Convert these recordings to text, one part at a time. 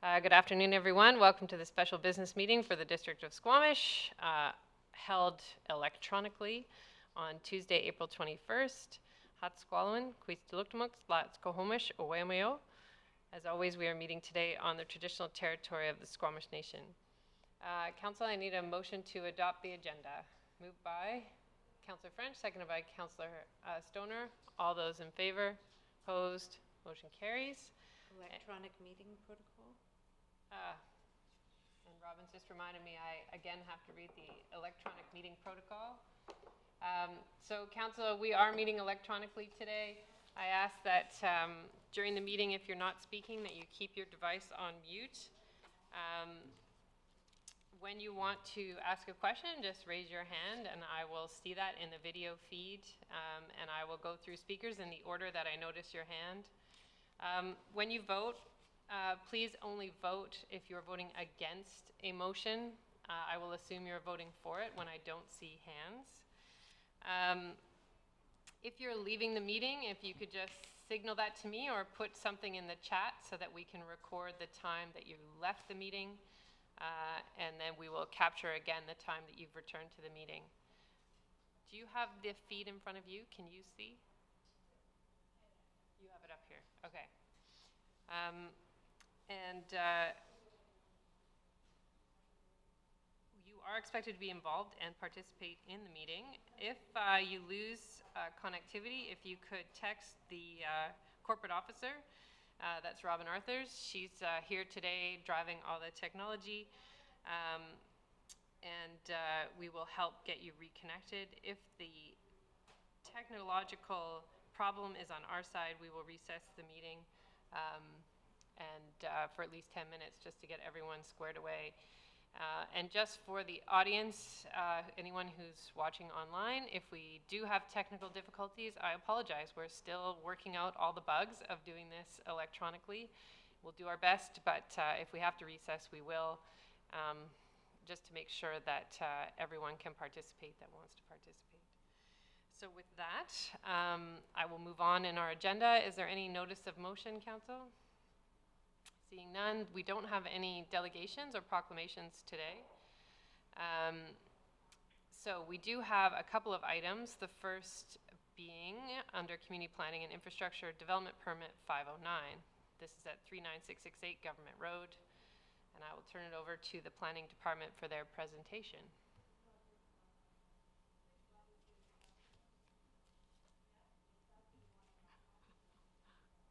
Good afternoon, everyone. Welcome to the special business meeting for the District of Squamish, held electronically on Tuesday, April 21st. Hatsqualin, Queestiluktumuk, Slatskohomish, Owameo. As always, we are meeting today on the traditional territory of the Squamish Nation. Council, I need a motion to adopt the agenda. Moved by Councillor French, seconded by Councillor Stoner. All those in favor? Opposed? Motion carries. Electronic meeting protocol? And Robin's just reminded me, I again have to read the electronic meeting protocol. So Council, we are meeting electronically today. I ask that during the meeting, if you're not speaking, that you keep your device on mute. When you want to ask a question, just raise your hand and I will see that in the video feed, and I will go through speakers in the order that I notice your hand. When you vote, please only vote if you're voting against a motion. I will assume you're voting for it when I don't see hands. If you're leaving the meeting, if you could just signal that to me or put something in the chat so that we can record the time that you left the meeting, and then we will capture again the time that you've returned to the meeting. Do you have the feed in front of you? Can you see? You have it up here. Okay. You are expected to be involved and participate in the meeting. If you lose connectivity, if you could text the corporate officer, that's Robin Arthurs. She's here today driving all the technology, and we will help get you reconnected. If the technological problem is on our side, we will recess the meeting for at least 10 minutes just to get everyone squared away. And just for the audience, anyone who's watching online, if we do have technical difficulties, I apologize. We're still working out all the bugs of doing this electronically. We'll do our best, but if we have to recess, we will, just to make sure that everyone can participate that wants to participate. So with that, I will move on in our agenda. Is there any notice of motion, Council? Seeing none, we don't have any delegations or proclamations today. So we do have a couple of items. The first being under Community Planning and Infrastructure Development Permit 509. This is at 39668 Government Road. And I will turn it over to the Planning Department for their presentation.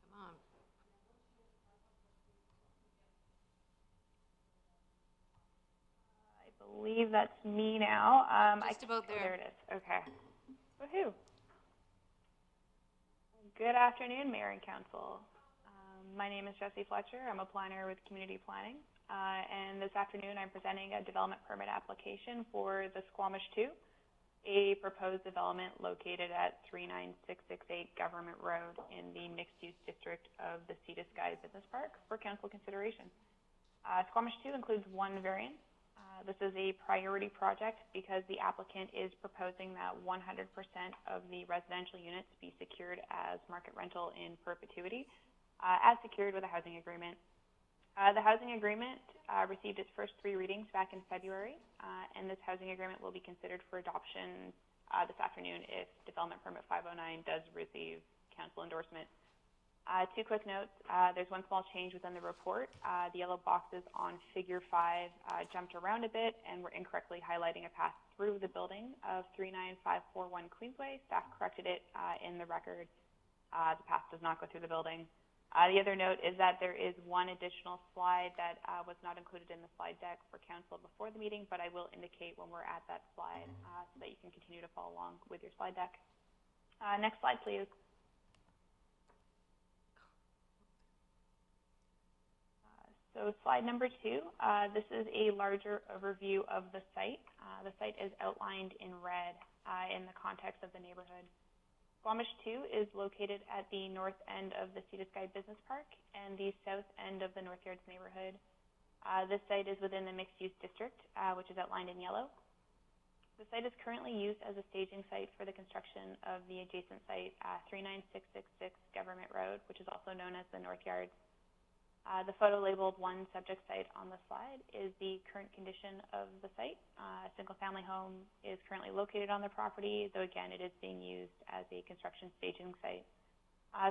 Come on. I believe that's me now. Just about there. Oh, there it is. Okay. Woohoo. Good afternoon, Mayor and Council. My name is Jessie Fletcher. I'm a planner with Community Planning. And this afternoon, I'm presenting a development permit application for the Squamish 2, a proposed development located at 39668 Government Road in the mixed-use district of the Sea to Sky Business Park for council consideration. Squamish 2 includes one variance. This is a priority project because the applicant is proposing that 100% of the residential units be secured as market rental in perpetuity, as secured with a housing agreement. The housing agreement received its first 3 readings back in February, and this housing agreement will be considered for adoption this afternoon if Development Permit 509 does receive council endorsement. 2 quick notes. There's one small change within the report. The yellow boxes on Figure 5 jumped around a bit and were incorrectly highlighting a path through the building of 39541 Queensway. Staff corrected it in the record. The path does not go through the building. The other note is that there is one additional slide that was not included in the slide deck for council before the meeting, but I will indicate when we're at that slide so that you can continue to follow along with your slide deck. Next slide, please. So slide number 2, this is a larger overview of the site. The site is outlined in red in the context of the neighborhood. Squamish 2 is located at the north end of the Sea to Sky Business Park and the south end of the North Yards neighborhood. This site is within the mixed-use district, which is outlined in yellow. The site is currently used as a staging site for the construction of the adjacent site, 39666 Government Road, which is also known as the North Yards. The photo labeled one subject site on the slide is the current condition of the site. A single-family home is currently located on the property, though again, it is being used as a construction staging site.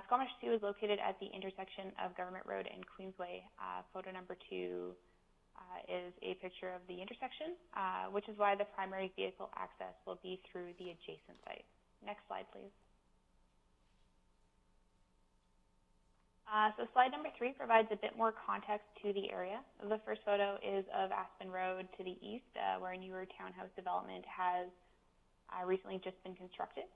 Squamish 2 is located at the intersection of Government Road and Queensway. Photo number 2 is a picture of the intersection, which is why the primary vehicle access will be through the adjacent site. Next slide, please. So slide number 3 provides a bit more context to the area. The first photo is of Aspen Road to the east, where a newer townhouse development has recently just been constructed.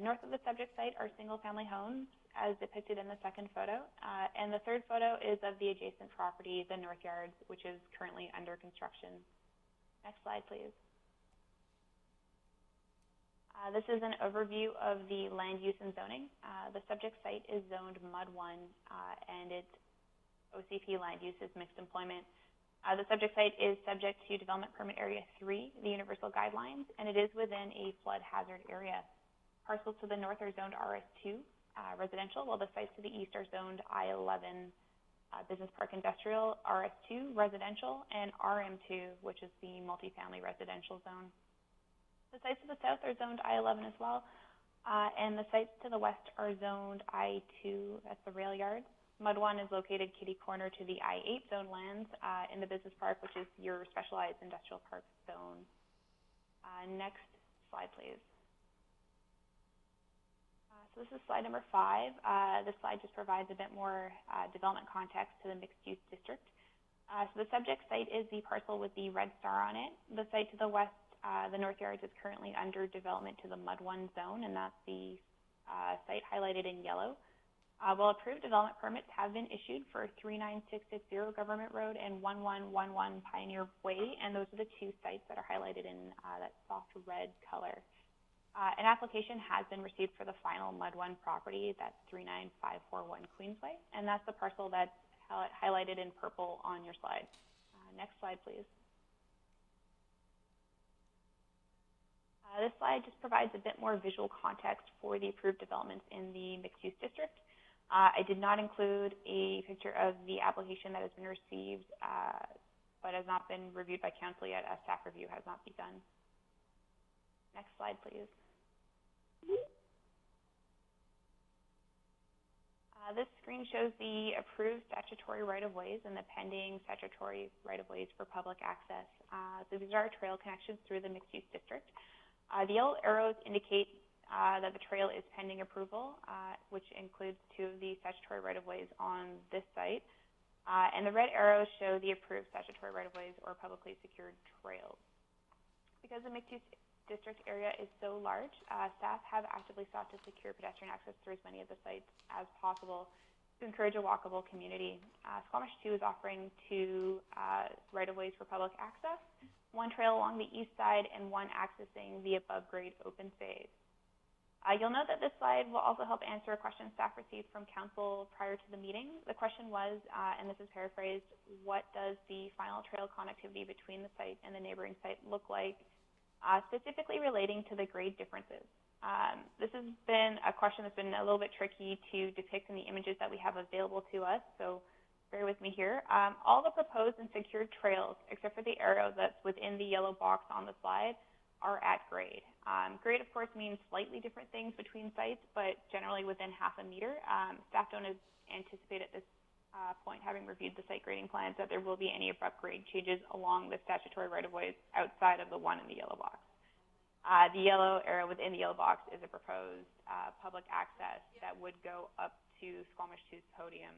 North of the subject site are single-family homes, as depicted in the second photo. And the third photo is of the adjacent property, the North Yards, which is currently under construction. Next slide, please. This is an overview of the land use and zoning. The subject site is zoned MUD 1, and its OCP land use is mixed employment. The subject site is subject to Development Permit Area 3, the Universal Guidelines, and it is within a flood hazard area. Parcels to the north are zoned RS2, residential, while the sites to the east are zoned I11, Business Park Industrial, RS2, residential, and RM2, which is the multifamily residential zone. The sites to the south are zoned I11 as well, and the sites to the west are zoned I2, that's the rail yard. MUD 1 is located kitty corner to the I8 zone lands in the business park, which is your specialized industrial park zone. Next slide, please. So this is slide number 5. This slide just provides a bit more development context to the mixed-use district. So the subject site is the parcel with the red star on it. The site to the west, the North Yards, is currently under development to the MUD 1 zone, and that's the site highlighted in yellow. Well, approved development permits have been issued for 39660 Government Road and 1111 Pioneer Way, and those are the two sites that are highlighted in that soft red color. An application has been received for the final MUD 1 property, that's 39541 Queensway, and that's the parcel that's highlighted in purple on your slide. Next slide, please. This slide just provides a bit more visual context for the approved developments in the mixed-use district. I did not include a picture of the application that has been received, but has not been reviewed by council yet, as staff review has not begun. Next slide, please. This screen shows the approved statutory right-of-ways and the pending statutory right-of-ways for public access. So these are our trail connections through the mixed-use district. The yellow arrows indicate that the trail is pending approval, which includes 2 of the statutory right-of-ways on this site. And the red arrows show the approved statutory right-of-ways or publicly secured trails. Because the mixed-use district area is so large, staff have actively sought to secure pedestrian access through as many of the sites as possible to encourage a walkable community. Squamish 2 is offering 2 right-of-ways for public access, 1 trail along the east side and 1 accessing the above-grade open space. You'll note that this slide will also help answer a question staff received from council prior to the meeting. The question was, and this is paraphrased, what does the final trail connectivity between the site and the neighboring site look like, specifically relating to the grade differences? This has been a question that's been a little bit tricky to depict in the images that we have available to us, so bear with me here. All the proposed and secured trails, except for the arrow that's within the yellow box on the slide, are at grade. Grade, of course, means slightly different things between sites, but generally within half a meter. Staff don't anticipate at this point, having reviewed the site grading plans, that there will be any abrupt grade changes along the statutory right-of-ways outside of the one in the yellow box. The yellow arrow within the yellow box is a proposed public access that would go up to Squamish 2's podium.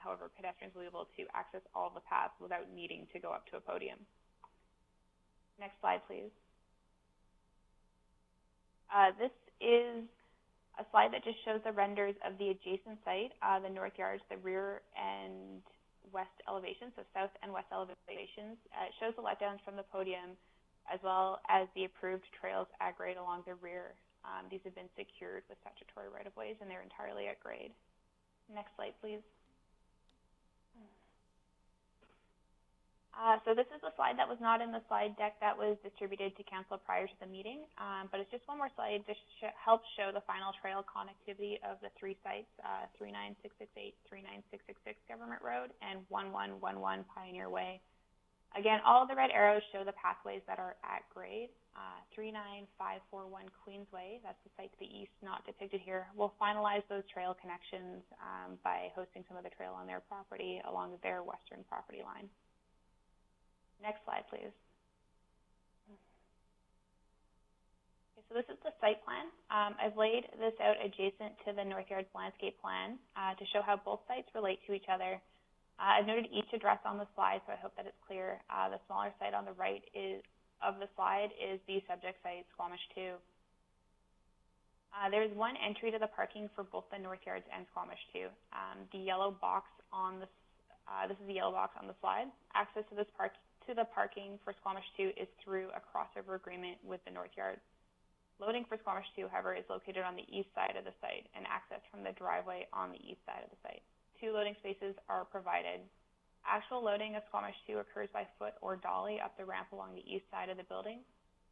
However, pedestrians will be able to access all the paths without needing to go up to a podium. Next slide, please. This is a slide that just shows the renders of the adjacent site, the North Yards, the rear and west elevations, so south and west elevations. It shows the letdowns from the podium, as well as the approved trails at grade along the rear. These have been secured with statutory right-of-ways, and they're entirely at grade. Next slide, please. So this is a slide that was not in the slide deck that was distributed to council prior to the meeting, but it's just one more slide to help show the final trail connectivity of the three sites, 39668, 39666 Government Road, and 1111 Pioneer Way. Again, all of the red arrows show the pathways that are at grade. 39541 Queensway, that's the site to the east, not depicted here, will finalize those trail connections by hosting some of the trail on their property along their western property line. Next slide, please. Okay, so this is the site plan. I've laid this out adjacent to the North Yards landscape plan to show how both sites relate to each other. I've noted each address on the slide, so I hope that it's clear. The smaller site on the right of the slide is the subject site, Squamish 2. There's one entry to the parking for both the North Yards and Squamish 2. The yellow box on this is the yellow box on the slide. Access to this the parking for Squamish 2 is through a crossover agreement with the North Yards. Loading for Squamish 2, however, is located on the east side of the site and accessed from the driveway on the east side of the site. 2 loading spaces are provided. Actual loading of Squamish 2 occurs by foot or dolly up the ramp along the east side of the building.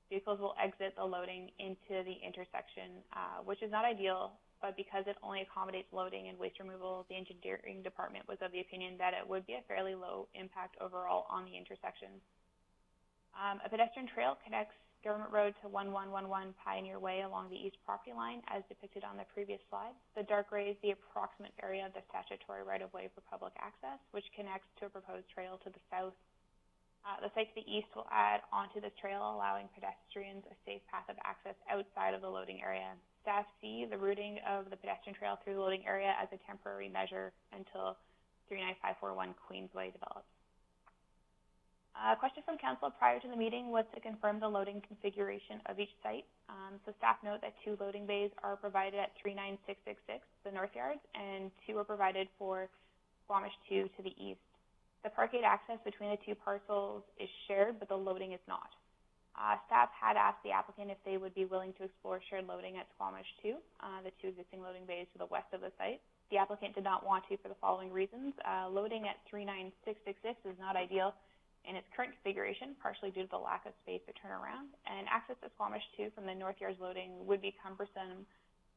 Vehicles will exit the loading into the intersection, which is not ideal, but because it only accommodates loading and waste removal, the engineering department was of the opinion that it would be a fairly low impact overall on the intersection. A pedestrian trail connects Government Road to 1111 Pioneer Way along the east property line, as depicted on the previous slide. The dark gray is the approximate area of the statutory right-of-way for public access, which connects to a proposed trail to the south. The site to the east will add onto this trail, allowing pedestrians a safe path of access outside of the loading area. Staff see the routing of the pedestrian trail through the loading area as a temporary measure until 39541 Queensway develops. A question from council prior to the meeting was to confirm the loading configuration of each site. So staff note that 2 loading bays are provided at 39666, the North Yards, and 2 are provided for Squamish 2 to the east. The parkade access between the 2 parcels is shared, but the loading is not. Staff had asked the applicant if they would be willing to explore shared loading at Squamish 2, the 2 existing loading bays to the west of the site. The applicant did not want to for the following reasons. Loading at 39666 is not ideal in its current configuration, partially due to the lack of space to turn around, and access to Squamish 2 from the North Yards loading would be cumbersome.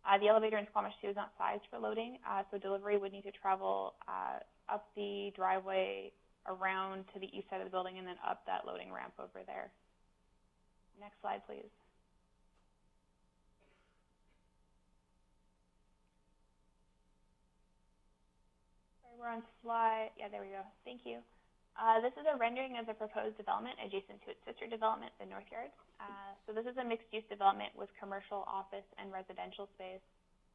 The elevator in Squamish 2 is not sized for loading, so delivery would need to travel up the driveway, around to the east side of the building, and then up that loading ramp over there. Next slide, please. Sorry, we're on slide, yeah, there we go. Thank you. This is a rendering of the proposed development adjacent to its sister development, the North Yards. So this is a mixed-use development with commercial, office, and residential space.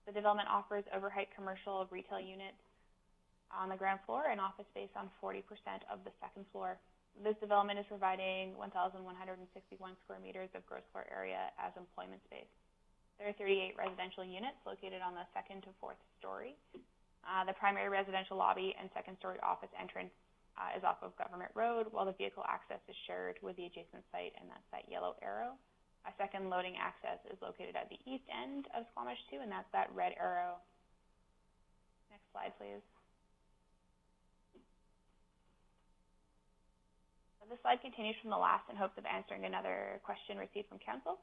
The development offers overheight commercial retail units on the ground floor and office space on 40% of the second floor. This development is providing 1,161 square meters of gross floor area as employment space. There are 38 residential units located on the 2nd to 4th story. The primary residential lobby and second-story office entrance is off of Government Road, while the vehicle access is shared with the adjacent site, and that's that yellow arrow. A second loading access is located at the east end of Squamish 2, and that's that red arrow. Next slide, please. This slide continues from the last in hopes of answering another question received from council.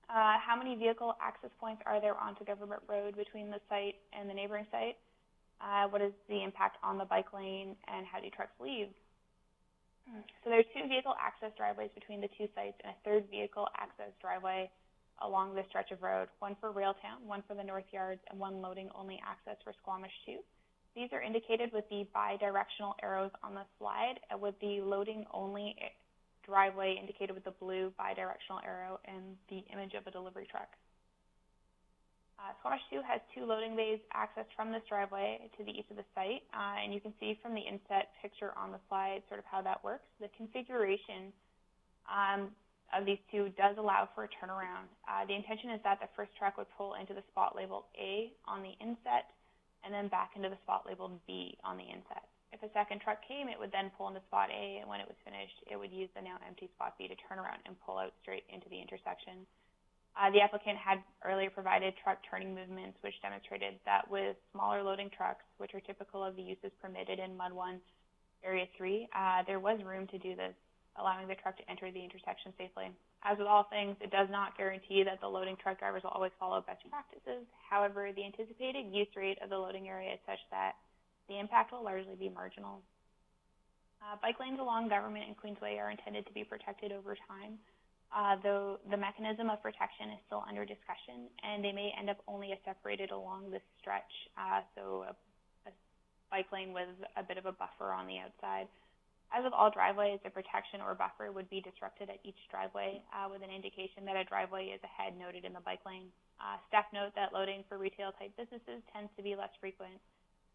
How many vehicle access points are there onto Government Road between the site and the neighboring site? What is the impact on the bike lane, and how do trucks leave? So there's 2 vehicle access driveways between the 2 sites and a 3rd vehicle access driveway along this stretch of road, one for Railtown, one for the North Yards, and one loading-only access for Squamish 2. These are indicated with the bi-directional arrows on the slide, with the loading-only driveway indicated with the blue bi-directional arrow and the image of a delivery truck. Squamish 2 has 2 loading bays accessed from this driveway to the east of the site, and you can see from the inset picture on the slide sort of how that works. The configuration of these 2 does allow for a turnaround. The intention is that the first truck would pull into the spot labeled A on the inset, and then back into the spot labeled B on the inset. If a second truck came, it would then pull into spot A, and when it was finished, it would use the now empty spot B to turn around and pull out straight into the intersection. The applicant had earlier provided truck turning movements, which demonstrated that with smaller loading trucks, which are typical of the uses permitted in MUD 1, Area 3, there was room to do this, allowing the truck to enter the intersection safely. As with all things, it does not guarantee that the loading truck drivers will always follow best practices. However, the anticipated use rate of the loading area is such that the impact will largely be marginal. Bike lanes along Government and Queensway are intended to be protected over time, though the mechanism of protection is still under discussion, and they may end up only separated along this stretch, so a bike lane with a bit of a buffer on the outside. As with all driveways, the protection or buffer would be disrupted at each driveway with an indication that a driveway is ahead noted in the bike lane. Staff note that loading for retail-type businesses tends to be less frequent,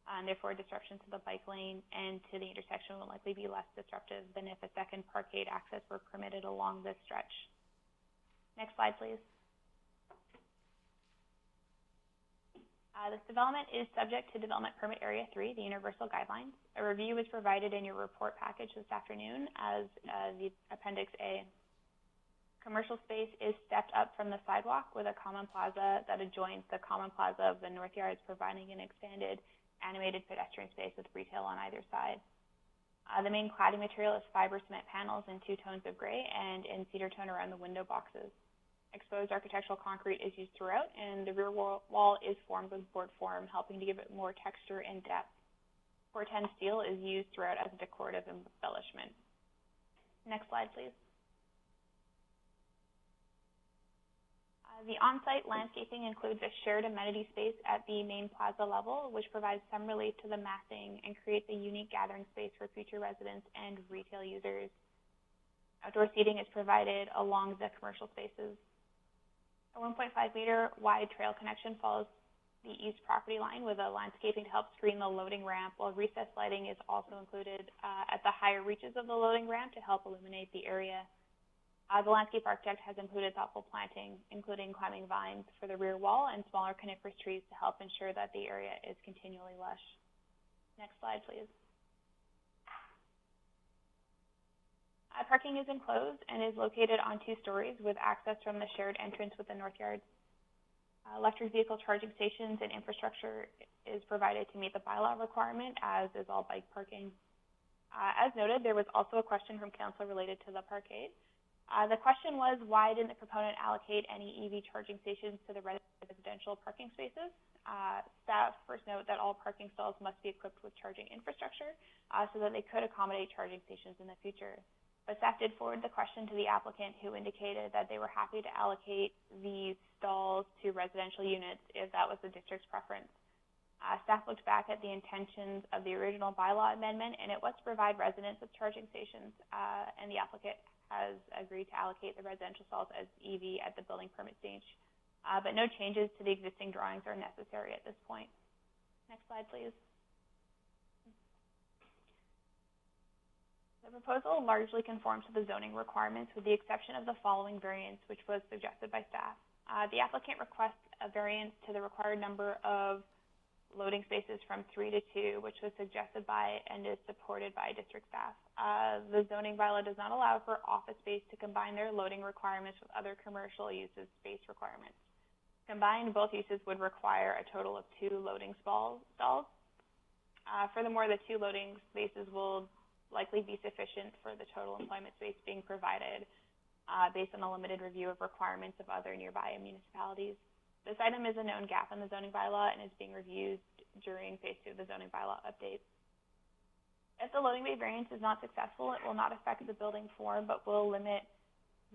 and therefore disruption to the bike lane and to the intersection will likely be less disruptive than if a second parkade access were permitted along this stretch. Next slide, please. This development is subject to Development Permit Area 3, the Universal Guidelines. A review is provided in your report package this afternoon as the Appendix A. Commercial space is stepped up from the sidewalk with a common plaza that adjoins the common plaza of the North Yards, providing an expanded animated pedestrian space with retail on either side. The main cladding material is fiber cement panels in 2 tones of gray and in cedar tone around the window boxes. Exposed architectural concrete is used throughout, and the rear wall is formed with board form, helping to give it more texture and depth. 410 steel is used throughout as a decorative embellishment. Next slide, please. The on-site landscaping includes a shared amenity space at the main plaza level, which provides some relief to the massing and creates a unique gathering space for future residents and retail users. Outdoor seating is provided along the commercial spaces. A 1.5-meter wide trail connection follows the east property line with a landscaping to help screen the loading ramp, while recessed lighting is also included at the higher reaches of the loading ramp to help illuminate the area. The landscape architect has included thoughtful planting, including climbing vines for the rear wall and smaller coniferous trees to help ensure that the area is continually lush. Next slide, please. Parking is enclosed and is located on 2 stories with access from the shared entrance with the North Yard. Electric vehicle charging stations and infrastructure is provided to meet the bylaw requirement, as is all bike parking. As noted, there was also a question from council related to the parkade. The question was, why didn't the proponent allocate any EV charging stations to the residential parking spaces? Staff first note that all parking stalls must be equipped with charging infrastructure so that they could accommodate charging stations in the future. But staff did forward the question to the applicant, who indicated that they were happy to allocate these stalls to residential units if that was the district's preference. Staff looked back at the intentions of the original bylaw amendment, and it was to provide residents with charging stations, and the applicant has agreed to allocate the residential stalls as EV at the building permit stage. But no changes to the existing drawings are necessary at this point. Next slide, please. The proposal largely conforms to the zoning requirements with the exception of the following variance, which was suggested by staff. The applicant requests a variance to the required number of loading spaces from 3 to 2, which was suggested by and is supported by district staff. The zoning bylaw does not allow for office space to combine their loading requirements with other commercial uses space requirements. Combined, both uses would require a total of 2 loading stalls. Furthermore, the 2 loading spaces will likely be sufficient for the total employment space being provided based on a limited review of requirements of other nearby municipalities. This item is a known gap in the zoning bylaw and is being reviewed during phase 2 of the zoning bylaw update. If the loading bay variance is not successful, it will not affect the building form, but will limit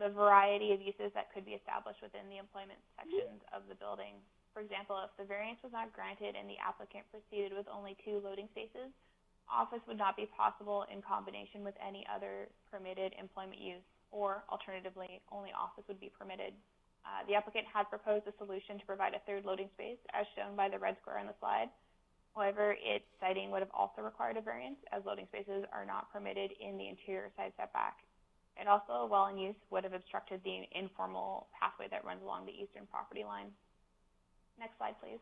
the variety of uses that could be established within the employment sections of the building. For example, if the variance was not granted and the applicant proceeded with only 2 loading spaces, office would not be possible in combination with any other permitted employment use, or alternatively, only office would be permitted. The applicant had proposed a solution to provide a 3rd loading space, as shown by the red square on the slide. However, its siting would have also required a variance, as loading spaces are not permitted in the interior side setback. It also, while in use, would have obstructed the informal pathway that runs along the eastern property line. Next slide, please.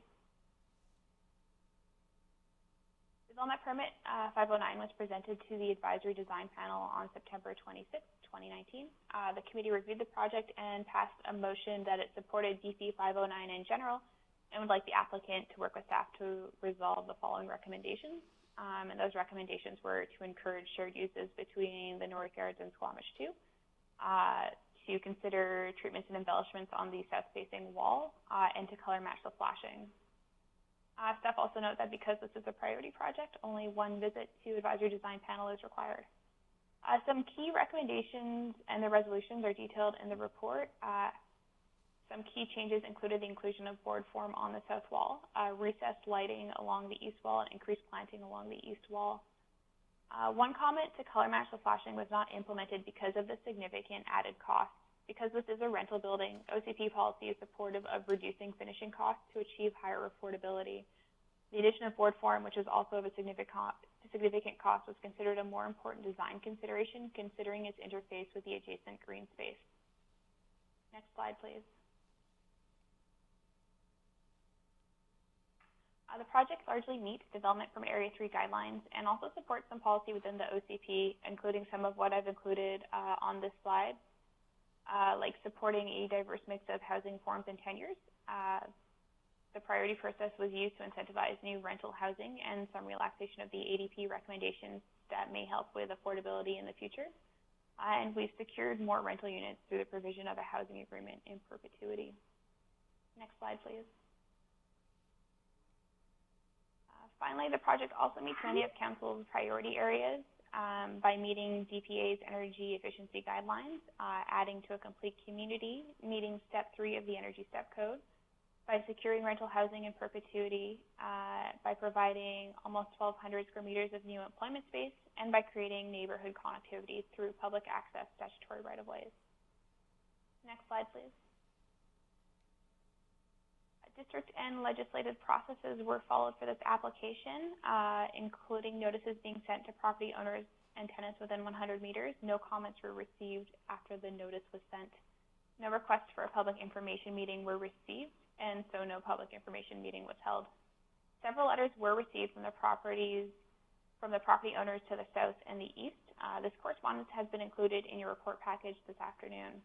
Development Permit 509 was presented to the Advisory Design Panel on September 26, 2019. The committee reviewed the project and passed a motion that it supported DC 509 in general and would like the applicant to work with staff to resolve the following recommendations. and those recommendations were to encourage shared uses between the North Yards and Squamish 2, to consider treatments and embellishments on the south-facing wall, and to color match the flashing. Staff also note that because this is a priority project, only one visit to advisory design panel is required. Some key recommendations and the resolutions are detailed in the report. Some key changes included the inclusion of board form on the south wall, recessed lighting along the east wall, and increased planting along the east wall. One comment to color match the flashing was not implemented because of the significant added cost. Because this is a rental building, OCP policy is supportive of reducing finishing costs to achieve higher affordability. The addition of board form, which is also of a significant cost, was considered a more important design consideration, considering its interface with the adjacent green space. Next slide, please. The project largely meets development from Area 3 guidelines and also supports some policy within the OCP, including some of what I've included on this slide, like supporting a diverse mix of housing forms and tenures. The priority process was used to incentivize new rental housing and some relaxation of the ADP recommendations that may help with affordability in the future. And we've secured more rental units through the provision of a housing agreement in perpetuity. Next slide, please. Finally, the project also meets many of Council's priority areas by meeting DPA's energy efficiency guidelines, adding to a complete community, meeting Step 3 of the Energy Step Code, by securing rental housing in perpetuity, by providing almost 1,200 square meters of new employment space, and by creating neighborhood connectivity through public access statutory right-of-ways. Next slide, please. District and legislative processes were followed for this application, including notices being sent to property owners and tenants within 100 meters. No comments were received after the notice was sent. No requests for a public information meeting were received, and so no public information meeting was held. Several letters were received from the property owners to the south and the east. This correspondence has been included in your report package this afternoon.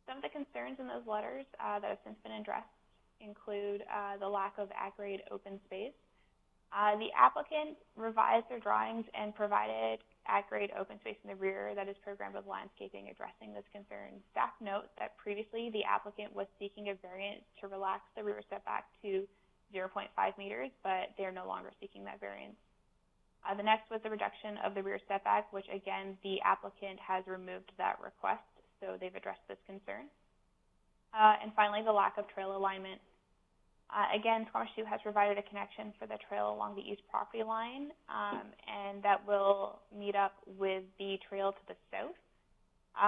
Some of the concerns in those letters that have since been addressed include the lack of at-grade open space. The applicant revised their drawings and provided at-grade open space in the rear that is programmed with landscaping addressing this concern. Staff note that previously the applicant was seeking a variance to relax the rear setback to 0.5 meters, but they're no longer seeking that variance. The next was the reduction of the rear setback, which again, the applicant has removed that request, so they've addressed this concern. And finally, the lack of trail alignment. Again, Squamish 2 has provided a connection for the trail along the east property line, and that will meet up with the trail to the south.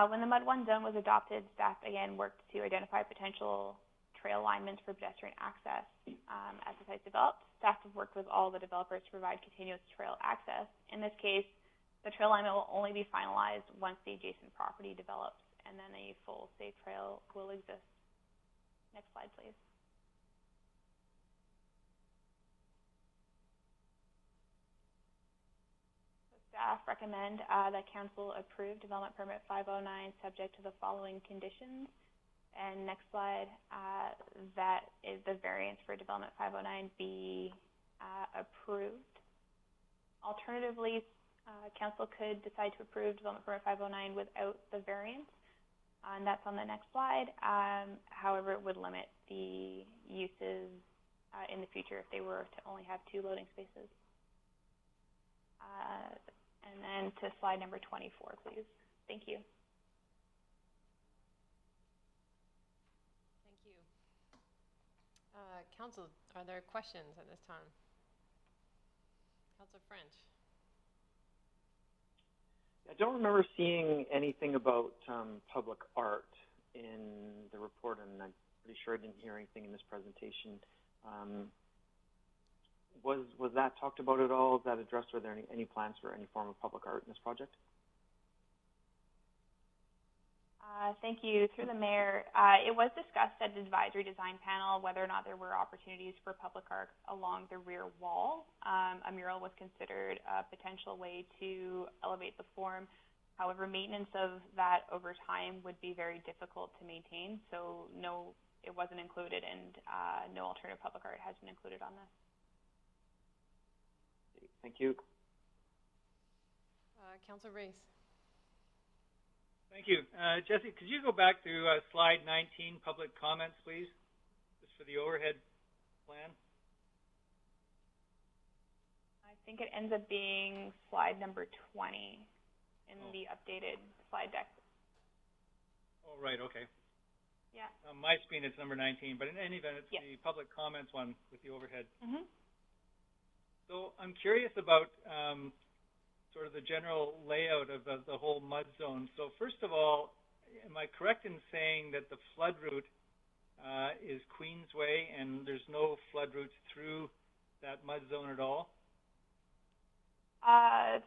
When the Mud 1 zone was adopted, staff again worked to identify potential trail alignments for pedestrian access. As the site developed, staff have worked with all the developers to provide continuous trail access. In this case, the trail alignment will only be finalized once the adjacent property develops, and then a full safe trail will exist. Next slide, please. Staff recommend that Council approve Development Permit 509 subject to the following conditions. And next slide, that is the variance for Development 509 be approved. Alternatively, Council could decide to approve Development Permit 509 without the variance. And that's on the next slide. However, it would limit the uses in the future if they were to only have 2 loading spaces. And then to slide number 24, please. Thank you. Thank you. Council, are there questions at this time? Councilor French. I don't remember seeing anything about public art in the report, and I'm pretty sure I didn't hear anything in this presentation. Was that talked about at all? Is that addressed? Are there any plans for any form of public art in this project? Thank you. Through the mayor, it was discussed at the advisory design panel whether or not there were opportunities for public art along the rear wall. A mural was considered a potential way to elevate the form. However, maintenance of that over time would be very difficult to maintain, so no, it wasn't included, and no alternative public art has been included on this. Thank you. Councillor Race. Thank you. Jesse, could you go back to slide 19, public comments, please, just for the overhead plan? I think it ends up being slide number 20 in the updated slide deck. Oh, right, okay. Yeah. On my screen, it's number 19, but in any event, it's Yes. the public comments one with the overhead. Mm-hmm. So I'm curious about sort of the general layout of the whole mud zone. So first of all, am I correct in saying that the flood route is Queensway and there's no flood routes through that mud zone at all?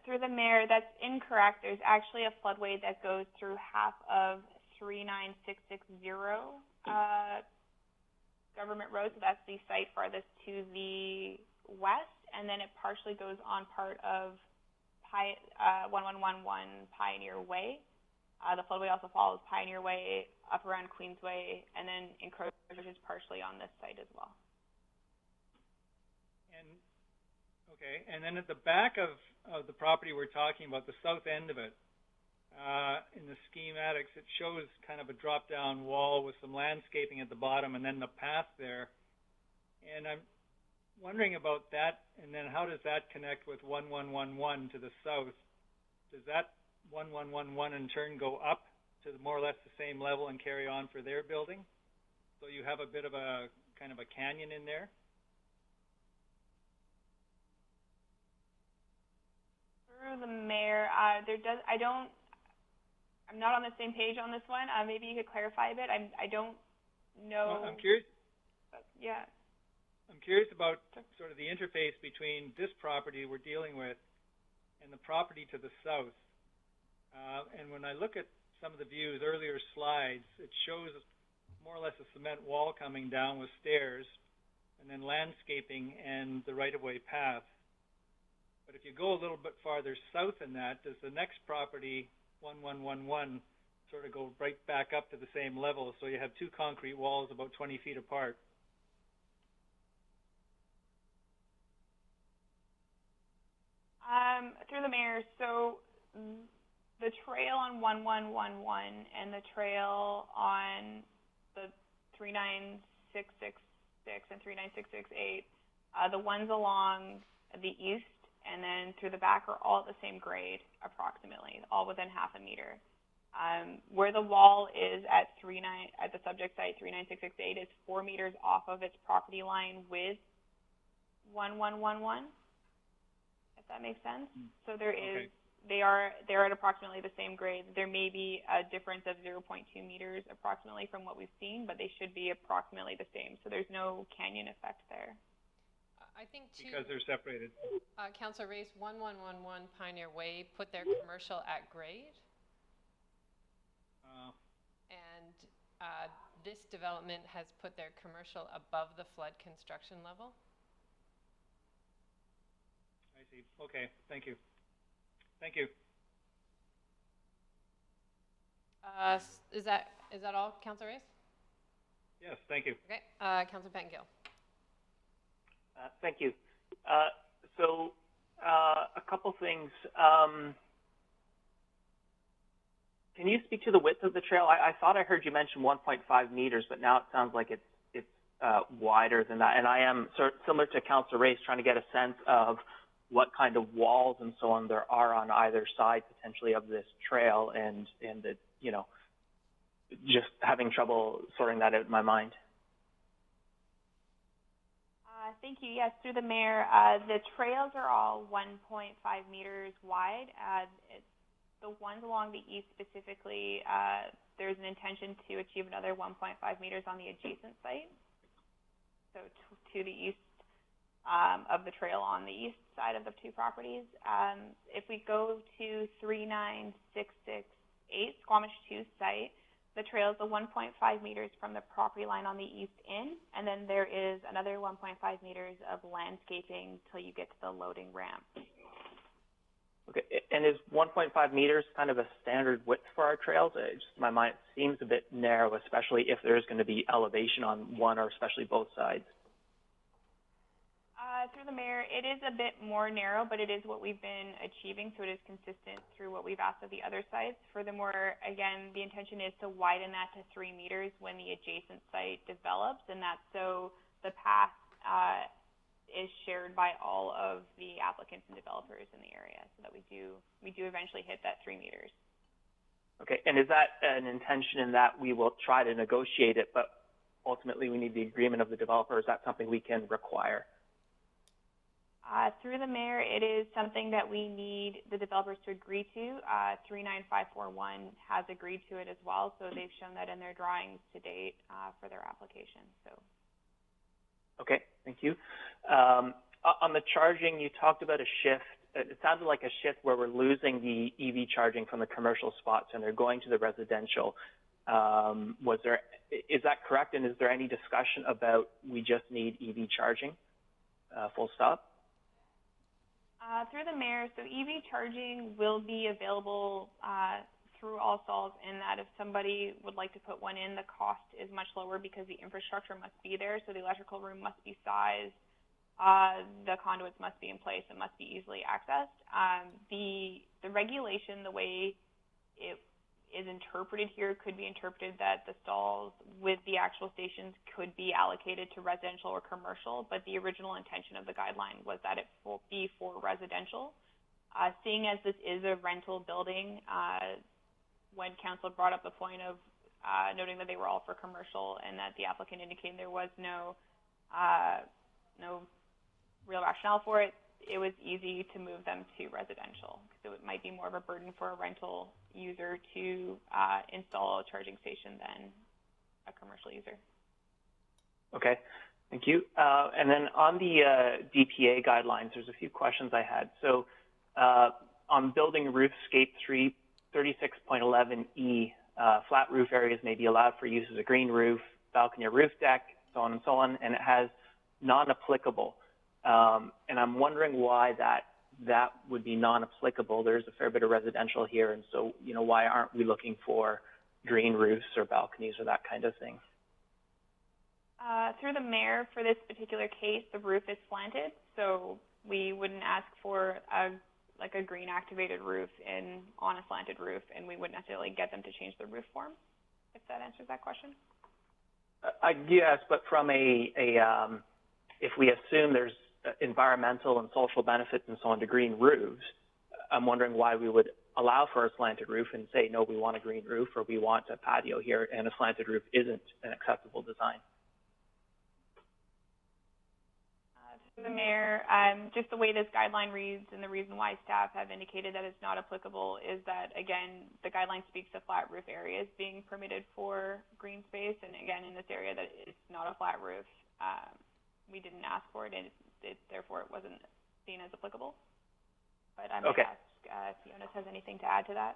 Through the mayor, that's incorrect. There's actually a floodway that goes through half of 39660 Government Road, so that's the site farthest to the west, and then it partially goes on part of 1111 Pioneer Way. The floodway also follows Pioneer Way up around Queensway, and then encroaches partially on this site as well. And okay, and then at the back of the property we're talking about, the south end of it, in the schematics, it shows kind of a drop-down wall with some landscaping at the bottom, and then the path there. And I'm wondering about that, and then how does that connect with 1111 to the south? Does that 1111 in turn go up to more or less the same level and carry on for their building? So you have a bit of a kind of a canyon in there? Through the mayor, I'm not on the same page on this one. Maybe you could clarify a bit. I don't know. Well, I'm curious. Yeah. I'm curious about sort of the interface between this property we're dealing with and the property to the south. And when I look at some of the views, earlier slides, it shows more or less a cement wall coming down with stairs and then landscaping and the right-of-way path. But if you go a little bit farther south than that, does the next property, 1111, sort of go right back up to the same level? So you have two concrete walls about 20 feet apart. Through the mayor, so the trail on 1111 and the trail on the 39666 and 39668, the ones along the east and then through the back are all at the same grade, approximately, all within half a meter. Where the wall is at the subject site 39668 is 4 meters off of its property line with 1111. That makes sense. So there is, they're at approximately the same grade. There may be a difference of 0.2 meters approximately from what we've seen, but they should be approximately the same. So there's no canyon effect there. I think too. Because they're separated. Councillor Race, 1111 Pioneer Way put their commercial at grade, and this development has put their commercial above the flood construction level. I see. Okay, thank you. Thank you. Is that all, Councillor Race? Yes, thank you. Okay, Councillor Pettengill. Thank you. So a couple things. Can you speak to the width of the trail? I thought I heard you mention 1.5 meters, but now it sounds like it's wider than that. And I am similar to Councillor Race, trying to get a sense of what kind of walls and so on there are on either side potentially of this trail, and the, you know, just having trouble sorting that out in my mind. Thank you. Yes, through the mayor, the trails are all 1.5 meters wide. The ones along the east specifically, there's an intention to achieve another 1.5 meters on the adjacent site. So to the east of the trail on the east side of the two properties. If we go to 39668 Squamish 2 site, the trail is the 1.5 meters from the property line on the east end, and then there is another 1.5 meters of landscaping till you get to the loading ramp. Okay, and is 1.5 meters kind of a standard width for our trails? Just in my mind, it seems a bit narrow, especially if there's going to be elevation on one or especially both sides. Through the mayor, it is a bit more narrow, but it is what we've been achieving, so it is consistent through what we've asked of the other sites. Furthermore, again, the intention is to widen that to 3 meters when the adjacent site develops, and that's so the path is shared by all of the applicants and developers in the area, so that we do eventually hit that 3 meters. Okay, and is that an intention in that we will try to negotiate it, but ultimately we need the agreement of the developer? Is that something we can require? Through the mayor, it is something that we need the developers to agree to. 39541 has agreed to it as well, so they've shown that in their drawings to date for their application. So. Okay, thank you. On the charging, you talked about a shift. It sounded like a shift where we're losing the EV charging from the commercial spots and they're going to the residential. Is that correct? And is there any discussion about we just need EV charging? Full stop. Through the mayor, so EV charging will be available through all stalls, in that if somebody would like to put one in, the cost is much lower because the infrastructure must be there. So the electrical room must be sized, the conduits must be in place, it must be easily accessed. The regulation, the way it is interpreted here, could be interpreted that the stalls with the actual stations could be allocated to residential or commercial, but the original intention of the guideline was that it will be for residential. Seeing as this is a rental building, when council brought up the point of noting that they were all for commercial and that the applicant indicated there was no real rationale for it, it was easy to move them to residential. So it might be more of a burden for a rental user to install a charging station than a commercial user. Okay, thank you. And then on the DPA guidelines, there's a few questions I had. So on building roofscape 36.11E, flat roof areas may be allowed for use as a green roof, balcony or roof deck, so on and so on, and it has non-applicable. And I'm wondering why that would be non-applicable. There's a fair bit of residential here, and so, why aren't we looking for green roofs or balconies or that kind of thing? Through the mayor, for this particular case, the roof is slanted, so we wouldn't ask for a green activated roof on a slanted roof, and we wouldn't necessarily get them to change the roof form, if that answers that question. Yes, but from if we assume there's environmental and social benefits and so on to green roofs, I'm wondering why we would allow for a slanted roof and say, no, we want a green roof, or we want a patio here, and a slanted roof isn't an acceptable design. To the mayor, just the way this guideline reads and the reason why staff have indicated that it's not applicable is that, again, the guideline speaks to flat roof areas being permitted for green space, and again, in this area that it's not a flat roof. We didn't ask for it, and therefore it wasn't seen as applicable. But I might ask if Jonas has anything to add to that.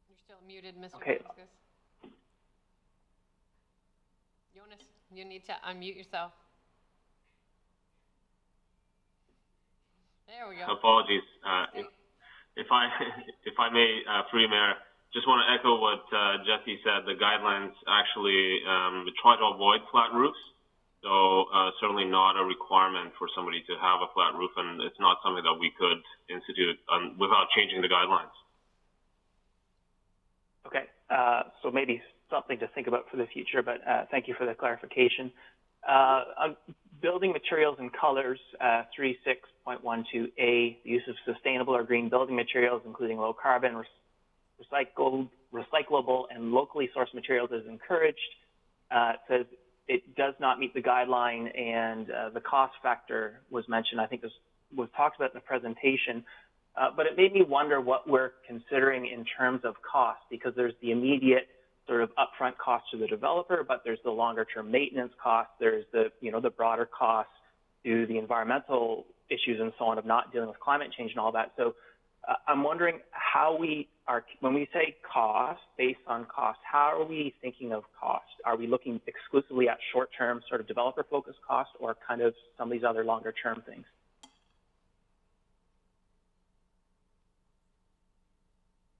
You're still muted, Mr. Vasquez. Jonas, you need to unmute yourself. There we go. Apologies. If I may, through you, Mayor, just want to echo what Jesse said. The guidelines actually try to avoid flat roofs, so certainly not a requirement for somebody to have a flat roof, and it's not something that we could institute without changing the guidelines. Okay, so maybe something to think about for the future, but thank you for the clarification. On building materials and colors, 36.12A, the use of sustainable or green building materials, including low carbon, recyclable and locally sourced materials is encouraged. It says it does not meet the guideline, and the cost factor was mentioned. I think this was talked about in the presentation, but it made me wonder what we're considering in terms of cost, because there's the immediate sort of upfront cost to the developer, but there's the longer term maintenance cost, there's the broader cost to the environmental issues and so on of not dealing with climate change and all that. So I'm wondering how we are, when we say cost, based on cost, how are we thinking of cost? Are we looking exclusively at short-term sort of developer-focused cost, or kind of some of these other longer-term things?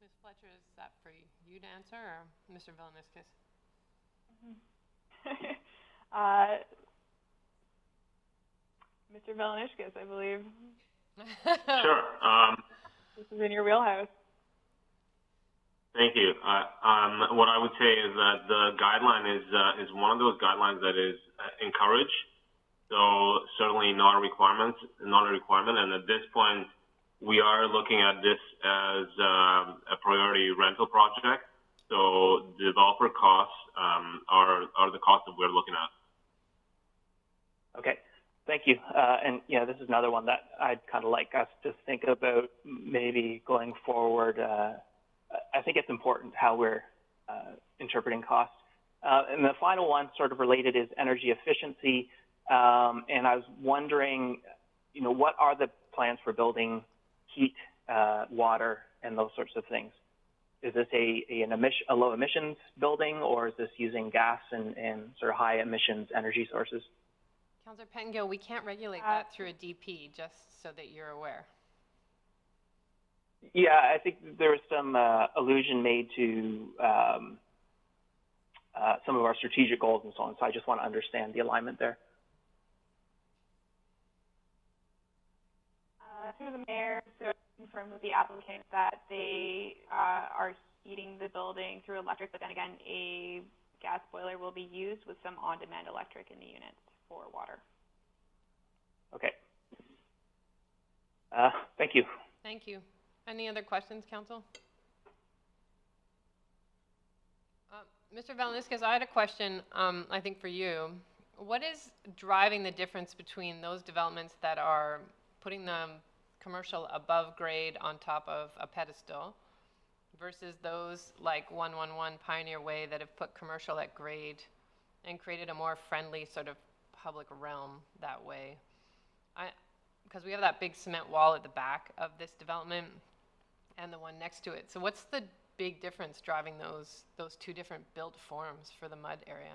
Ms. Fletcher, is that for you to answer, or Mr. Vilniskis? Mr. Velanishkas, I believe Sure. this is in your wheelhouse. Thank you. What I would say is that the guideline is one of those guidelines that is encouraged. So certainly not a requirement, and at this point, we are looking at this as a priority rental project. So developer costs are the costs that we're looking at. Okay, thank you. And yeah, this is another one that I'd kind of like us to think about maybe going forward. I think it's important how we're interpreting costs. And the final one, sort of related, is energy efficiency. And I was wondering, what are the plans for building heat, water, and those sorts of things? Is this a low emissions building, or is this using gas and sort of high emissions energy sources? Councillor Pettengill, we can't regulate that through a DP, just so that you're aware. Yeah, I think there was some allusion made to some of our strategic goals and so on, so I just want to understand the alignment there. Through the mayor, so confirmed with the applicant that they are heating the building through electric, but then again, a gas boiler will be used with some on-demand electric in the units for water. Okay. Thank you. Thank you. Any other questions, Council? Mr. Velanishkas, I had a question, I think for you. What is driving the difference between those developments that are putting the commercial above grade on top of a pedestal versus those like 111 Pioneer Way that have put commercial at grade and created a more friendly sort of public realm that way? Because we have that big cement wall at the back of this development and the one next to it. So what's the big difference driving those two different built forms for the mud area?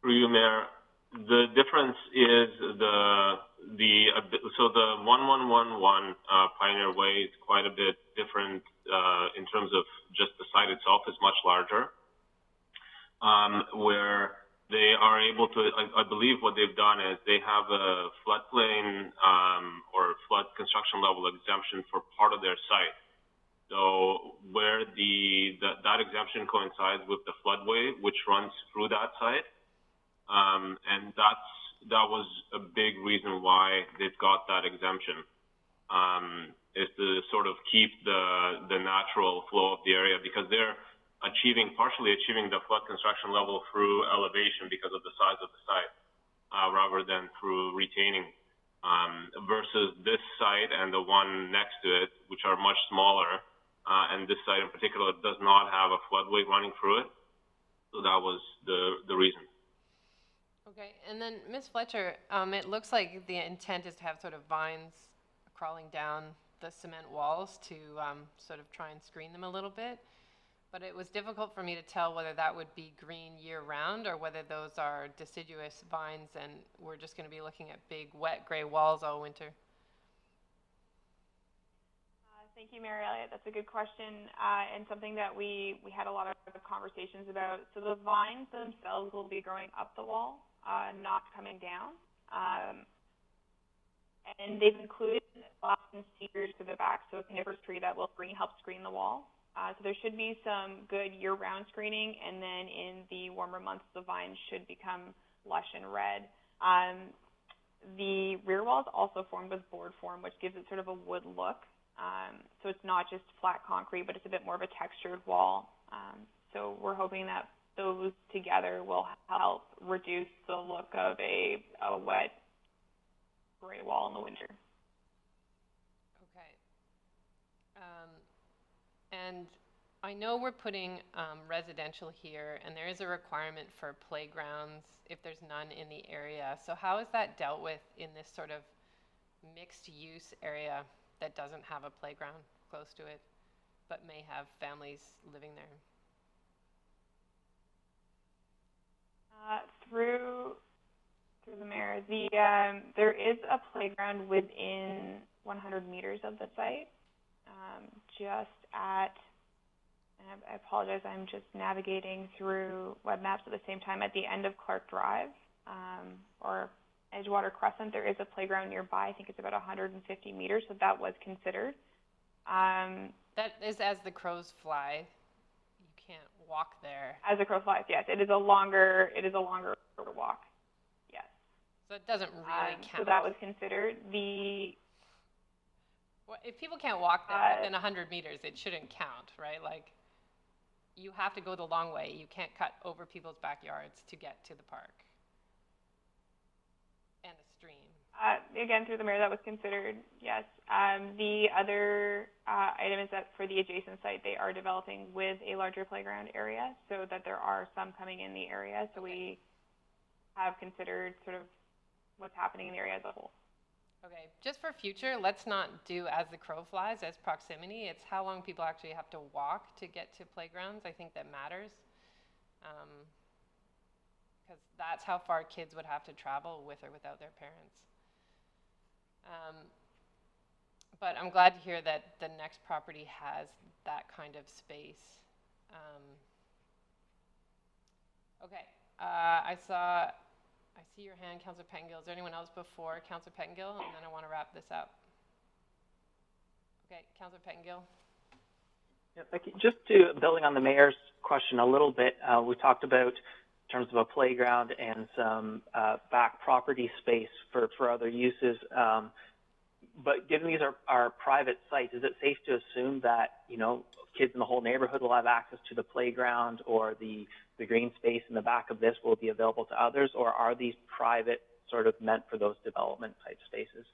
Through you, Mayor, the difference is so the 1111 Pioneer Way is quite a bit different in terms of just the site itself is much larger, where they are able to, I believe what they've done is they have a floodplain or flood construction level exemption for part of their site. So where that exemption coincides with the floodway, which runs through that site, and that was a big reason why they've got that exemption, is to sort of keep the natural flow of the area, because they're partially achieving the flood construction level through elevation because of the size of the site, rather than through retaining, versus this site and the one next to it, which are much smaller, and this site in particular does not have a floodway running through it. So that was the reason. Okay, and then Ms. Fletcher, it looks like the intent is to have sort of vines crawling down the cement walls to sort of try and screen them a little bit. But it was difficult for me to tell whether that would be green year-round or whether those are deciduous vines and we're just going to be looking at big, wet, gray walls all winter. Thank you, Mary Elliott. That's a good question, and something that we had a lot of conversations about. So the vines themselves will be growing up the wall, not coming down. And they've included some cedars to the back, so a coniferous tree that will help screen the wall. So there should be some good year-round screening, and then in the warmer months, the vines should become lush and red. The rear wall is also formed with board form, which gives it sort of a wood look. So it's not just flat concrete, but it's a bit more of a textured wall. So we're hoping that those together will help reduce the look of a wet gray wall in the winter. Okay. And I know we're putting residential here, and there is a requirement for playgrounds if there's none in the area. So how is that dealt with in this sort of mixed use area that doesn't have a playground close to it, but may have families living there? Through the mayor, there is a playground within 100 meters of the site, just at and I apologize, I'm just navigating through web maps at the same time. At the end of Clark Drive, or Edgewater Crescent, there is a playground nearby. I think it's about 150 meters, so that was considered. That is as the crows fly. You can't walk there. As a crow flies, yes, it is a longer walk. Yes. So it doesn't really count. So that was considered. Well, if people can't walk there within 100 meters, it shouldn't count, right? Like, you have to go the long way. You can't cut over people's backyards to get to the park and the stream. Again, through the mayor, that was considered, yes. The other item is that for the adjacent site, they are developing with a larger playground area, so that there are some coming in the area. So we have considered sort of what's happening in the area as a whole. Okay, just for future, let's not do as the crow flies as proximity. It's how long people actually have to walk to get to playgrounds. I think that matters. Because that's how far kids would have to travel with or without their parents. But I'm glad to hear that the next property has that kind of space. Okay, I see your hand, Councillor Pettengill. Is there anyone else before Councillor Pettengill? And then I want to wrap this up. Okay, Councillor Pettengill. Yeah, thank you. Just to building on the mayor's question a little bit, we talked about in terms of a playground and some back property space for other uses. But given these are private sites, is it safe to assume that, you know, kids in the whole neighborhood will have access to the playground, or the green space in the back of this will be available to others, or are these private, sort of meant for those development type spaces?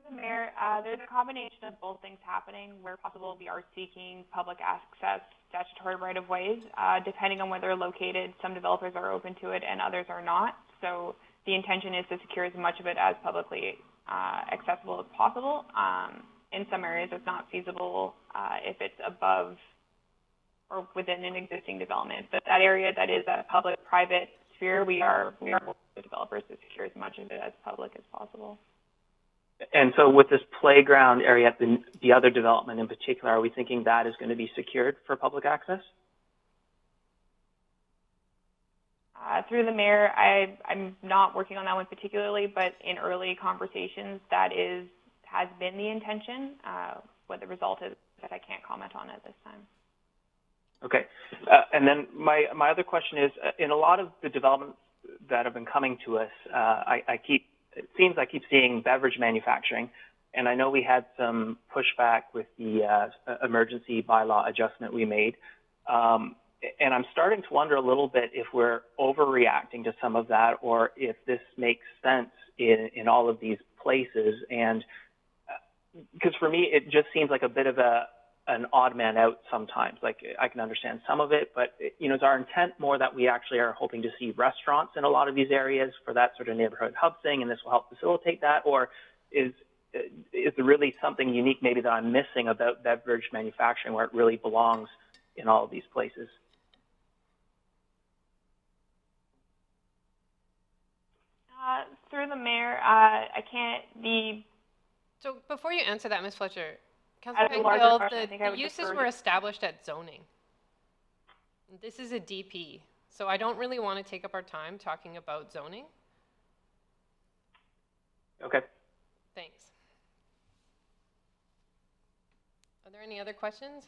The mayor, there's a combination of both things happening. Where possible, we are seeking public access statutory right-of-ways. Depending on where they're located, some developers are open to it and others are not. So the intention is to secure as much of it as publicly accessible as possible. In some areas, it's not feasible if it's above or within an existing development. But that area that is a public-private sphere, we are working with developers to secure as much of it as public as possible. And so with this playground area, the other development in particular, are we thinking that is going to be secured for public access? Through the mayor, I'm not working on that one particularly, but in early conversations, that has been the intention. What the result is that I can't comment on at this time. Okay. And then my other question is, in a lot of the developments that have been coming to us, it seems I keep seeing beverage manufacturing, and I know we had some pushback with the emergency bylaw adjustment we made. And I'm starting to wonder a little bit if we're overreacting to some of that, or if this makes sense in all of these places. And because for me, it just seems like a bit of an odd man out sometimes. Like, I can understand some of it, but you know, is our intent more that we actually are hoping to see restaurants in a lot of these areas for that sort of neighborhood hub thing, and this will help facilitate that? Or is there really something unique maybe that I'm missing about beverage manufacturing where it really belongs in all of these places? Through the mayor, So before you answer that, Ms. Fletcher, Councillor As a larger Pettengill, question, I think I the would uses defer were to- established at zoning. This is a DP, so I don't really want to take up our time talking about zoning. Okay. Thanks. Are there any other questions?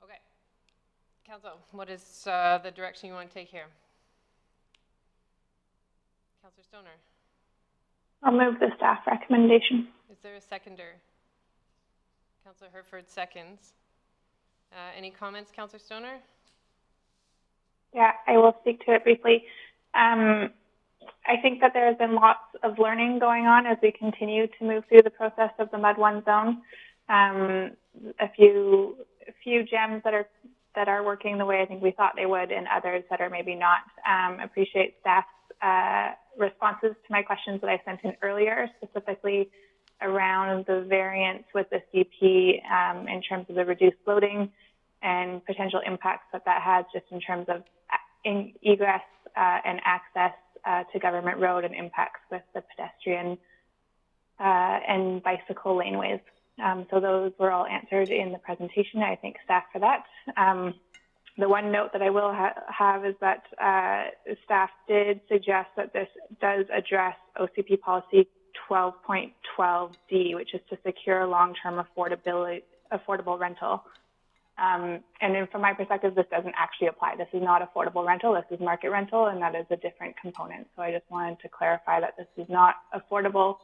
Okay. Council, what is the direction you want to take here? Councillor Stoner, I'll move the staff recommendation. is there a seconder? Councillor Herford seconds. Any comments, Councillor Stoner? Yeah, I will speak to it briefly. I think that there has been lots of learning going on as we continue to move through the process of the Mud 1 zone. A few gems that are working the way I think we thought they would, and others that are maybe not. Appreciate staff's responses to my questions that I sent in earlier, specifically around the variance with the CP in terms of the reduced loading and potential impacts that has just in terms of egress and access to Government Road and impacts with the pedestrian and bicycle laneways. So those were all answered in the presentation. I thank staff for that. The one note that I will have is that staff did suggest that this does address OCP policy 12.12D, which is to secure long-term affordable rental. And then from my perspective, this doesn't actually apply. This is not affordable rental, this is market rental, and that is a different component. So I just wanted to clarify that this is not affordable.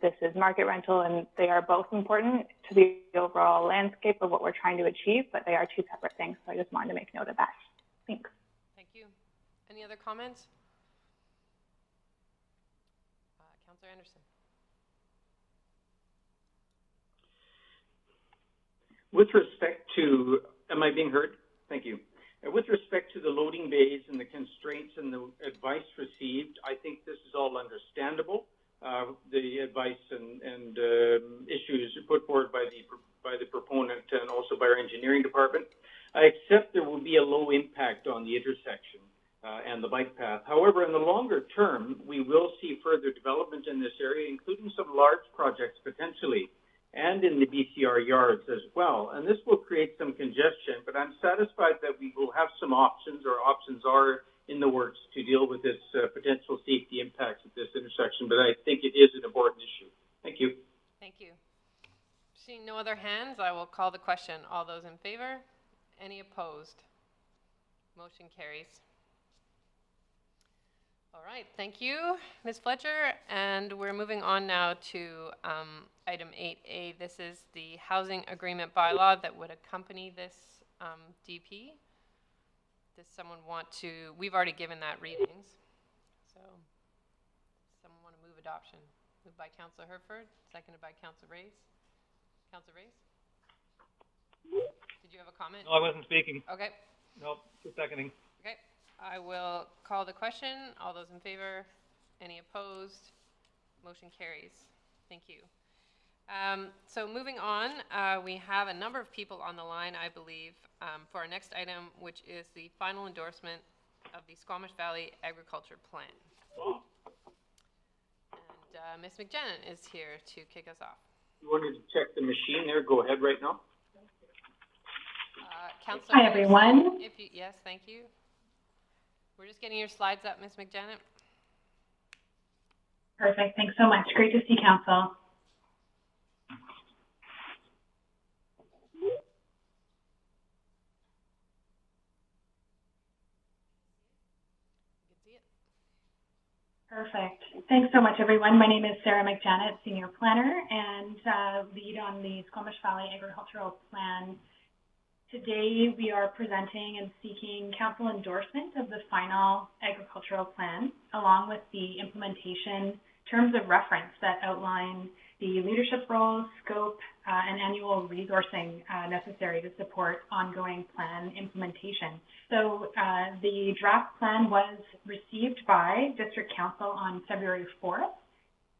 This is market rental, and they are both important to the overall landscape of what we're trying to achieve, but they are two separate things. So I just wanted to make note of that. Thanks. Thank you. Any other comments? Councillor Anderson. With respect to, am I being heard? Thank you. With respect to the loading bays and the constraints and the advice received, I think this is all understandable. The advice and issues put forward by the proponent and also by our engineering department. I accept there will be a low impact on the intersection and the bike path. However, in the longer term, we will see further development in this area, including some large projects potentially, and in the BCR yards as well. And this will create some congestion, but I'm satisfied that we will have some options, or options are in the works to deal with this potential safety impacts at this intersection, but I think it is an important issue. Thank you. Thank you. Seeing no other hands, I will call the question. All those in favor? Any opposed? Motion carries. All right, thank you, Ms. Fletcher. And we're moving on now to item 8A. This is the housing agreement bylaw that would accompany this DP. Does someone want to, we've already given that readings. So, someone want to move adoption? Moved by Councillor Herford, seconded by Councillor Reyes. Councillor Reyes? Did you have a comment? No, I wasn't speaking. Okay. No, just seconding. Okay. I will call the question. All those in favor? Any opposed? Motion carries. Thank you. So moving on, we have a number of people on the line, I believe, for our next item, which is the final endorsement of the Squamish Valley Agriculture Plan. And Ms. McJenna is here to kick us off. You wanted to check the machine there? Go ahead right now. Councillor, hi, everyone. Yes, thank you. We're just getting your slides up, Ms. McJenna. Perfect. Thanks so much. Great to see Council. Perfect. Thanks so much, everyone. My name is Sarah McJanet, Senior Planner and lead on the Squamish Valley Agricultural Plan. Today, we are presenting and seeking Council endorsement of the final agricultural plan, along with the implementation terms of reference that outline the leadership roles, scope, and annual resourcing necessary to support ongoing plan implementation. So the draft plan was received by District Council on February 4th,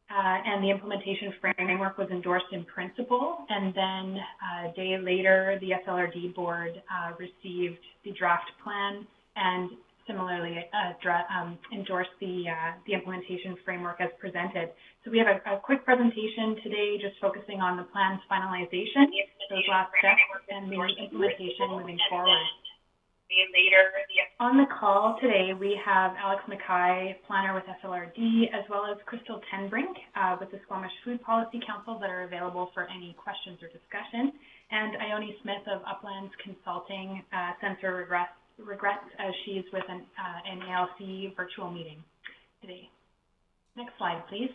and the implementation framework was endorsed in principle, and then a day later, the SLRD board received the draft plan and similarly endorsed the implementation framework as presented. So we have a quick presentation today just focusing on the plan's finalization, those last steps, and the implementation moving forward. On the call today, we have Alex Mackay, planner with SLRD, as well as Crystal Tenbrink with the Squamish Food Policy Council that are available for any questions or discussion, and Ione Smith of Uplands Consulting sends her regrets as she's with an ALC virtual meeting today. Next slide, please.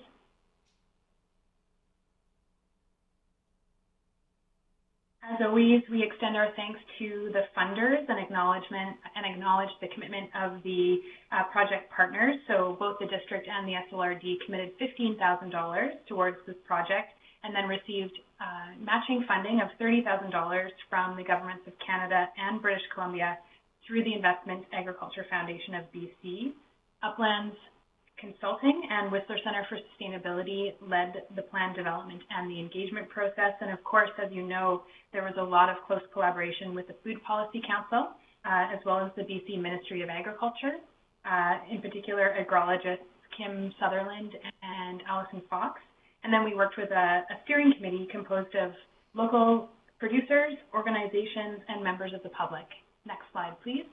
As always, we extend our thanks to the funders and acknowledge the commitment of the project partners. So both the district and the SLRD committed $15,000 towards this project and then received matching funding of $30,000 from the governments of Canada and British Columbia through the Investment Agriculture Foundation of BC. Uplands Consulting and Whistler Center for Sustainability led the plan development and the engagement process. And of course, as you know, there was a lot of close collaboration with the Food Policy Council, as well as the BC Ministry of Agriculture. in particular agrologists Kim Sutherland and Allison Fox. And then we worked with a steering committee composed of local producers, organizations, and members of the public. Next slide, please.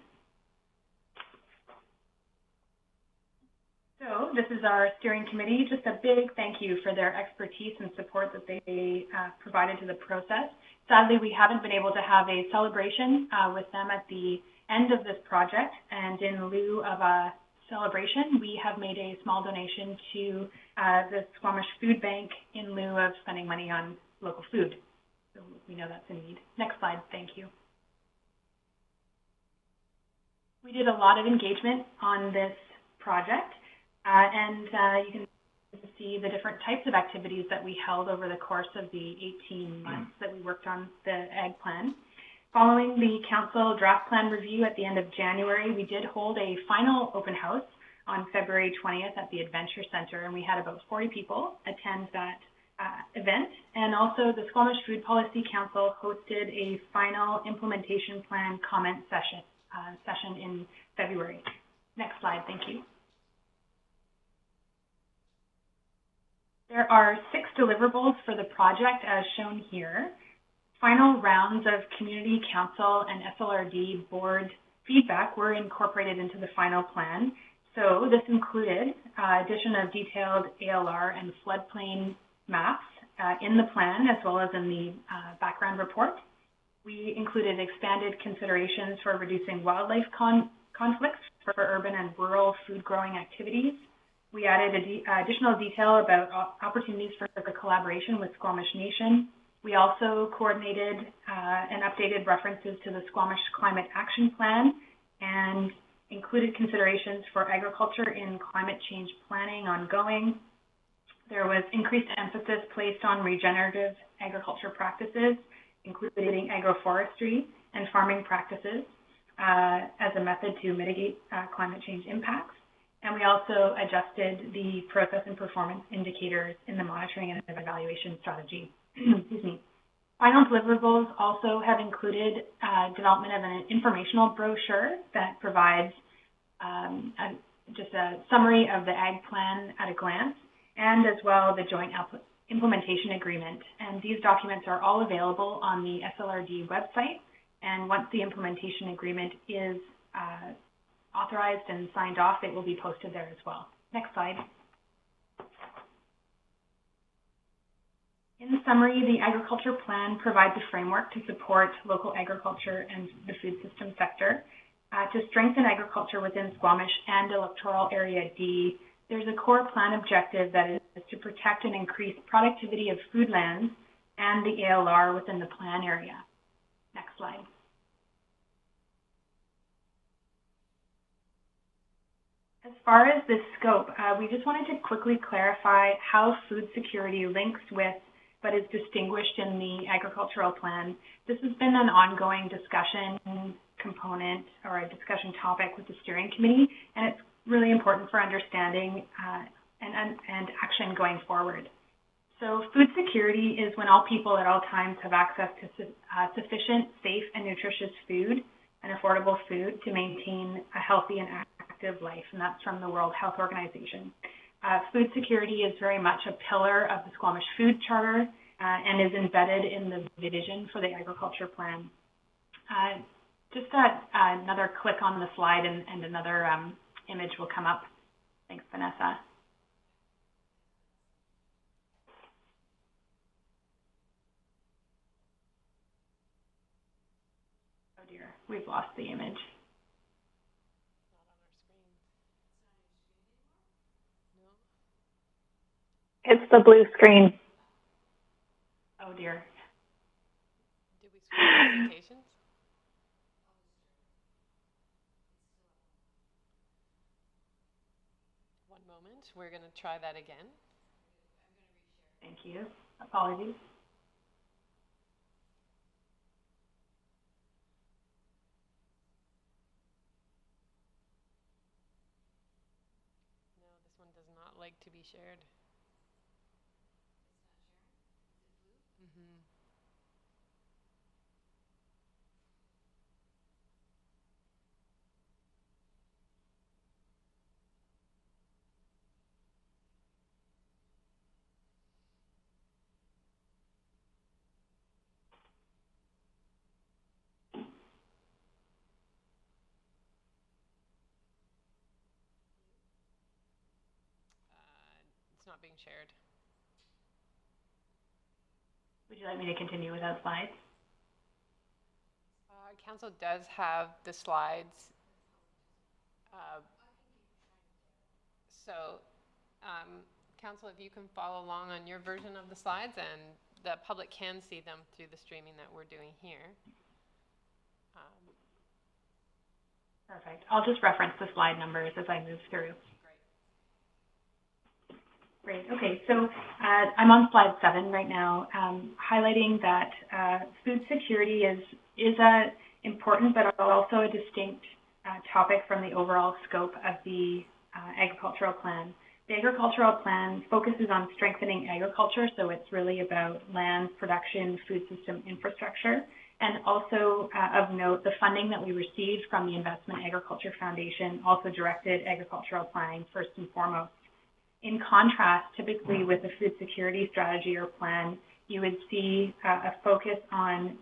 So this is our steering committee. Just a big thank you for their expertise and support that they provided to the process. Sadly, we haven't been able to have a celebration with them at the end of this project, and in lieu of a celebration, we have made a small donation to the Squamish Food Bank in lieu of spending money on local food. So we know that's a need. Next slide, thank you. We did a lot of engagement on this project, and you can see the different types of activities that we held over the course of the 18 months that we worked on the Ag Plan. Following the council draft plan review at the end of January, we did hold a final open house on February 20th at the Adventure Center, and we had about 40 people attend that event. And also the Squamish Food Policy Council hosted a final implementation plan comment session in February. Next slide, thank you. There are 6 deliverables for the project as shown here. Final rounds of community council and SLRD board feedback were incorporated into the final plan. So this included addition of detailed ALR and floodplain maps in the plan as well as in the background report. We included expanded considerations for reducing wildlife conflicts for urban and rural food growing activities. We added additional detail about opportunities for collaboration with Squamish Nation. We also coordinated and updated references to the Squamish Climate Action Plan and included considerations for agriculture in climate change planning ongoing. There was increased emphasis placed on regenerative agriculture practices, including agroforestry and farming practices as a method to mitigate climate change impacts. And we also adjusted the process and performance indicators in the monitoring and evaluation strategy. Excuse me. Final deliverables also have included development of an informational brochure that provides just a summary of the Ag Plan at a glance, and as well the joint implementation agreement. And these documents are all available on the SLRD website. And once the implementation agreement is authorized and signed off, it will be posted there as well. Next slide. In summary, the agriculture plan provides a framework to support local agriculture and the food system sector. To strengthen agriculture within Squamish and Electoral Area D, there's a core plan objective that is to protect and increase productivity of food lands and the ALR within the plan area. Next slide. As far as the scope, we just wanted to quickly clarify how food security links with but is distinguished in the agricultural plan. This has been an ongoing discussion component or a discussion topic with the steering committee, and it's really important for understanding and action going forward. So food security is when all people at all times have access to sufficient, safe, and nutritious food and affordable food to maintain a healthy and active life, and that's from the World Health Organization. Food security is very much a pillar of the Squamish Food Charter and is embedded in the vision for the agriculture plan. Just another click on the slide and another image will come up. Thanks, Vanessa. Oh dear, we've lost the image. It's the blue screen. Oh dear. Did we switch presentations? One moment, we're going to try that again. Thank you. Apologies. No, this one does not like to be shared. Mm-hmm. not being shared. Would you like me to continue without slides? Council does have the slides. Council, if you can follow along on your version of the slides, and the public can see them through the streaming that we're doing here. Perfect. I'll just reference the slide numbers as I move through. Great. Okay, so I'm on slide 7 right now, highlighting that food security is a important but also a distinct topic from the overall scope of the agricultural plan. The agricultural plan focuses on strengthening agriculture, so it's really about land, production, food system infrastructure, and also of note, the funding that we received from the Investment Agriculture Foundation also directed agricultural planning first and foremost. In contrast, typically with a food security strategy or plan, you would see a focus on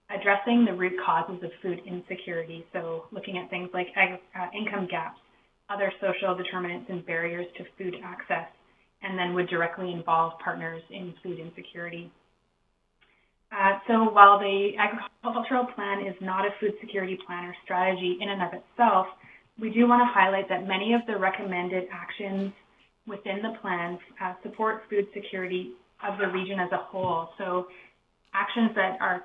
addressing the root causes of food insecurity, so looking at things like income gaps, other social determinants and barriers to food access, and then would directly involve partners in food insecurity. So while the agricultural plan is not a food security plan or strategy in and of itself, we do want to highlight that many of the recommended actions within the plan support food security of the region as a whole. So actions that are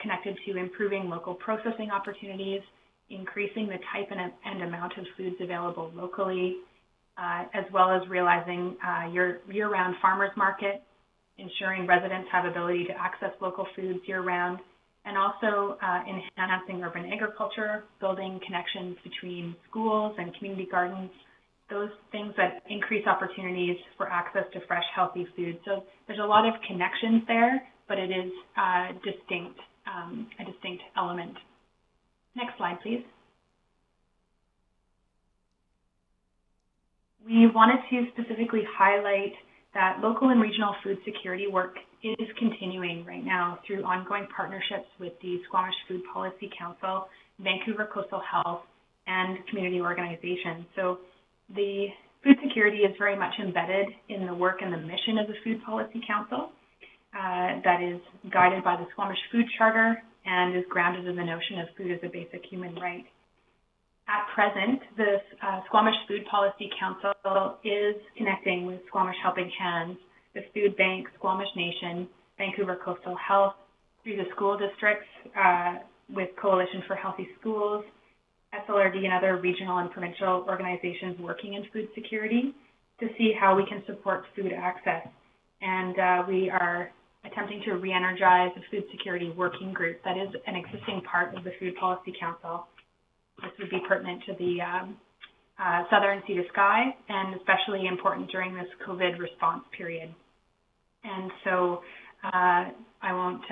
connected to improving local processing opportunities, increasing the type and amount of foods available locally, as well as realizing year-round farmers market, ensuring residents have ability to access local foods year-round, and also enhancing urban agriculture, building connections between schools and community gardens, those things that increase opportunities for access to fresh, healthy food. So there's a lot of connections there, but it is a distinct element. Next slide, please. We wanted to specifically highlight that local and regional food security work is continuing right now through ongoing partnerships with the Squamish Food Policy Council, Vancouver Coastal Health, and community organizations. So the food security is very much embedded in the work and the mission of the Food Policy Council that is guided by the Squamish Food Charter and is grounded in the notion of food as a basic human right. At present, the Squamish Food Policy Council is connecting with Squamish Helping Hands, the Food Bank, Squamish Nation, Vancouver Coastal Health, through the school districts with Coalition for Healthy Schools, SLRD and other regional and provincial organizations working in food security to see how we can support food access. And we are attempting to re-energize a food security working group that is an existing part of the Food Policy Council. This would be pertinent to the Southern Sea to Sky and especially important during this COVID response period. And so I won't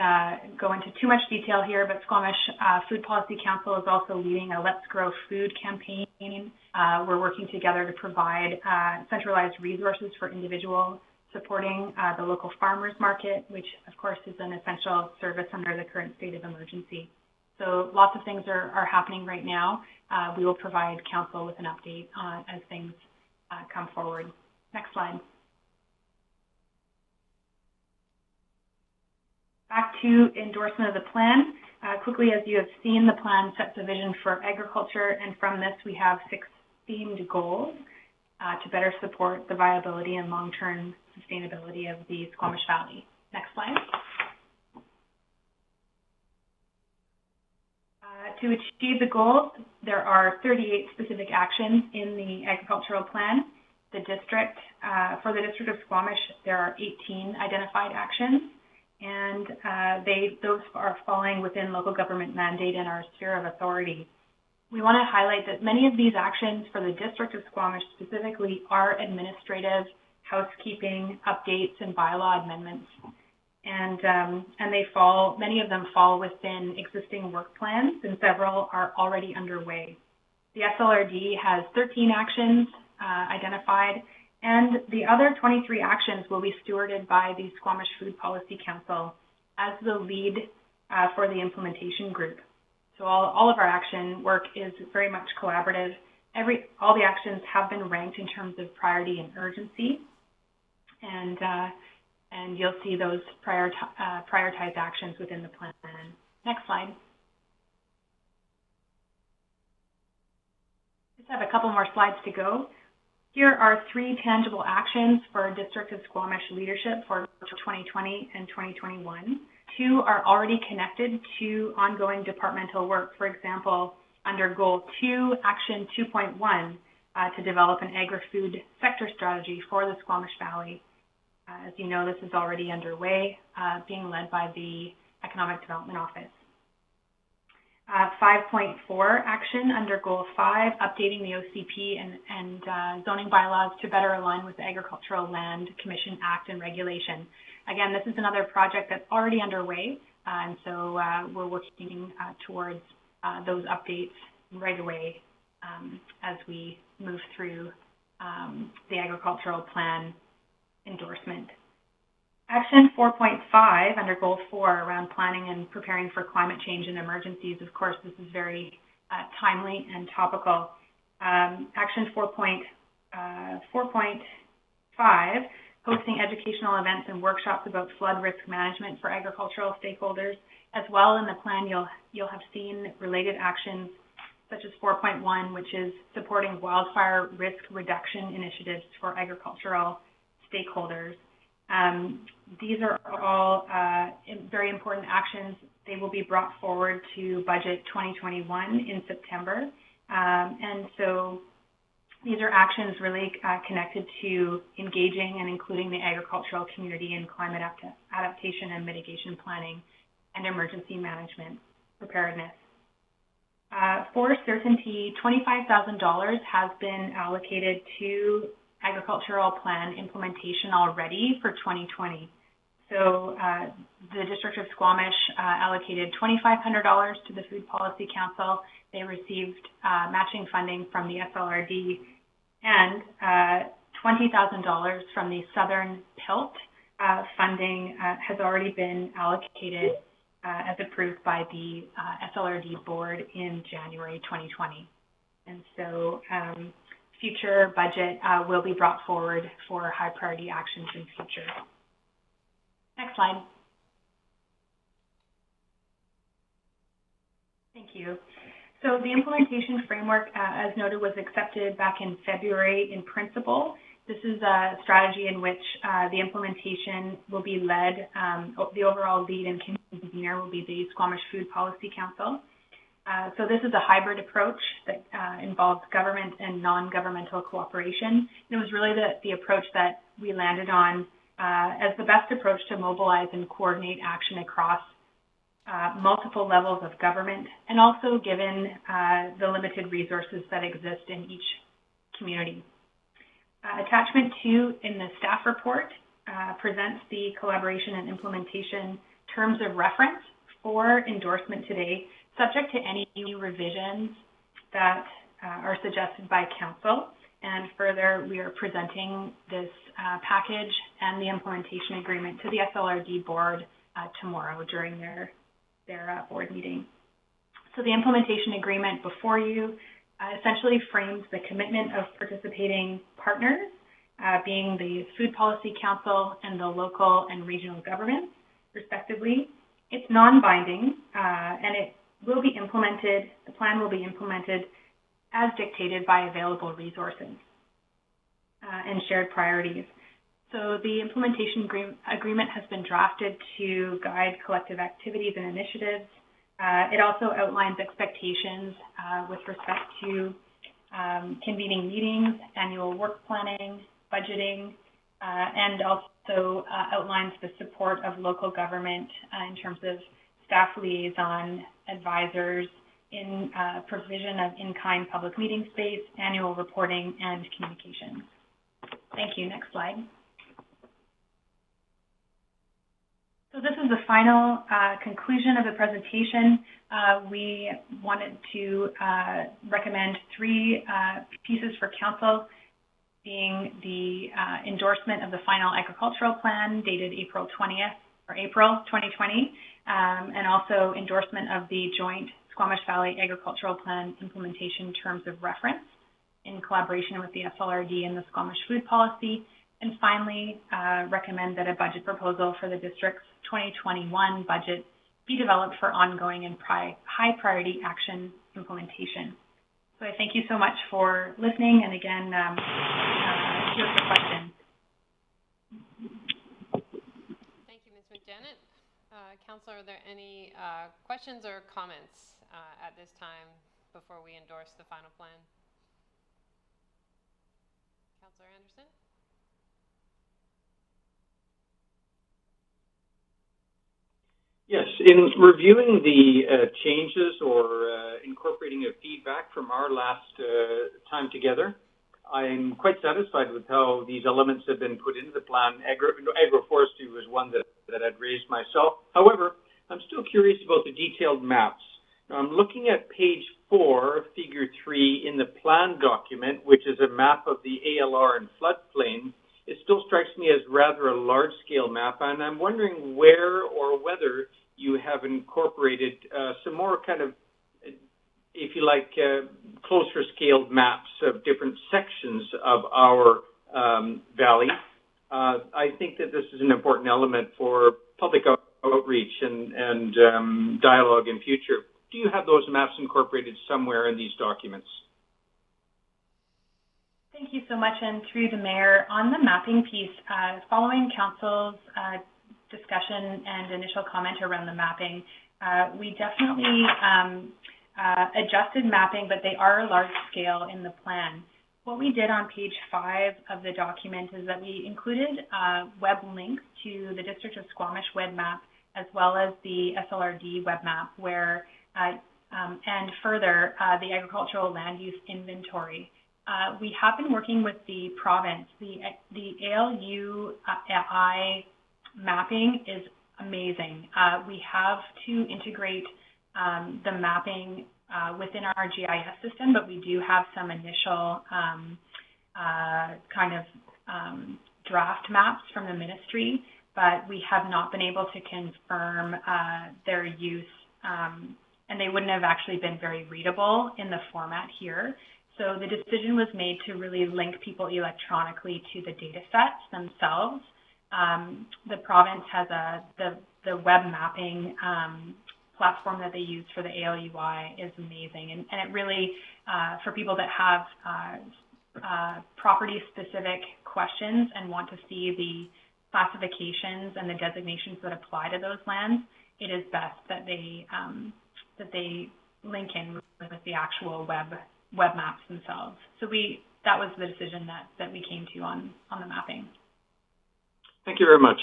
go into too much detail here, but Squamish Food Policy Council is also leading a Let's Grow Food campaign. We're working together to provide centralized resources for individuals supporting the local farmers market, which of course is an essential service under the current state of emergency. So lots of things are happening right now. We will provide council with an update as things come forward. Next slide. Back to endorsement of the plan. Quickly, as you have seen, the plan sets a vision for agriculture, and from this we have 6 themed goals to better support the viability and long-term sustainability of the Squamish Valley. Next slide. To achieve the goals, there are 38 specific actions in the agricultural plan. The district, for the District of Squamish, there are 18 identified actions, and those are falling within local government mandate and our sphere of authority. We want to highlight that many of these actions for the District of Squamish specifically are administrative, housekeeping, updates, and bylaw amendments. And many of them fall within existing work plans, and several are already underway. The SLRD has 13 actions identified, and the other 23 actions will be stewarded by the Squamish Food Policy Council as the lead for the implementation group. So all of our action work is very much collaborative. All the actions have been ranked in terms of priority and urgency. and you'll see those prioritized actions within the plan. Next slide. Just have a couple more slides to go. Here are 3 tangible actions for District of Squamish leadership for 2020 and 2021. 2 are already connected to ongoing departmental work. For example, under Goal 2, Action 2.1, to develop an agri-food sector strategy for the Squamish Valley. As you know, this is already underway, being led by the Economic Development Office. 5.4 action under Goal 5, updating the OCP and zoning bylaws to better align with the Agricultural Land Commission Act and regulation. Again, this is another project that's already underway, and so we're working towards those updates right away as we move through the agricultural plan endorsement. Action 4.5 under Goal 4 around planning and preparing for climate change and emergencies. Of course, this is very timely and topical. Action 4.5, hosting educational events and workshops about flood risk management for agricultural stakeholders. As well, in the plan, you'll have seen related actions such as 4.1, which is supporting wildfire risk reduction initiatives for agricultural stakeholders. These are all very important actions. They will be brought forward to Budget 2021 in September. And so these are actions really connected to engaging and including the agricultural community in climate adaptation and mitigation planning and emergency management preparedness. For certainty, $25,000 has been allocated to agricultural plan implementation already for 2020. So the District of Squamish allocated $2,500 to the Food Policy Council. They received matching funding from the SLRD and $20,000 from the Southern PILT. Funding has already been allocated as approved by the SLRD board in January 2020. And so future budget will be brought forward for high priority actions in future. Next slide. Thank you. So the implementation framework, as noted, was accepted back in February in principle. This is a strategy in which the implementation will be led, the overall lead and convener will be the Squamish Food Policy Council. So this is a hybrid approach that involves government and non-governmental cooperation. And it was really the approach that we landed on as the best approach to mobilize and coordinate action across multiple levels of government, and also given the limited resources that exist in each community. Attachment 2 in the staff report presents the collaboration and implementation terms of reference for endorsement today, subject to any revisions that are suggested by Council. And further, we are presenting this package and the implementation agreement to the SLRD board tomorrow during their board meeting. So the implementation agreement before you essentially frames the commitment of participating partners, being the Food Policy Council and the local and regional governments, respectively. It's non-binding, and it will be implemented, the plan will be implemented as dictated by available resources and shared priorities. So the implementation agreement has been drafted to guide collective activities and initiatives. It also outlines expectations with respect to convening meetings, annual work planning, budgeting, and also outlines the support of local government in terms of staff liaison, advisors, in provision of in-kind public meeting space, annual reporting, and communications. Thank you. Next slide. So this is the final conclusion of the presentation. We wanted to recommend 3 pieces for Council, being the endorsement of the final agricultural plan dated April 2020, and also endorsement of the joint Squamish Valley Agricultural Plan implementation terms of reference in collaboration with the SLRD and the Squamish Food Policy, And finally, recommend that a budget proposal for the district's 2021 budget be developed for ongoing and high priority action implementation. So I thank you so much for listening, and again, here's the question. Thank you, Ms. McJanet. Councillor, are there any questions or comments at this time before we endorse the final plan? Councillor Anderson? Yes, in reviewing the changes or incorporating a feedback from our last time together, I'm quite satisfied with how these elements have been put into the plan. Agroforestry was one that I'd raised myself. However, I'm still curious about the detailed maps. Now, I'm looking at page 4, figure 3 in the plan document, which is a map of the ALR and floodplain. It still strikes me as rather a large-scale map, and I'm wondering where or whether you have incorporated some more kind of, if you like, closer-scaled maps of different sections of our valley. I think that this is an important element for public outreach and dialogue in future. Do you have those maps incorporated somewhere in these documents? Thank you so much, and through the Mayor, on the mapping piece, following Council's discussion and initial comment around the mapping, we definitely adjusted mapping, but they are large scale in the plan. What we did on page 5 of the document is that we included web links to the District of Squamish web map as well as the SLRD web map, where and further the agricultural land use inventory. We have been working with the province. The ALUI mapping is amazing. We have to integrate the mapping within our GIS system, but we do have some initial draft maps from the ministry, but we have not been able to confirm their use, and they wouldn't have actually been very readable in the format here. So the decision was made to really link people electronically to the data sets themselves. The province has the web mapping platform that they use for the ALUI is amazing. And it really, for people that have property-specific questions and want to see the classifications and the designations that apply to those lands, it is best that they link in with the actual web maps themselves. So that was the decision that we came to on the mapping. Thank you very much.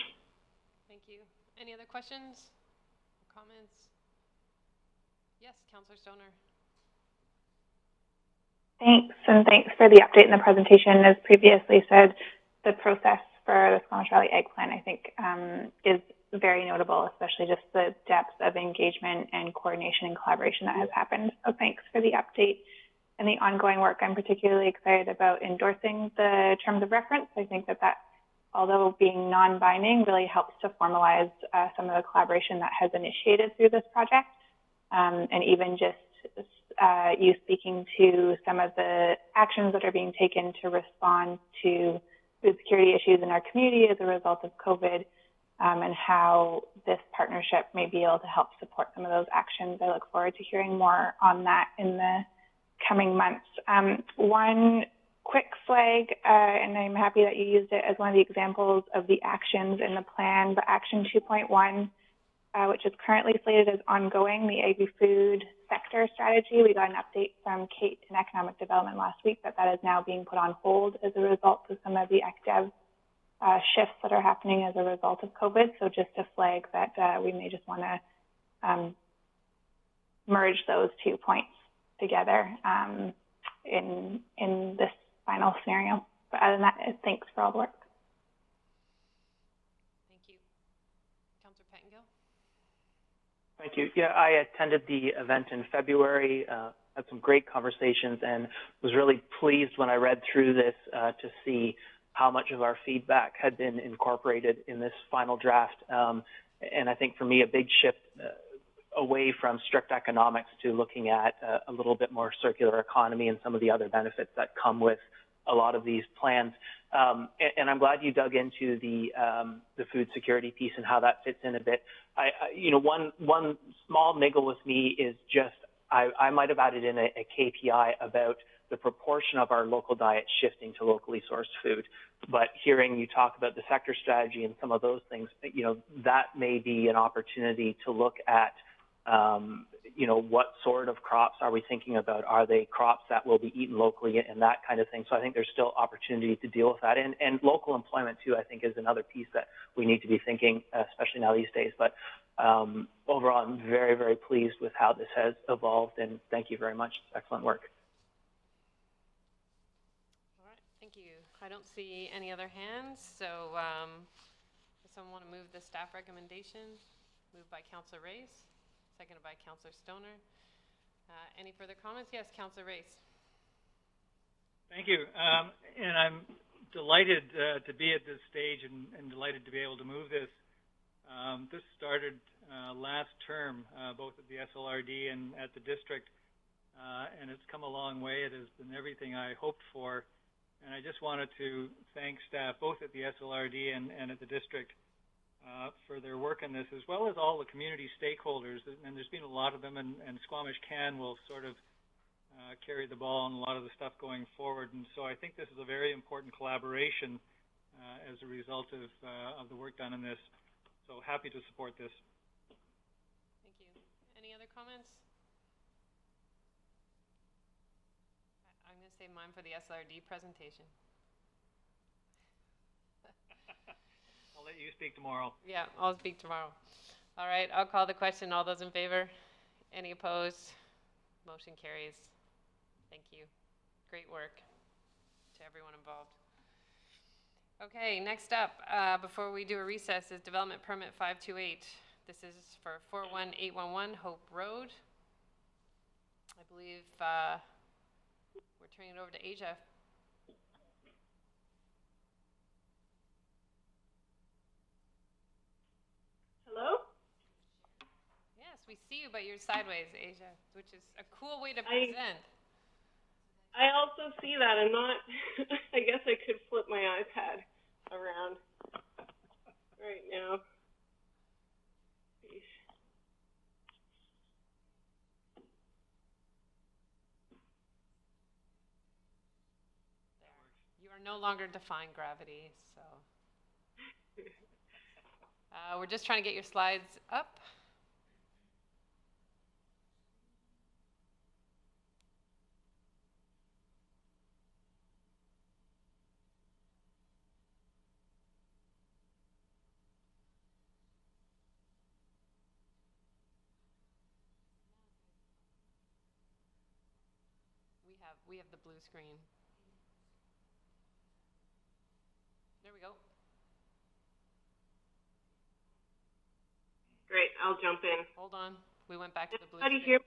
Thank you. Any other questions, comments? Yes, Councillor Stoner. Thanks, and thanks for the update in the presentation. As previously said, the process for the Squamish Valley Ag Plan, I think, is very notable, especially just the depth of engagement and coordination and collaboration that has happened. So thanks for the update and the ongoing work. I'm particularly excited about endorsing the terms of reference. I think that although being non-binding, really helps to formalize some of the collaboration that has initiated through this project. And even just you speaking to some of the actions that are being taken to respond to food security issues in our community as a result of COVID, and how this partnership may be able to help support some of those actions. I look forward to hearing more on that in the coming months. One quick flag, and I'm happy that you used it as one of the examples of the actions in the plan, but Action 2.1, which is currently slated as ongoing, the agri-food sector strategy. We got an update from Kate in Economic Development last week that is now being put on hold as a result of some of the ECDEV shifts that are happening as a result of COVID. So just a flag that we may just want to merge those 2 points together in this final scenario. But other than that, thanks for all the work. Thank you. Councillor Pettengill? Thank you. Yeah, I attended the event in February, had some great conversations, and was really pleased when I read through this to see how much of our feedback had been incorporated in this final draft. And I think for me, a big shift away from strict economics to looking at a little bit more circular economy and some of the other benefits that come with a lot of these plans. And I'm glad you dug into the food security piece and how that fits in a bit. One small niggle with me is just I might have added in a KPI about the proportion of our local diet shifting to locally sourced food. But hearing you talk about the sector strategy and some of those things, that may be an opportunity to look at, what sort of crops are we thinking about? Are they crops that will be eaten locally and that kind of thing? So I think there's still opportunity to deal with that. And local employment, too, I think is another piece that we need to be thinking, especially now these days. But overall, I'm very, very pleased with how this has evolved, and thank you very much. It's excellent work. All right, thank you. I don't see any other hands, so does someone want to move the staff recommendation? Moved by Councillor Race, seconded by Councillor Stoner. Any further comments? Yes, Councillor Race. Thank you. And I'm delighted to be at this stage and delighted to be able to move this. This started last term, both at the SLRD and at the district, and it's come a long way. It has been everything I hoped for. And I just wanted to thank staff, both at the SLRD and at the district, for their work on this, as well as all the community stakeholders. And there's been a lot of them, and Squamish Can will sort of carry the ball on a lot of the stuff going forward. And so I think this is a very important collaboration as a result of the work done in this. So happy to support this. Thank you. Any other comments? I'm going to save mine for the SLRD presentation. I'll let you speak tomorrow. Yeah, I'll speak tomorrow. All right, I'll call the question. All those in favor? Any opposed? Motion carries. Thank you. Great work to everyone involved. Okay, next up, before we do a recess, is Development Permit 528. This is for 41811 Hope Road. I believe we're turning it over to Asia. Hello? Yes, we see you, but you're sideways, Asia, which is a cool way to present. I also see that. I'm not, I guess I could flip my iPad around right now. You are no longer defying gravity, so. We're just trying to get your slides up. We have the blue screen. There we go. Great, I'll jump in. Hold on. We went back to the blue screen. Hear?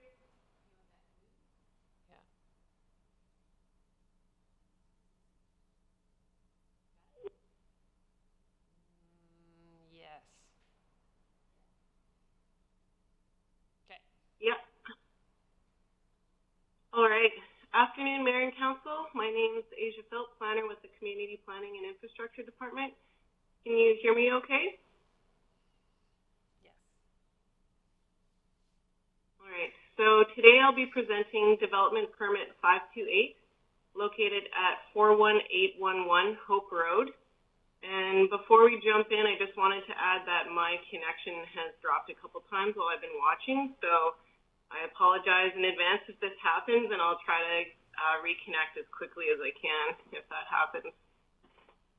Yeah. Yes. Okay. Yep. All right. Afternoon, Mayor and Council. My name is Asia Philp, planner with the Community Planning and Infrastructure Department. Can you hear me okay? Yes. All right. So today I'll be presenting Development Permit 528, located at 41811 Hope Road. And before we jump in, I just wanted to add that my connection has dropped a couple times while I've been watching. So I apologize in advance if this happens, and I'll try to reconnect as quickly as I can if that happens.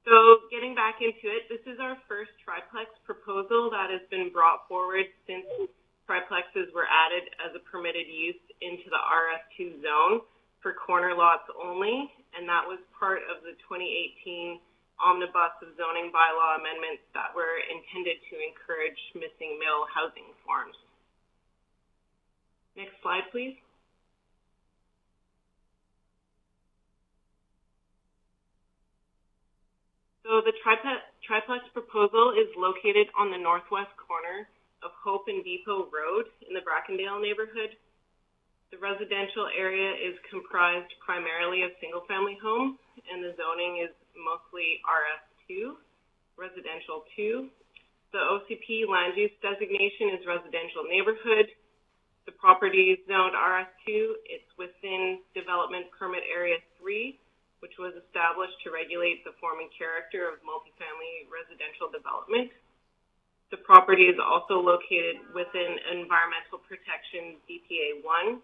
So getting back into it, this is our first triplex proposal that has been brought forward since triplexes were added as a permitted use into the RS2 zone for corner lots only, and that was part of the 2018 omnibus of zoning bylaw amendments that were intended to encourage missing middle housing forms. Next slide, please. So the triplex proposal is located on the northwest corner of Hope and Depot Road in the Brackendale neighborhood. The residential area is comprised primarily of single-family homes, and the zoning is mostly RS2, residential 2. The OCP land use designation is residential neighborhood. The property is zoned RS2. It's within Development Permit Area 3, which was established to regulate the form and character of multifamily residential development. The property is also located within Environmental Protection DPA 1,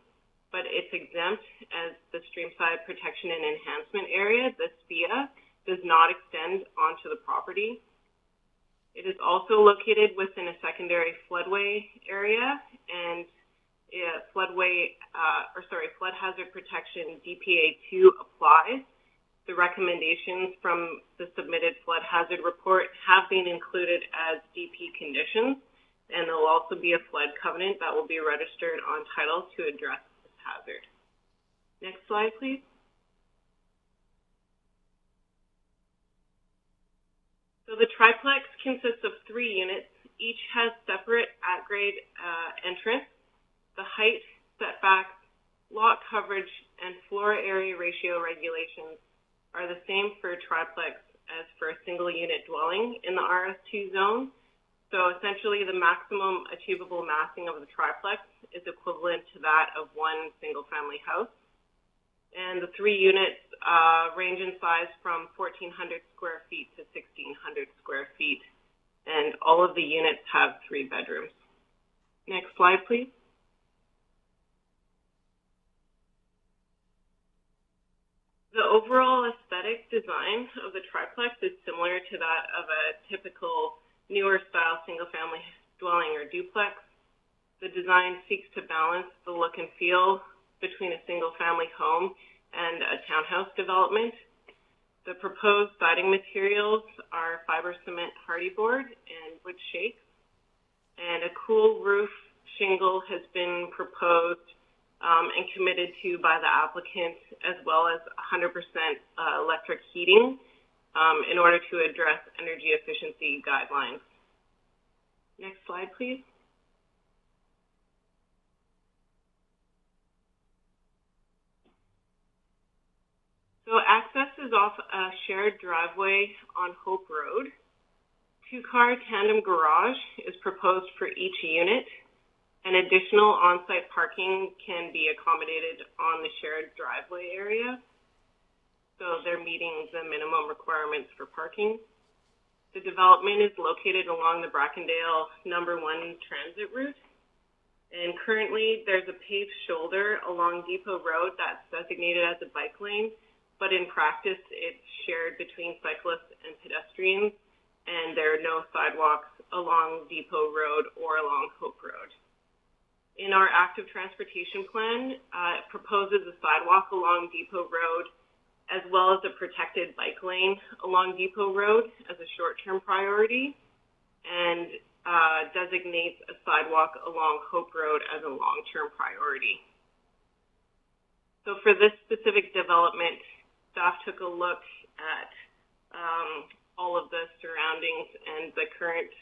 but it's exempt as the Streamside Protection and Enhancement Area, the SPEA, does not extend onto the property. It is also located within a secondary floodway area, and flood hazard protection DPA 2 applies. The recommendations from the submitted flood hazard report have been included as DP conditions, and there will also be a flood covenant that will be registered on title to address this hazard. Next slide, please. So the triplex consists of 3 units. Each has separate at-grade entrance. The height, setbacks, lot coverage, and floor area ratio regulations are the same for a triplex as for a single unit dwelling in the RS2 zone. So essentially the maximum achievable massing of the triplex is equivalent to that of one single family house. And the 3 units range in size from 1,400 square feet to 1,600 square feet. And all of the units have 3 bedrooms. Next slide, please. The overall aesthetic design of the triplex is similar to that of a typical newer style single family dwelling or duplex. The design seeks to balance the look and feel between a single family home and a townhouse development. The proposed siding materials are fiber cement hardy board and wood shakes. And a cool roof shingle has been proposed and committed to by the applicant, as well as 100% electric heating in order to address energy efficiency guidelines. Next slide, please. So access is off a shared driveway on Hope Road. 2-car tandem garage is proposed for each unit. And additional on-site parking can be accommodated on the shared driveway area. So they're meeting the minimum requirements for parking. The development is located along the Brackendale No. 1 transit route. And currently there's a paved shoulder along Depot Road that's designated as a bike lane, but in practice it's shared between cyclists and pedestrians, and there are no sidewalks along Depot Road or along Hope Road. In our active transportation plan, it proposes a sidewalk along Depot Road as well as a protected bike lane along Depot Road as a short-term priority, and designates a sidewalk along Hope Road as a long-term priority. So for this specific development, staff took a look at all of the surroundings and the current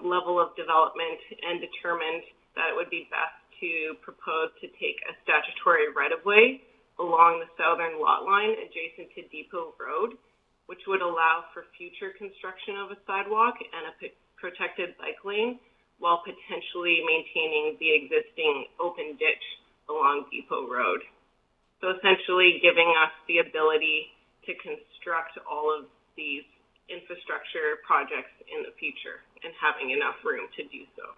level of development and determined that it would be best to propose to take a statutory right-of-way along the southern lot line adjacent to Depot Road, which would allow for future construction of a sidewalk and a protected bike lane while potentially maintaining the existing open ditch along Depot Road. So essentially giving us the ability to construct all of these infrastructure projects in the future and having enough room to do so.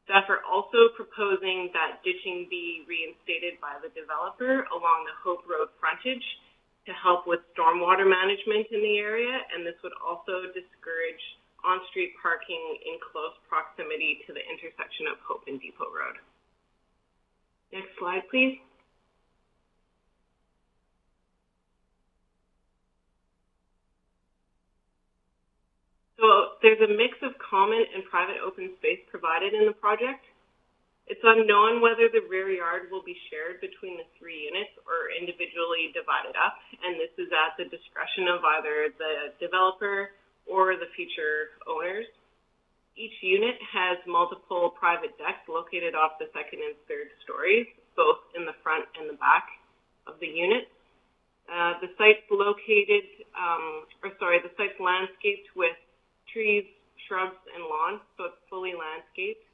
Staff are also proposing that ditching be reinstated by the developer along the Hope Road frontage to help with stormwater management in the area, and this would also discourage on-street parking in close proximity to the intersection of Hope and Depot Road. Next slide, please. So there's a mix of common and private open space provided in the project. It's unknown whether the rear yard will be shared between the 3 units or individually divided up, and this is at the discretion of either the developer or the future owners. Each unit has multiple private decks located off the second and third stories, both in the front and the back of the unit. The site's the site's landscaped with trees, shrubs, and lawns, so it's fully landscaped.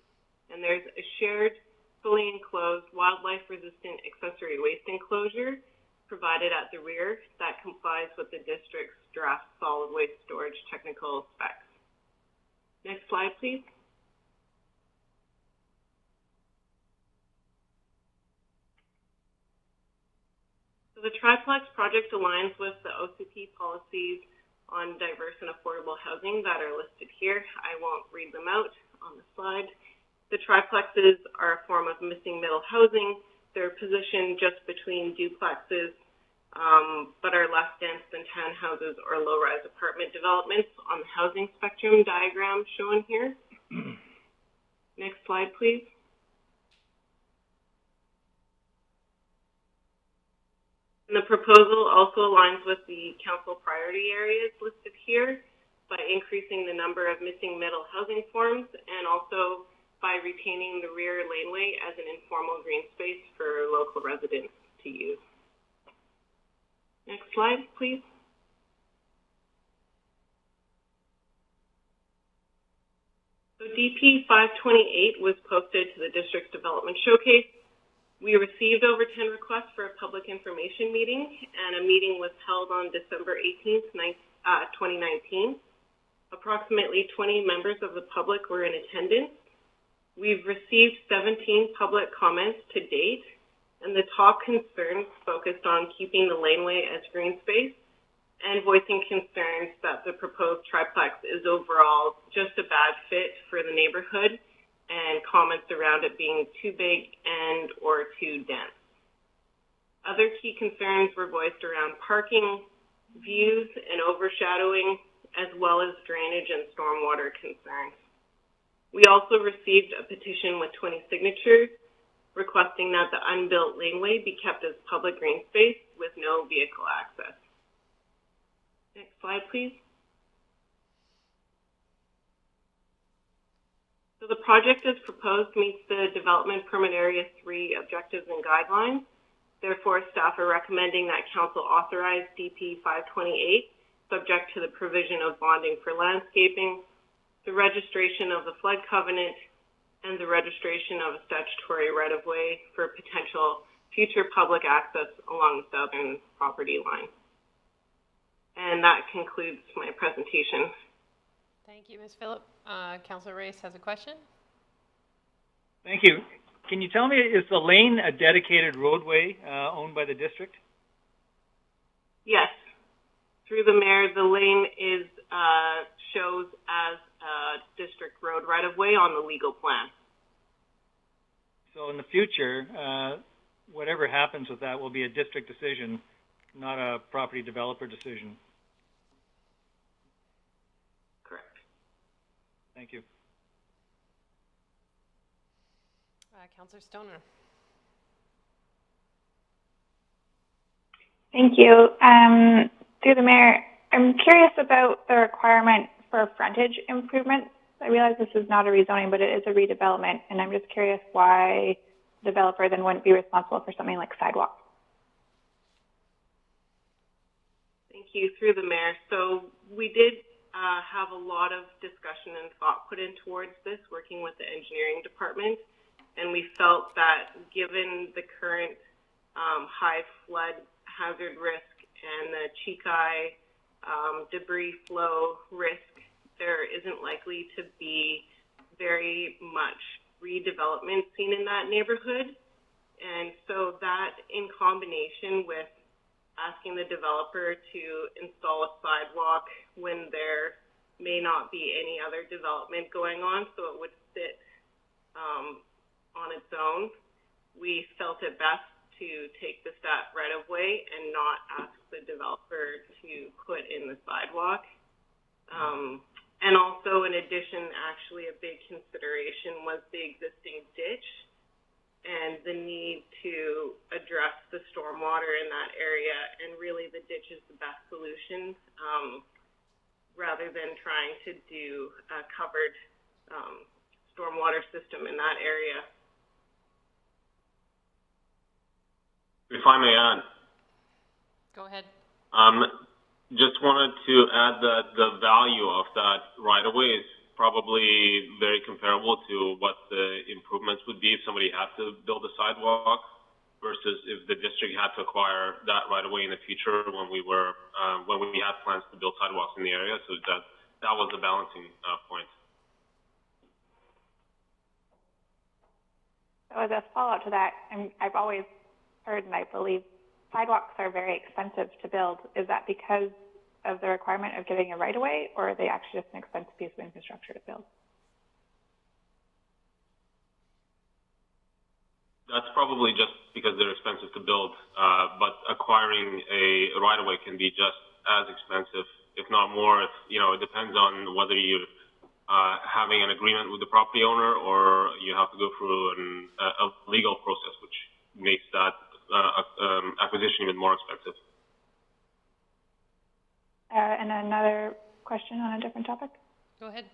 And there's a shared, fully enclosed, wildlife-resistant accessory waste enclosure provided at the rear that complies with the district's draft solid waste storage technical specs. Next slide, please. So the triplex project aligns with the OCP policies on diverse and affordable housing that are listed here. I won't read them out on the slide. The triplexes are a form of missing middle housing. They're positioned just between duplexes, but are less dense than townhouses or low-rise apartment developments on the housing spectrum diagram shown here. Next slide, please. And the proposal also aligns with the council priority areas listed here by increasing the number of missing middle housing forms and also by retaining the rear laneway as an informal green space for local residents to use. Next slide, please. So DP 528 was posted to the district's development showcase. We received over 10 requests for a public information meeting, and a meeting was held on December 18th, 2019. Approximately 20 members of the public were in attendance. We've received 17 public comments to date, and the top concerns focused on keeping the laneway as green space and voicing concerns that the proposed triplex is overall just a bad fit for the neighborhood and comments around it being too big and or too dense. Other key concerns were voiced around parking, views, and overshadowing, as well as drainage and stormwater concerns. We also received a petition with 20 signatures requesting that the unbuilt laneway be kept as public green space with no vehicle access. Next slide, please. So the project as proposed meets the Development Permit Area 3 objectives and guidelines. Therefore, staff are recommending that Council authorize DP 528, subject to the provision of bonding for landscaping, the registration of the flood covenant, and the registration of a statutory right-of-way for potential future public access along the southern property line. And that concludes my presentation. Thank you, Ms. Phillip. Councilor Race has a question. Thank you. Can you tell me, is the lane a dedicated roadway owned by the district? Yes. Through the mayor, the lane is shows as a district road right-of-way on the legal plan. So in the future, whatever happens with that will be a district decision, not a property developer decision. Correct. Thank you. Councilor Stoner. Thank you. Through the mayor, I'm curious about the requirement for frontage improvements. I realize this is not a rezoning, but it is a redevelopment, and I'm just curious why the developer then wouldn't be responsible for something like sidewalks. Thank you. Through the mayor. So we did have a lot of discussion and thought put in towards this, working with the engineering department, and we felt that given the current high flood hazard risk and the Chikai debris flow risk, there isn't likely to be very much redevelopment seen in that neighborhood. And so that, in combination with asking the developer to install a sidewalk when there may not be any other development going on, so it would sit on its own, we felt it best to take the stat right of way and not ask the developer to put in the sidewalk. And also, in addition, actually a big consideration was the existing ditch and the need to address the stormwater in that area. And really the ditch is the best solution rather than trying to do a covered stormwater system in that area. If I may add, Go ahead. just wanted to add that the value of that right-of-way is probably very comparable to what the improvements would be if somebody had to build a sidewalk versus if the district had to acquire that right-of-way in the future when we had plans to build sidewalks in the area. So that was the balancing point. So as a follow-up to that, I've always heard and I believe sidewalks are very expensive to build. Is that because of the requirement of getting a right-of-way, or are they actually just an expensive piece of infrastructure to build? That's probably just because they're expensive to build, but acquiring a right-of-way can be just as expensive, if not more. It depends on whether you're having an agreement with the property owner or you have to go through a legal process, which makes that acquisition even more expensive. And another question on a different topic. Go ahead.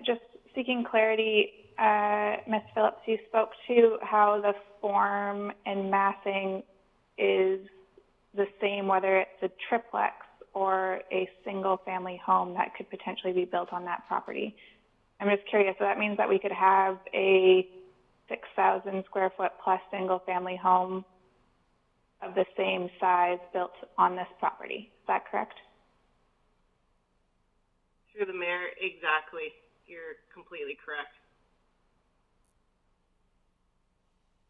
Just seeking clarity, Ms. Phillips, you spoke to how the form and massing is the same, whether it's a triplex or a single-family home that could potentially be built on that property. I'm just curious, so that means that we could have a 6,000 square foot plus single-family home of the same size built on this property. Is that correct? Through the mayor, exactly. You're completely correct.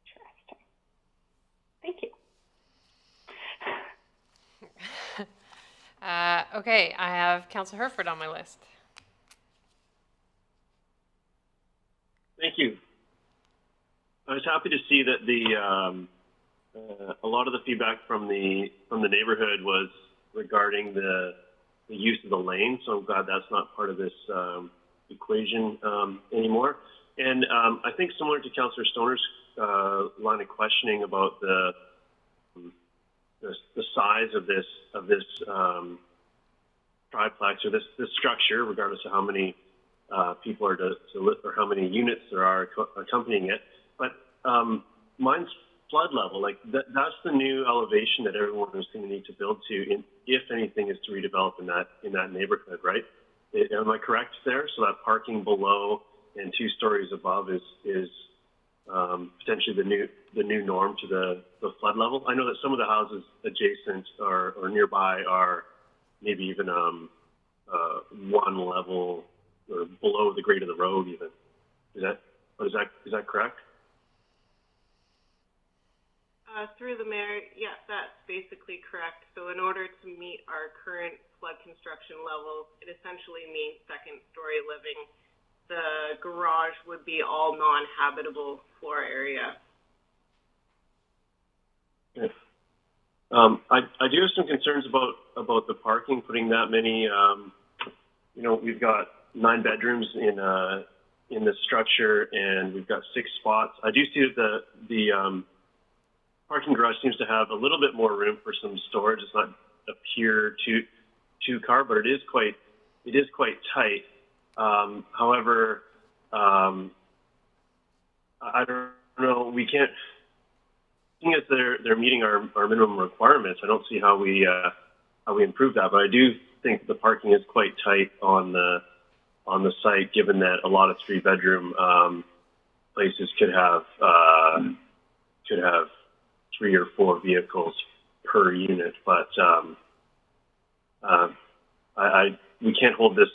Interesting. Thank you. Okay, I have Councillor Herford on my list. Thank you. I was happy to see that a lot of the feedback from the neighborhood was regarding the use of the lane. So I'm glad that's not part of this equation anymore. And I think similar to Councillor Stoner's line of questioning about the size of this triplex or this structure, regardless of how many people are to live or how many units there are accompanying it. But mine's flood level, like that's the new elevation that everyone is going to need to build to, if anything is to redevelop in that neighborhood, right? Am I correct there? So that parking below and 2 stories above is potentially the new norm to the flood level. I know that some of the houses adjacent or nearby are maybe even 1 level or below the grade of the road even. Is that correct? Through the mayor, yes, that's basically correct. So in order to meet our current flood construction levels, it essentially means second-story living. The garage would be all non-habitable floor area. Okay. I do have some concerns about the parking, putting that many, we've got 9 bedrooms in the structure and we've got 6 spots. I do see that the parking garage seems to have a little bit more room for some storage. It's not a pure two car, but it is quite tight. However, I don't know, we can't, seeing as they're meeting our minimum requirements, I don't see how we improve that, but I do think the parking is quite tight on the site, given that a lot of 3-bedroom places could have 3 or 4 vehicles per unit, but we can't hold this.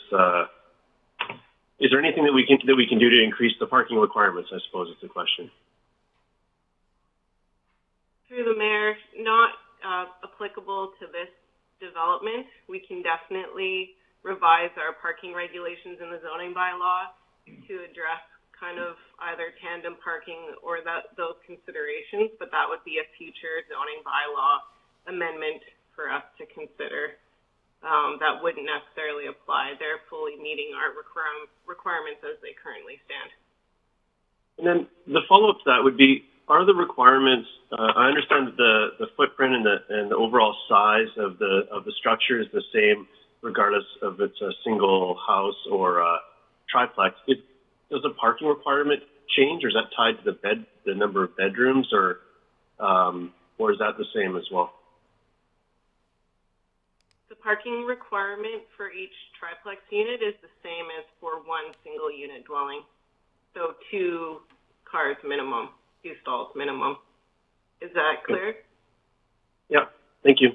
Is there anything that we can do to increase the parking requirements? I suppose is the question. Through the mayor, not applicable to this development. We can definitely revise our parking regulations in the zoning bylaw to address kind of either tandem parking or those considerations, but that would be a future zoning bylaw amendment for us to consider. That wouldn't necessarily apply. They're fully meeting our requirements as they currently stand. And then the follow-up to that would be, are the requirements, I understand that the footprint and the overall size of the structure is the same regardless of it's a single house or triplex, does the parking requirement change, or is that tied to the number of bedrooms, or is that the same as well? The parking requirement for each triplex unit is the same as for one single unit dwelling. So 2 cars minimum, 2 stalls minimum. Is that clear? Yeah, thank you.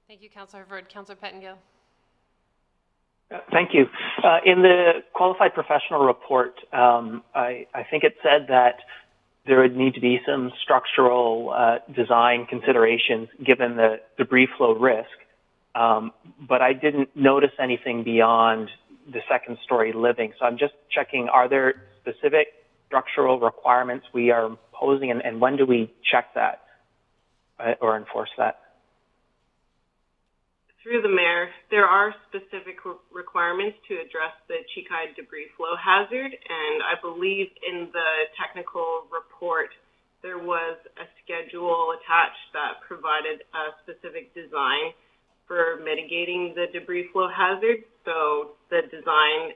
Thank you, Councillor Herford. Councillor Pettengill. Thank you. In the qualified professional report, I think it said that there would need to be some structural design considerations given the debris flow risk, but I didn't notice anything beyond the second story living. So I'm just checking, are there specific structural requirements we are imposing, and when do we check that or enforce that? Through the Mayor, there are specific requirements to address the Chikai debris flow hazard, and I believe in the technical report there was a schedule attached that provided a specific design for mitigating the debris flow hazard. So the design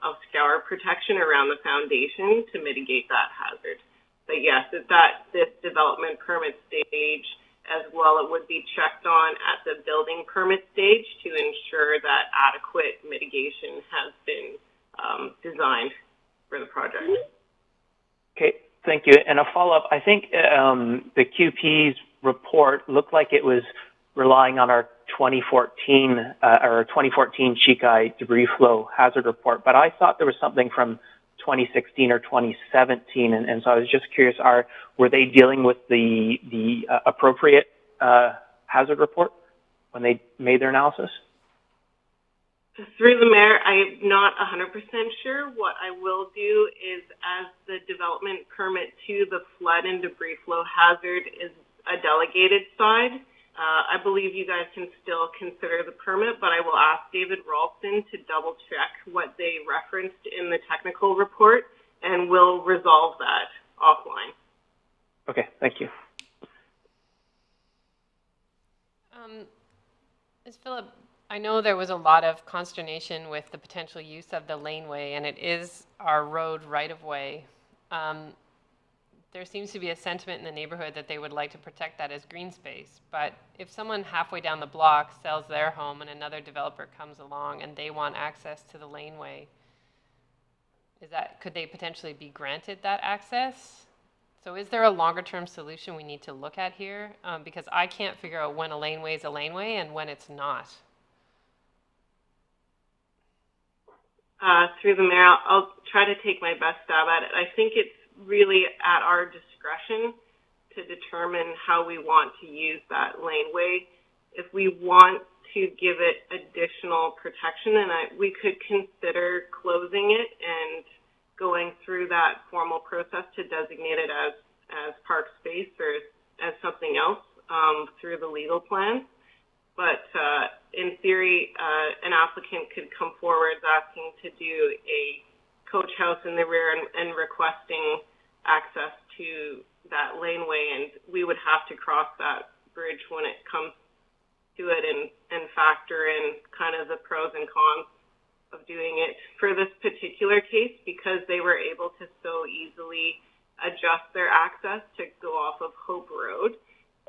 of scour protection around the foundation to mitigate that hazard. But yes, at this development permit stage as well, it would be checked on at the building permit stage to ensure that adequate mitigation has been designed for the project. Okay, thank you. And a follow-up, I think the QP's report looked like it was relying on our 2014 Chikai debris flow hazard report, but I thought there was something from 2016 or 2017, and so I was just curious, were they dealing with the appropriate hazard report when they made their analysis? Through the Mayor, I'm not 100% sure. What I will do is, as the development permit to the flood and debris flow hazard is a delegated side, I believe you guys can still consider the permit, but I will ask David Ralston to double check what they referenced in the technical report, and we'll resolve that offline. Okay, thank you. Ms. Phillip, I know there was a lot of consternation with the potential use of the laneway, and it is our road right-of-way. There seems to be a sentiment in the neighborhood that they would like to protect that as green space. But if someone halfway down the block sells their home and another developer comes along and they want access to the laneway, could they potentially be granted that access? So is there a longer term solution we need to look at here? Because I can't figure out when a laneway is a laneway and when it's not. Through the Mayor, I'll try to take my best stab at it. I think it's really at our discretion to determine how we want to use that laneway. If we want to give it additional protection, then we could consider closing it and going through that formal process to designate it as park space or as something else through the legal plan. But in theory, an applicant could come forward asking to do a coach house in the rear and requesting access to that laneway, and we would have to cross that bridge when it comes to it and factor in kind of the pros and cons of doing it. For this particular case, because they were able to so easily adjust their access to go off of Hope Road,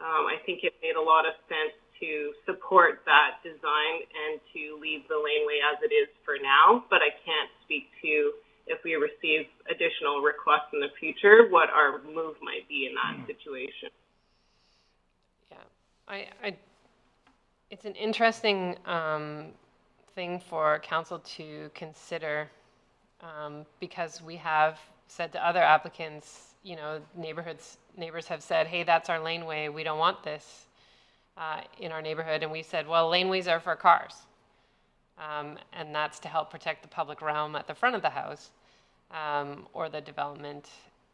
I think it made a lot of sense to support that design and to leave the laneway as it is for now, but I can't speak to, if we receive additional requests in the future, what our move might be in that situation. Yeah, it's an interesting thing for council to consider because we have said to other applicants, you know, neighbors have said, hey, that's our laneway, we don't want this in our neighborhood, and we said, well, laneways are for cars. And that's to help protect the public realm at the front of the house or the development.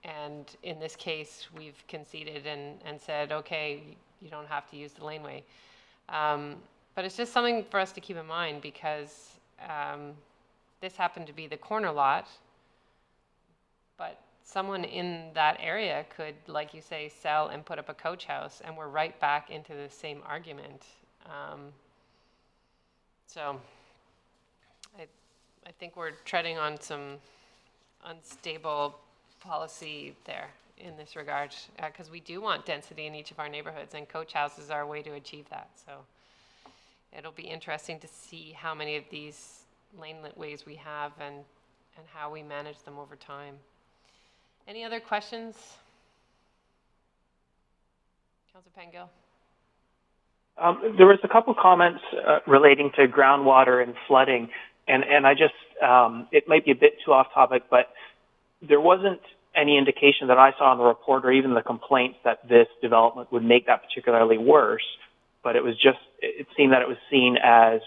And in this case, we've conceded and said, okay, you don't have to use the laneway. But it's just something for us to keep in mind because this happened to be the corner lot, but someone in that area could, like you say, sell and put up a coach house, and we're right back into the same argument. So I think we're treading on some unstable policy there in this regard, because we do want density in each of our neighborhoods, and coach houses are a way to achieve that. So it'll be interesting to see how many of these lanelet ways we have and how we manage them over time. Any other questions? Councillor Pangill? There was a couple comments relating to groundwater and flooding, and I just, it might be a bit too off topic, but there wasn't any indication that I saw in the report or even the complaints that this development would make that particularly worse, but it was just, it seemed that it was seen as,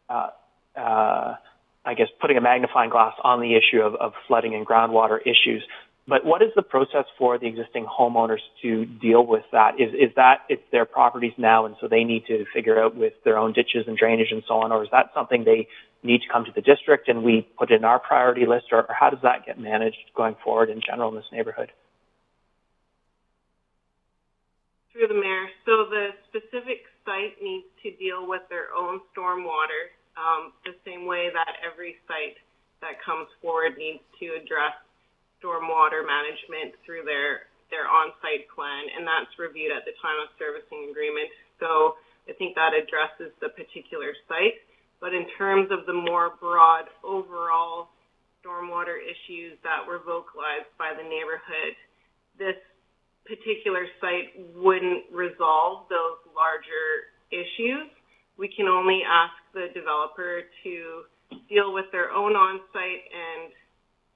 I guess, putting a magnifying glass on the issue of flooding and groundwater issues. But what is the process for the existing homeowners to deal with that? Is that it's their properties now, and so they need to figure out with their own ditches and drainage and so on, or is that something they need to come to the district and we put in our priority list, or how does that get managed going forward in general in this neighborhood? Through the mayor. So the specific site needs to deal with their own stormwater, the same way that every site that comes forward needs to address stormwater management through their on-site plan, and that's reviewed at the time of servicing agreement. So I think that addresses the particular site. But in terms of the more broad overall stormwater issues that were vocalized by the neighborhood, this particular site wouldn't resolve those larger issues. We can only ask the developer to deal with their own on-site and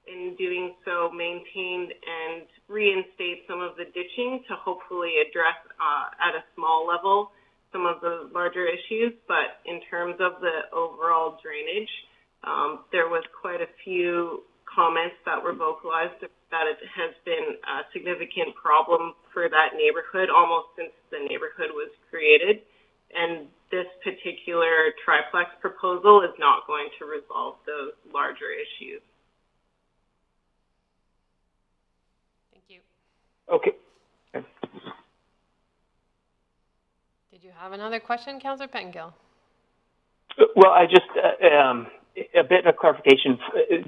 in doing so maintain and reinstate some of the ditching to hopefully address at a small level some of the larger issues. But in terms of the overall drainage, there was quite a few comments that were vocalized that it has been a significant problem for that neighborhood almost since the neighborhood was created. And this particular triplex proposal is not going to resolve those larger issues. Thank you. Okay. Did you have another question, Councillor Pettengill? Well, I just, a bit of clarification,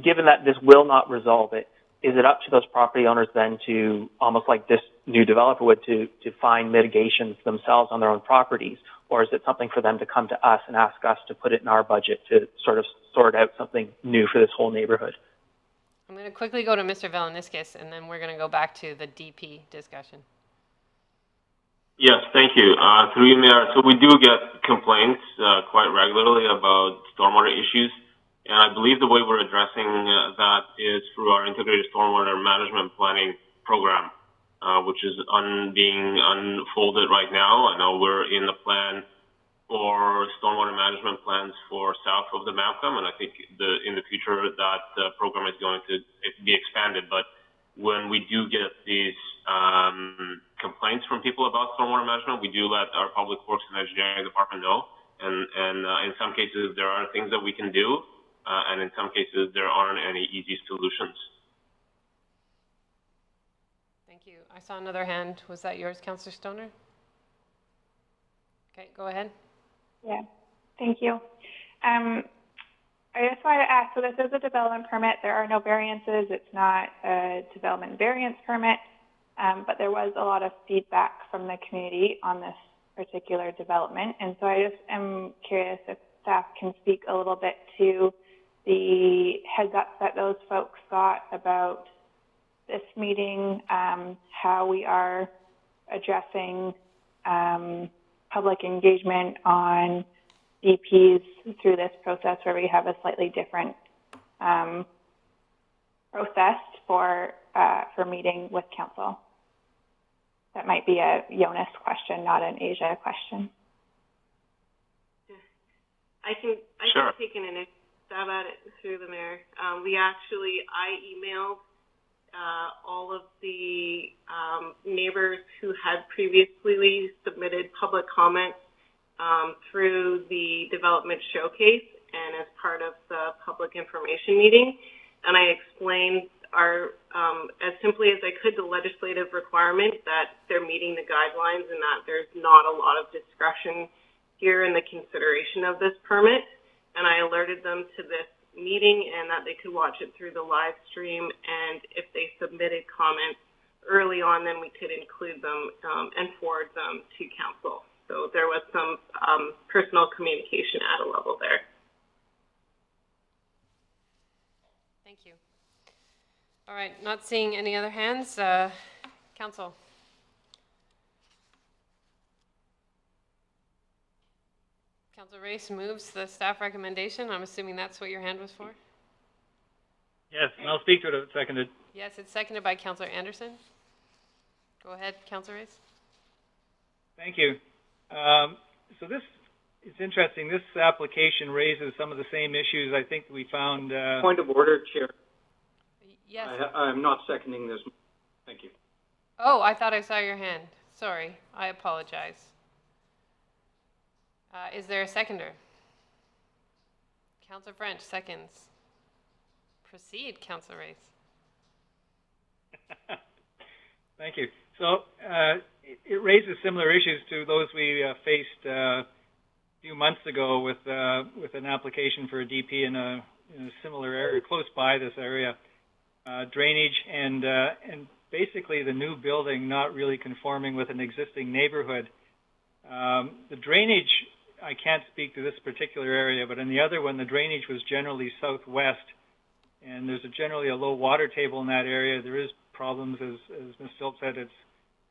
given that this will not resolve it, is it up to those property owners then to, almost like this new developer would, to find mitigations themselves on their own properties? Or is it something for them to come to us and ask us to put it in our budget to sort of sort out something new for this whole neighborhood? I'm going to quickly go to Mr. Valeniskis, and then we're going to go back to the DP discussion. Yes, thank you. Through you, Mayor. So we do get complaints quite regularly about stormwater issues, and I believe the way we're addressing that is through our integrated stormwater management planning program, which is being unfolded right now. I know we're in the plan for stormwater management plans for south of the Malcolm, and I think in the future that program is going to be expanded. But when we do get these complaints from people about stormwater management, we do let our Public Works and Engineering Department know. And in some cases, there are things that we can do, and in some cases, there aren't any easy solutions. Thank you. I saw another hand. Was that yours, Councillor Stoner? Okay, go ahead. Yeah, thank you. I just wanted to ask, so this is a development permit. There are no variances. It's not a development variance permit, but there was a lot of feedback from the community on this particular development. And so I just am curious if staff can speak a little bit to the heads up that those folks got about this meeting, how we are addressing public engagement on DPs through this process, where we have a slightly different process for meeting with council. That might be a Jonas question, not an Asia question. I can take an initial stab at it through the mayor. I emailed all of the neighbors who had previously submitted public comments through the development showcase and as part of the public information meeting. And I explained as simply as I could, the legislative requirement that they're meeting the guidelines and that there's not a lot of discretion here in the consideration of this permit. And I alerted them to this meeting and that they could watch it through the live stream. And if they submitted comments early on, then we could include them and forward them to council. So there was some personal communication at a level there. Thank you. All right, not seeing any other hands. Council. Councilor Race moves the staff recommendation. I'm assuming that's what your hand was for? Yes, and I'll speak to it if it's seconded. Yes, it's seconded by Councilor Anderson. Go ahead, Councilor Race. Thank you. So this is interesting. This application raises some of the same issues I think we found. Point of order, Chair. Yes. I'm not seconding this. Thank you. Oh, I thought I saw your hand. Sorry, I apologize. Is there a seconder? Councilor French, seconds. Proceed, Councilor Race. Thank you. So it raises similar issues to those we faced a few months ago with an application for a DP in a similar area, close by this area. Drainage and basically the new building not really conforming with an existing neighborhood. The drainage, I can't speak to this particular area, but in the other one, the drainage was generally southwest, and there's generally a low water table in that area. There is problems, as Ms. Phillips said, it's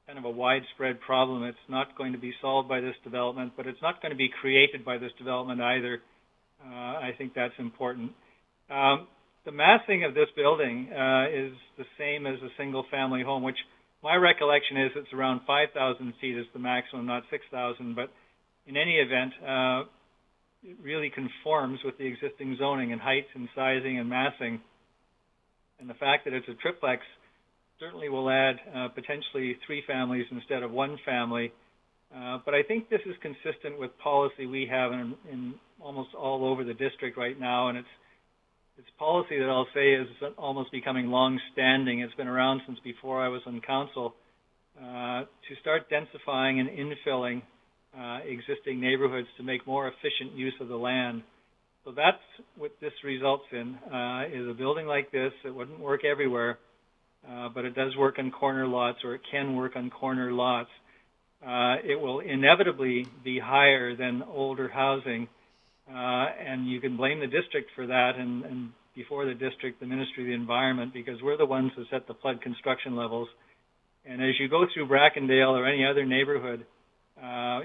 kind of a widespread problem. It's not going to be solved by this development, but it's not going to be created by this development either. I think that's important. The massing of this building is the same as a single-family home, which my recollection is it's around 5,000 feet is the maximum, not 6,000. But in any event, it really conforms with the existing zoning in height and sizing and massing. And the fact that it's a triplex certainly will add potentially 3 families instead of 1 family. But I think this is consistent with policy we have in almost all over the district right now, and it's policy that I'll say is almost becoming long-standing. It's been around since before I was on council, to start densifying and infilling existing neighborhoods to make more efficient use of the land. So that's what this results in, is a building like this. It wouldn't work everywhere, but it does work on corner lots, or it can work on corner lots. It will inevitably be higher than older housing, and you can blame the district for that, and before the district, the Ministry of the Environment, because we're the ones who set the flood construction levels. And as you go through Brackendale or any other neighborhood,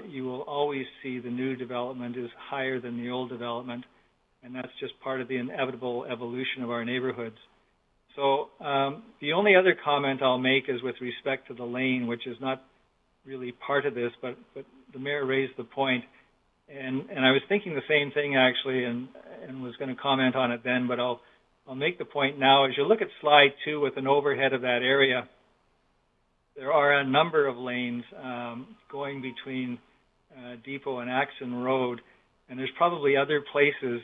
you will always see the new development is higher than the old development, and that's just part of the inevitable evolution of our neighborhoods. So the only other comment I'll make is with respect to the lane, which is not really part of this, but the mayor raised the point. And I was thinking the same thing actually, and was going to comment on it then, but I'll make the point now. As you look at slide 2 with an overhead of that area, there are a number of lanes going between Depot and Axon Road, and there's probably other places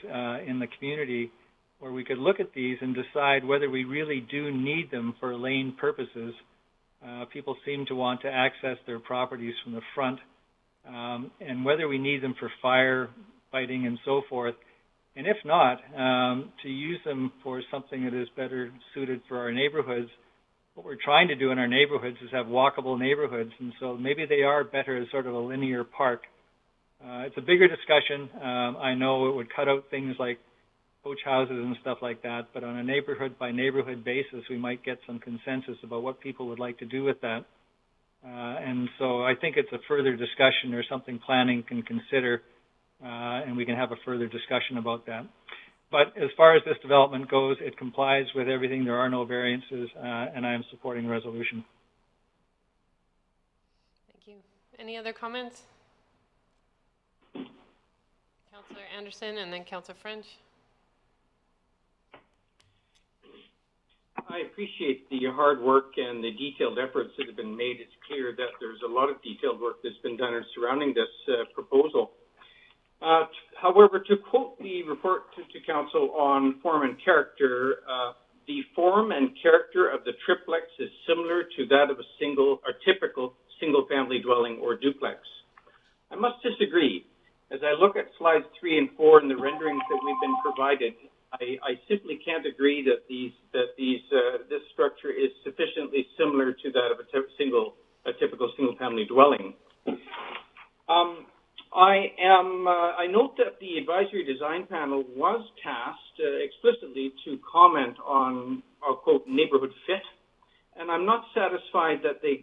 in the community where we could look at these and decide whether we really do need them for lane purposes. People seem to want to access their properties from the front, and whether we need them for firefighting and so forth. And if not, to use them for something that is better suited for our neighborhoods. What we're trying to do in our neighborhoods is have walkable neighborhoods, and so maybe they are better as sort of a linear park. It's a bigger discussion. I know it would cut out things like coach houses and stuff like that, but on a neighborhood-by-neighborhood basis, we might get some consensus about what people would like to do with that. And so I think it's a further discussion or something planning can consider, and we can have a further discussion about that. But as far as this development goes, it complies with everything. There are no variances, and I am supporting the resolution. Thank you. Any other comments? Councillor Anderson and then Councillor French. I appreciate the hard work and the detailed efforts that have been made. It's clear that there's a lot of detailed work that's been done surrounding this proposal. However, to quote the report to council on form and character, the form and character of the triplex is similar to that of a typical single-family dwelling or duplex. I must disagree. As I look at slides 3 and 4 and the renderings that we've been provided, I simply can't agree that this structure is sufficiently similar to that of a typical single-family dwelling. I note that the advisory design panel was tasked explicitly to comment on, I'll quote, neighborhood fit, and I'm not satisfied that they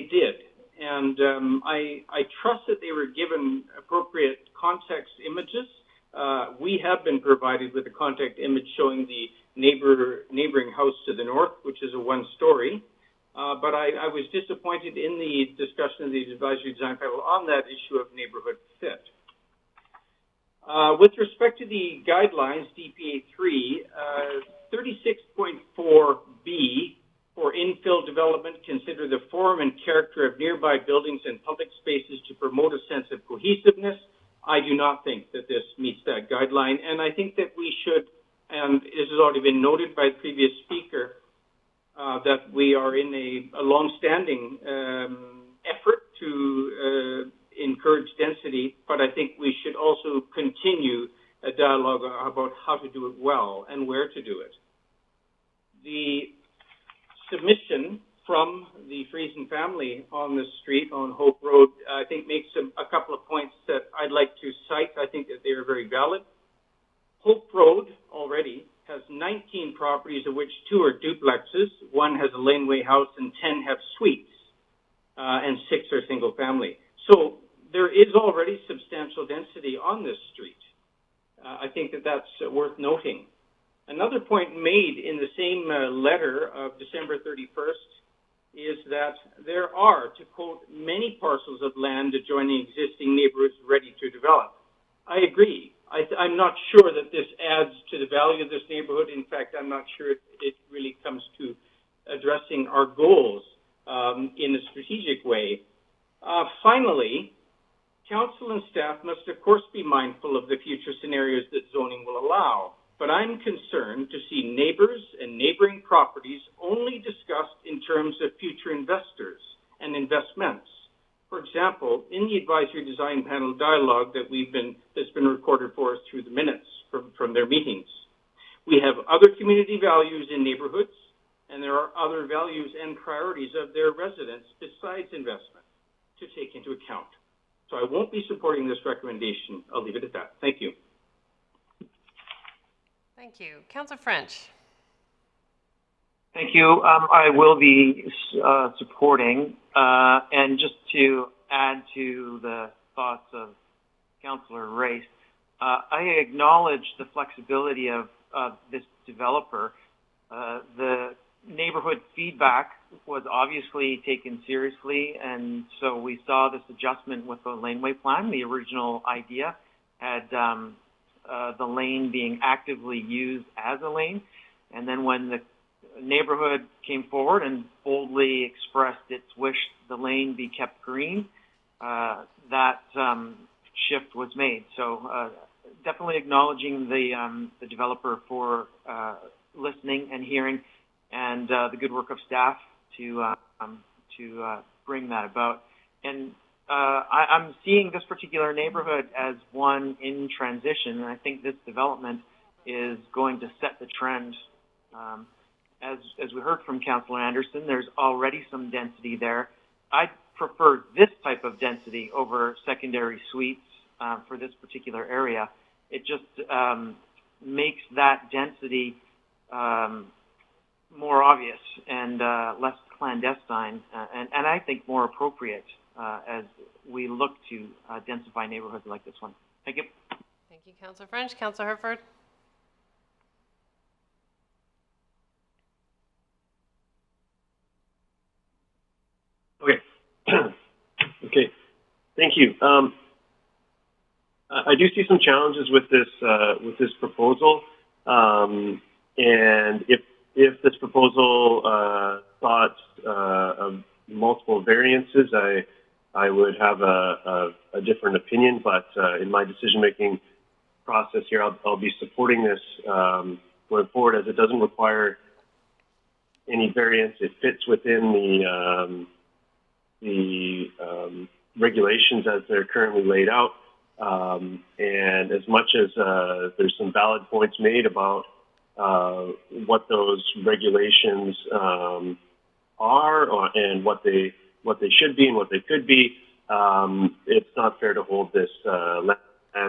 did. And I trust that they were given appropriate context images. We have been provided with a contact image showing the neighboring house to the north, which is a one-story. But I was disappointed in the discussion of the advisory design panel on that issue of neighborhood fit. With respect to the guidelines, DPA 3, 36.4B, for infill development, consider the form and character of nearby buildings and public spaces to promote a sense of cohesiveness. I do not think that this meets that guideline, and I think that we should, and this has already been noted by the previous speaker, that we are in a long-standing effort to encourage density, but I think we should also continue a dialogue about how to do it well and where to do it. The submission from the Friesen family on the street on Hope Road, I think makes a couple of points that I'd like to cite. I think that they are very valid. Hope Road already has 19 properties, of which 2 are duplexes, 1 has a laneway house, and 10 have suites, and 6 are single family. So there is already substantial density on this street. I think that that's worth noting. Another point made in the same letter of December 31st is that there are, to quote, many parcels of land adjoining existing neighborhoods ready to develop. I agree. I'm not sure that this adds to the value of this neighborhood. In fact, I'm not sure it really comes to addressing our goals in a strategic way. Finally, council and staff must, of course, be mindful of the future scenarios that zoning will allow. But I'm concerned to see neighbors and neighboring properties only discussed in terms of future investors and investments. For example, in the advisory design panel dialogue that's been recorded for us through the minutes from their meetings, we have other community values in neighborhoods, and there are other values and priorities of their residents besides investment to take into account. So I won't be supporting this recommendation. I'll leave it at that. Thank you. Thank you. Councillor French. Thank you. I will be supporting, and just to add to the thoughts of Councillor Race, I acknowledge the flexibility of this developer. The neighborhood feedback was obviously taken seriously, and so we saw this adjustment with the laneway plan. The original idea had the lane being actively used as a lane, and then when the neighborhood came forward and boldly expressed its wish the lane be kept green, that shift was made. So definitely acknowledging the developer for listening and hearing, and the good work of staff to bring that about. And I'm seeing this particular neighborhood as one in transition, and I think this development is going to set the trend. As we heard from Councillor Anderson, there's already some density there. I prefer this type of density over secondary suites for this particular area. It just makes that density more obvious and less clandestine, and I think more appropriate as we look to densify neighborhoods like this one. Thank you. Thank you, Councillor French. Councillor Herford. Okay. Okay. Thank you. I do see some challenges with this proposal, and if this proposal thought of multiple variances, I would have a different opinion. But in my decision-making process here, I'll be supporting this going forward, as it doesn't require any variance. It fits within the regulations as they're currently laid out. And as much as there's some valid points made about what those regulations are, and what they should be and what they could be. It's not fair to hold this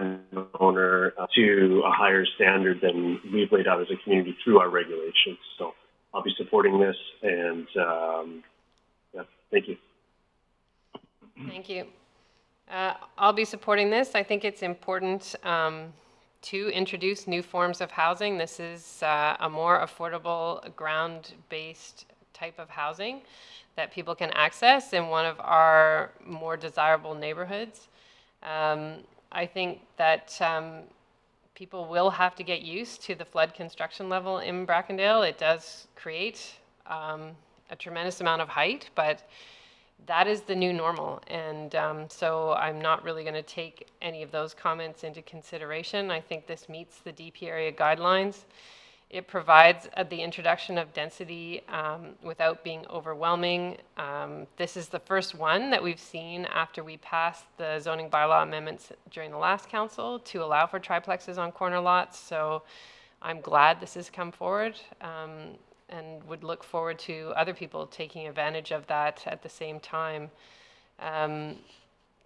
landowner to a higher standard than we've laid out as a community through our regulations. So I'll be supporting this, and yeah, thank you. Thank you. I'll be supporting this. I think it's important to introduce new forms of housing. This is a more affordable, ground-based type of housing that people can access in one of our more desirable neighborhoods. I think that people will have to get used to the flood construction level in Brackendale. It does create a tremendous amount of height, but that is the new normal. And so I'm not really going to take any of those comments into consideration. I think this meets the DP area guidelines. It provides the introduction of density without being overwhelming. This is the first one that we've seen after we passed the zoning bylaw amendments during the last council to allow for triplexes on corner lots. So I'm glad this has come forward and would look forward to other people taking advantage of that at the same time.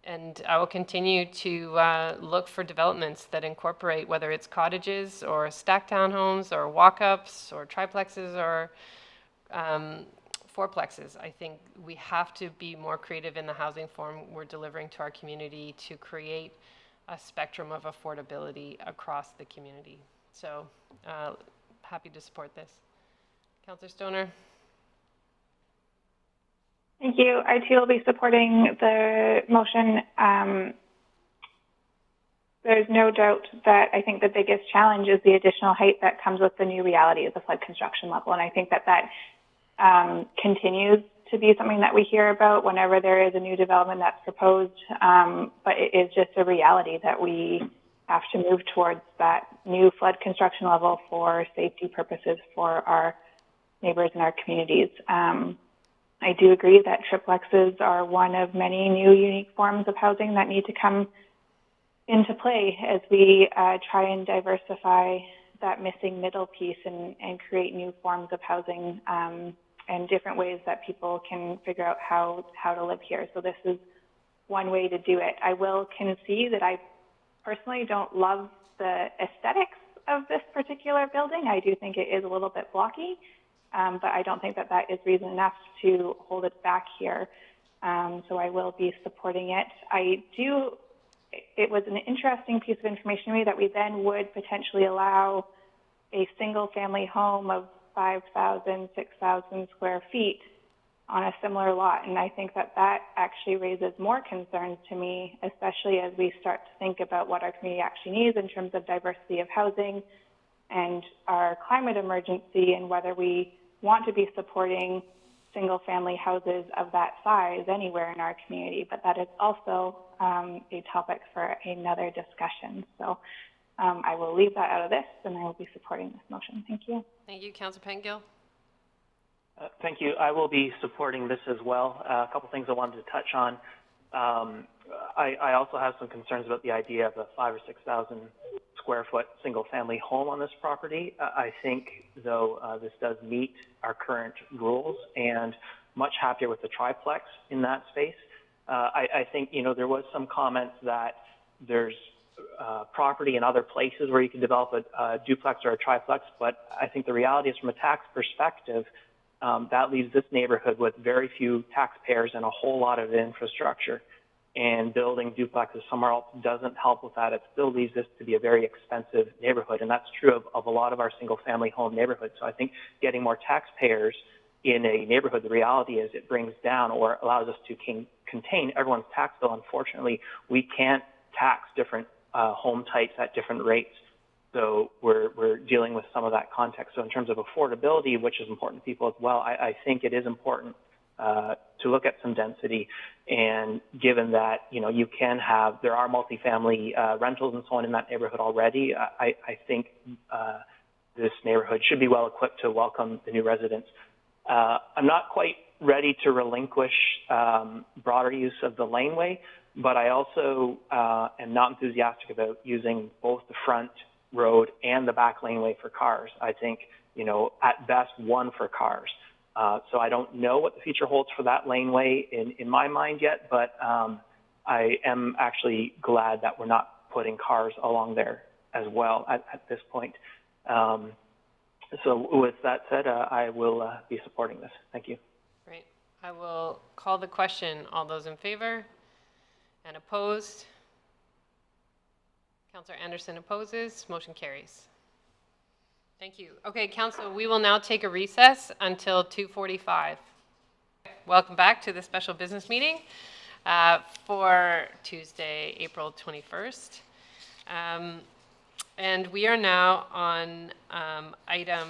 And I will continue to look for developments that incorporate, whether it's cottages or stacked townhomes or walk-ups or triplexes or fourplexes. I think we have to be more creative in the housing form we're delivering to our community to create a spectrum of affordability across the community. So happy to support this. Councillor Stoner. Thank you. I too will be supporting the motion. There's no doubt that I think the biggest challenge is the additional height that comes with the new reality of the flood construction level. And I think that continues to be something that we hear about whenever there is a new development that's proposed. But it is just a reality that we have to move towards that new flood construction level for safety purposes for our neighbors and our communities. I do agree that triplexes are one of many new unique forms of housing that need to come into play as we try and diversify that missing middle piece and create new forms of housing and different ways that people can figure out how to live here. So this is one way to do it. I will concede that I personally don't love the aesthetics of this particular building. I do think it is a little bit blocky. But I don't think that is reason enough to hold it back here. So I will be supporting it. It was an interesting piece of information to me that we then would potentially allow a single family home of 5,000, 6,000 square feet on a similar lot. And I think that actually raises more concerns to me, especially as we start to think about what our community actually needs in terms of diversity of housing and our climate emergency, and whether we want to be supporting single-family houses of that size anywhere in our community. But that is also a topic for another discussion. So I will leave that out of this, and I will be supporting this motion. Thank you. Thank you. Councillor Pengill. Thank you. I will be supporting this as well. A couple things I wanted to touch on. I also have some concerns about the idea of a 5,000 or 6,000 square foot single family home on this property. I think, though, this does meet our current rules, and much happier with the triplex in that space. I think, there was some comments that there's property in other places where you can develop a duplex or a triplex, but I think the reality is, from a tax perspective, that leaves this neighborhood with very few taxpayers and a whole lot of infrastructure. And building duplexes somewhere else doesn't help with that. It still leaves this to be a very expensive neighborhood, and that's true of a lot of our single-family home neighborhoods. So I think getting more taxpayers in a neighborhood, the reality is it brings down or allows us to contain everyone's tax bill. Unfortunately, we can't tax different home types at different rates. So we're dealing with some of that context. So in terms of affordability, which is important to people as well, I think it is important to look at some density, and given that, you can have, there are multifamily rentals and so on in that neighborhood already, I think this neighborhood should be well equipped to welcome the new residents. I'm not quite ready to relinquish broader use of the laneway, but I also am not enthusiastic about using both the front road and the back laneway for cars. I think, at best, one for cars. So I don't know what the future holds for that laneway in my mind yet, but I am actually glad that we're not putting cars along there as well at this point. So with that said, I will be supporting this. Thank you. Great. I will call the question. All those in favor and opposed? Councillor Anderson opposes. Motion carries. Thank you. Okay, Council, we will now take a recess until 2:45. Welcome back to the special business meeting for Tuesday, April 21st. And we are now on item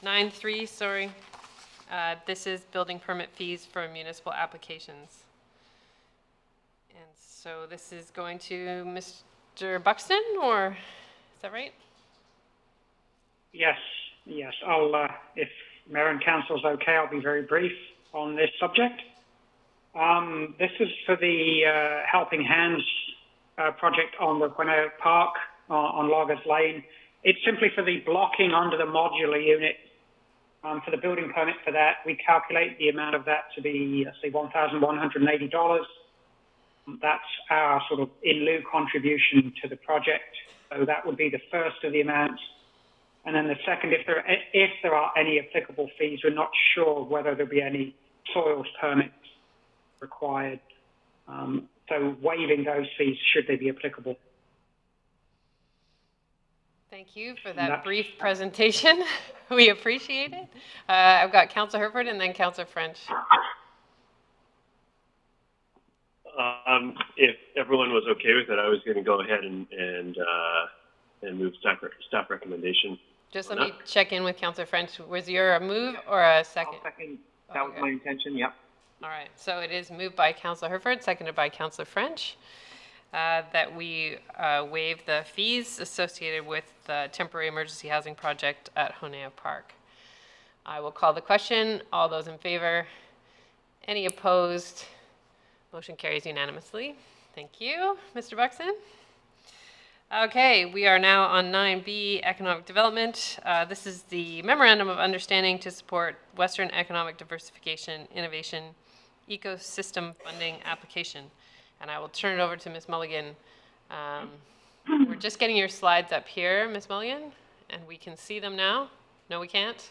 93, sorry. This is building permit fees for municipal applications. And so this is going to Mr. Buxton, or is that right? Yes. I'll, if Mayor and Council's okay, I'll be very brief on this subject. This is for the Helping Hands project on the Gwinnett Park on Loggers Lane. It's simply for the blocking under the modular unit. For the building permit for that, we calculate the amount of that to be, let's say, $1,180. That's our sort of in lieu contribution to the project. So that would be the first of the amounts. And then the second, if there are any applicable fees, we're not sure whether there'll be any soils permits required. So waiving those fees should they be applicable. Thank you for that brief presentation. We appreciate it. I've got Councillor Herford and then Councillor French. If everyone was okay with it, I was going to go ahead and move staff recommendation. Just let me check in with Councillor French. Was your a move or a second? I'll second. That was my intention. Yep. All right. So it is moved by Councillor Herford, seconded by Councillor French, that we waive the fees associated with the temporary emergency housing project at Honea Park. I will call the question. All those in favor? Any opposed? Motion carries unanimously. Thank you, Mr. Buxton. Okay, we are now on 9B, Economic Development. This is the Memorandum of Understanding to support Western Economic Diversification Innovation Ecosystem Funding Application. And I will turn it over to Ms. Mulligan. We're just getting your slides up here, Ms. Mulligan, and we can see them now. No, we can't.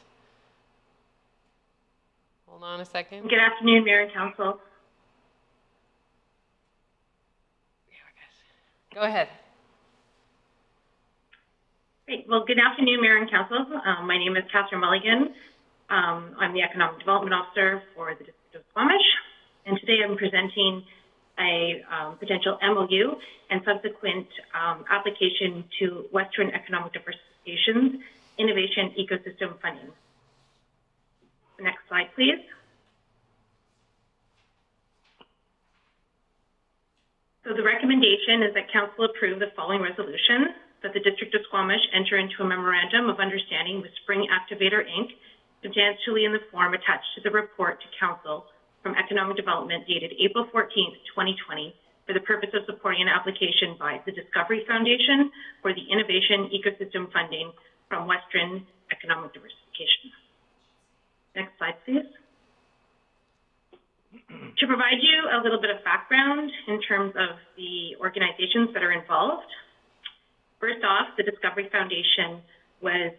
Hold on a second. Good afternoon, Mayor and Council. Go ahead. Great. Well, good afternoon, Mayor and Council. My name is Catherine Mulligan. I'm the Economic Development Officer for the District of Squamish, and today I'm presenting a potential MOU and subsequent application to Western Economic Diversification's Innovation Ecosystem Funding. The next slide, please. So the recommendation is that Council approve the following resolution: that the District of Squamish enter into a memorandum of understanding with Spring Activator, Inc., substantially in the form attached to the report to Council from Economic Development dated April 14th, 2020, for the purpose of supporting an application by the Discovery Foundation for the Innovation Ecosystem Funding from Western Economic Diversification. Next slide, please. To provide you a little bit of background in terms of the organizations that are involved, first off, the Discovery Foundation was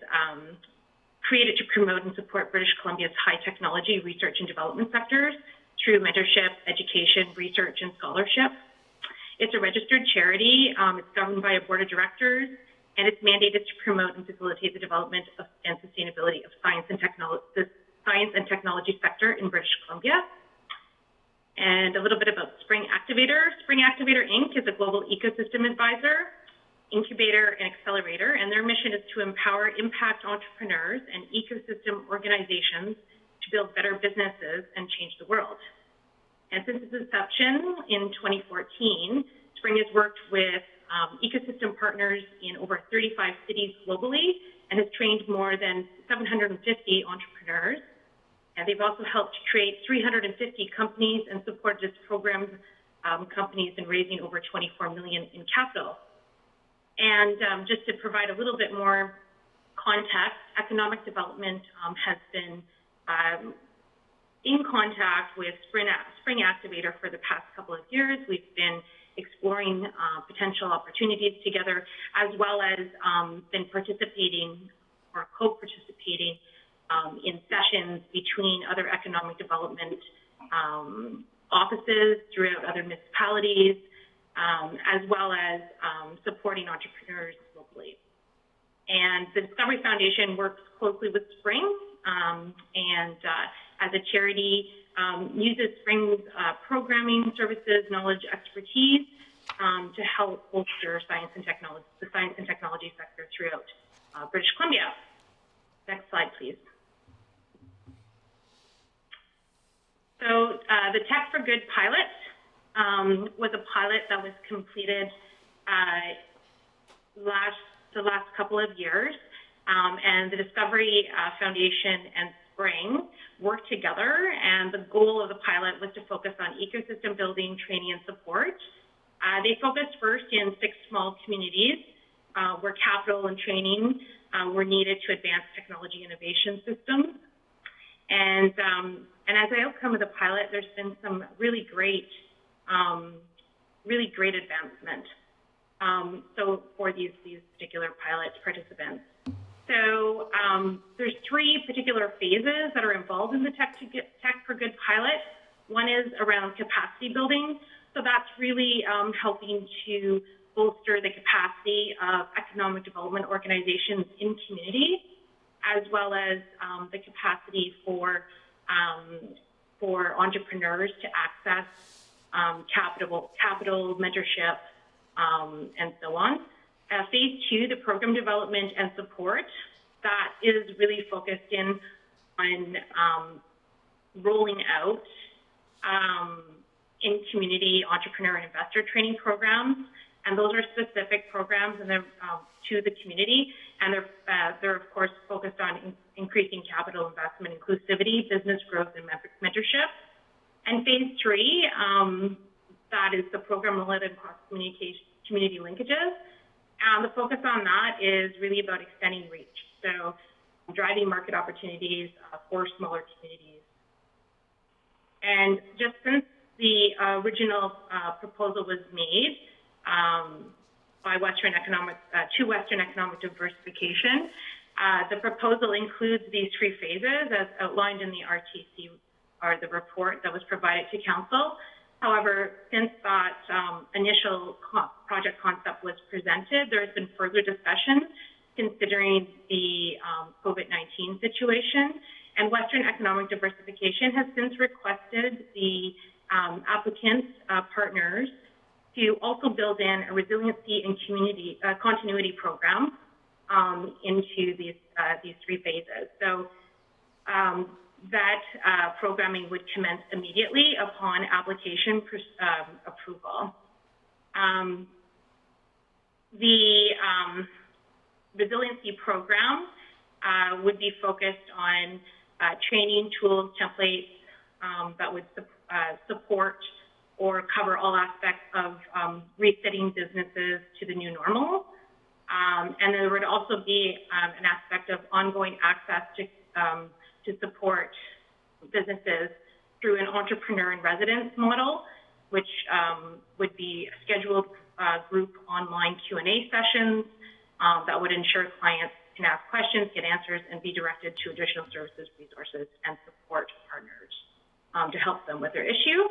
created to promote and support British Columbia's high technology research and development sectors through mentorship, education, research, and scholarship. It's a registered charity. It's governed by a board of directors, and its mandate is to promote and facilitate the development of, and sustainability of the science and technology sector in British Columbia. And a little bit about Spring Activator. Spring Activator, Inc. is a global ecosystem advisor, incubator, and accelerator, and their mission is to empower impact entrepreneurs and ecosystem organizations to build better businesses and change the world. And since its inception in 2014, Spring has worked with ecosystem partners in over 35 cities globally and has trained more than 750 entrepreneurs. And they've also helped create 350 companies and supported its programs, companies in raising over $24 million in capital. And just to provide a little bit more context, economic development has been in contact with Spring Activator for the past couple of years. We've been exploring potential opportunities together, as well as been participating or co-participating in sessions between other economic development offices throughout other municipalities, as well as supporting entrepreneurs locally. And the Discovery Foundation works closely with Spring, and as a charity, uses Spring's programming services, knowledge, expertise to help bolster science and technology, the science and technology sector throughout British Columbia. Next slide, please. So the Tech for Good pilot was a pilot that was completed the last couple of years, and the Discovery Foundation and Spring worked together, and the goal of the pilot was to focus on ecosystem building, training, and support. They focused first in 6 small communities where capital and training were needed to advance technology innovation systems. And as an outcome of the pilot, there's been some really great advancement. So for these particular pilot participants. So there's 3 particular phases that are involved in the Tech for Good pilot. One is around capacity building. So that's really helping to bolster the capacity of economic development organizations in communities, as well as the capacity for entrepreneurs to access capital, mentorship, and so on. Phase 2, the program development and support, that is really focused in on rolling out in community entrepreneur and investor training programs, and those are specific programs and they're to the community, and they're of course focused on increasing capital investment, inclusivity, business growth, and mentorship. And phase 3, that is the program-led and cross-community linkages. The focus on that is really about extending reach, so driving market opportunities for smaller communities. And just since the original proposal was made by Western Economic Diversification, the proposal includes these 3 phases as outlined in the RTC, or the report that was provided to Council. However, since that initial project concept was presented, there has been further discussion considering the COVID-19 situation, and Western Economic Diversification has since requested the applicants' partners to also build in a resiliency and community continuity program into these 3 phases. So that programming would commence immediately upon application approval. The resiliency program would be focused on training tools, templates that would support or cover all aspects of resetting businesses to the new normal. And there would also be an aspect of ongoing access to support businesses through an entrepreneur in residence model, which would be scheduled group online Q&A sessions that would ensure clients can ask questions, get answers, and be directed to additional services, resources, and support partners to help them with their issue.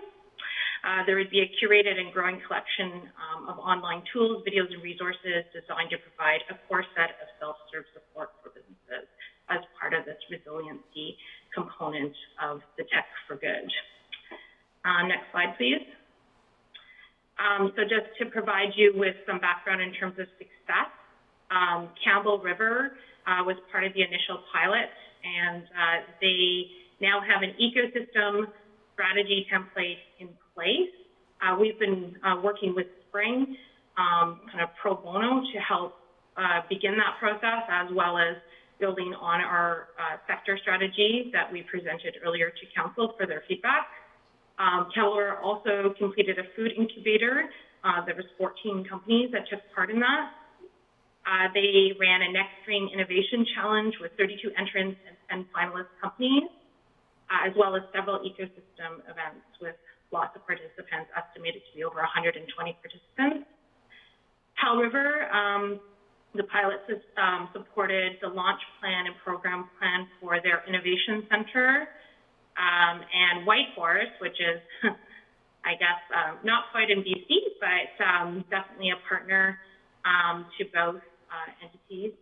There would be a curated and growing collection of online tools, videos, and resources designed to provide a core set of self-serve support for businesses as part of this resiliency component of the Tech for Good. Next slide, please. So just to provide you with some background in terms of success, Campbell River was part of the initial pilot, and they now have an ecosystem strategy template in place. We've been working with Spring kind of pro bono to help begin that process, as well as building on our sector strategy that we presented earlier to Council for their feedback. Keller also completed a food incubator. There was 14 companies that took part in that. They ran a Next String Innovation Challenge with 32 entrants and 10 finalist companies, as well as several ecosystem events with lots of participants, estimated to be over 120 participants. Powell River, the pilot supported the launch plan and program plan for their innovation center, and Whitehorse, which is, I guess, not quite in BC, but definitely a partner to both entities.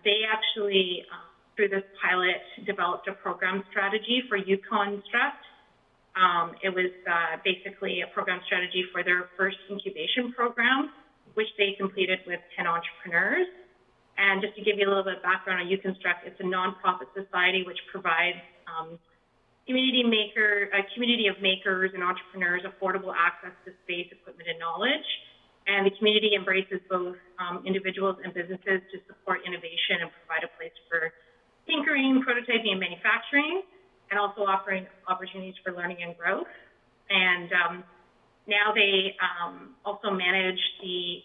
They actually, through this pilot, developed a program strategy for Yukon Struct. It was basically a program strategy for their first incubation program, which they completed with 10 entrepreneurs. And just to give you a little bit of background on Yukon Struct, it's a nonprofit society which provides community of makers and entrepreneurs affordable access to space, equipment, and knowledge. And the community embraces both individuals and businesses to support innovation and provide a place for tinkering, prototyping, and manufacturing, and also offering opportunities for learning and growth. And now they also manage the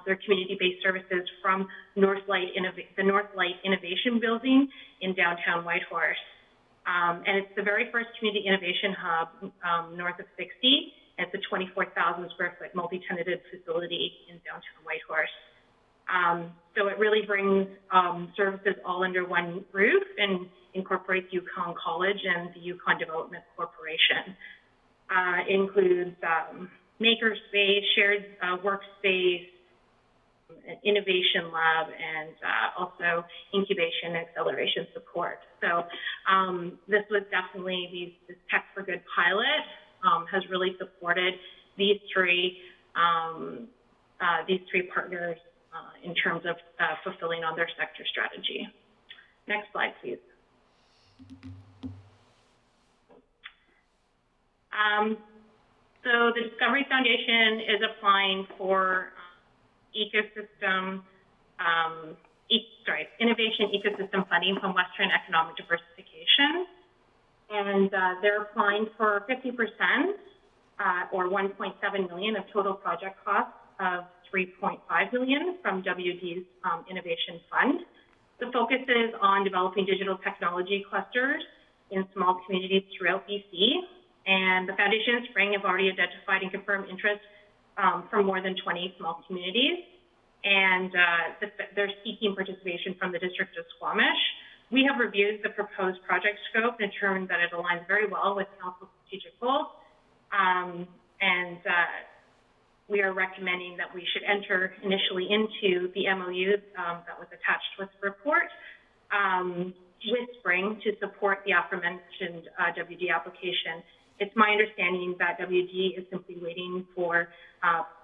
their community-based services from the Northlight Innovation Building in downtown Whitehorse. And it's the very first community innovation hub north of 60. And it's a 24,000 square foot multi-tenanted facility in downtown Whitehorse. So it really brings services all under one roof and incorporates Yukon College and the Yukon Development Corporation. It includes makerspace, shared workspace, innovation lab, and also incubation and acceleration support. So this was definitely this Tech for Good pilot has really supported these three partners in terms of fulfilling on their sector strategy. Next slide, please. So the Discovery Foundation is applying for innovation ecosystem funding from Western Economic Diversification. And they're applying for 50% or $1.7 million of total project costs of $3.5 million from WD's Innovation Fund. The focus is on developing digital technology clusters in small communities throughout BC. And the Foundation and Spring have already identified and confirmed interest from more than 20 small communities. And they're seeking participation from the District of Squamish. We have reviewed the proposed project scope and determined that it aligns very well with Council's strategic goals. We are recommending that we should enter initially into the MOU that was attached with the report with Spring to support the aforementioned WD application. It's my understanding that WD is simply waiting for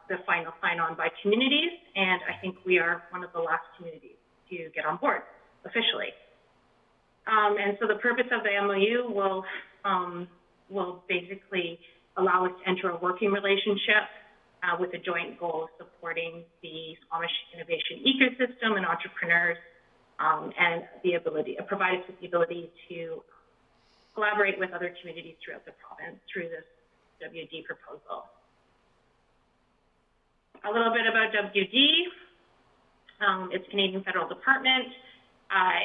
the final sign-on by communities, and I think we are one of the last communities to get on board officially. And so the purpose of the MOU will basically allow us to enter a working relationship with a joint goal of supporting the Squamish innovation ecosystem and entrepreneurs, and provide us with the ability to collaborate with other communities throughout the province through this WD proposal. A little bit about WD. It's a Canadian federal department.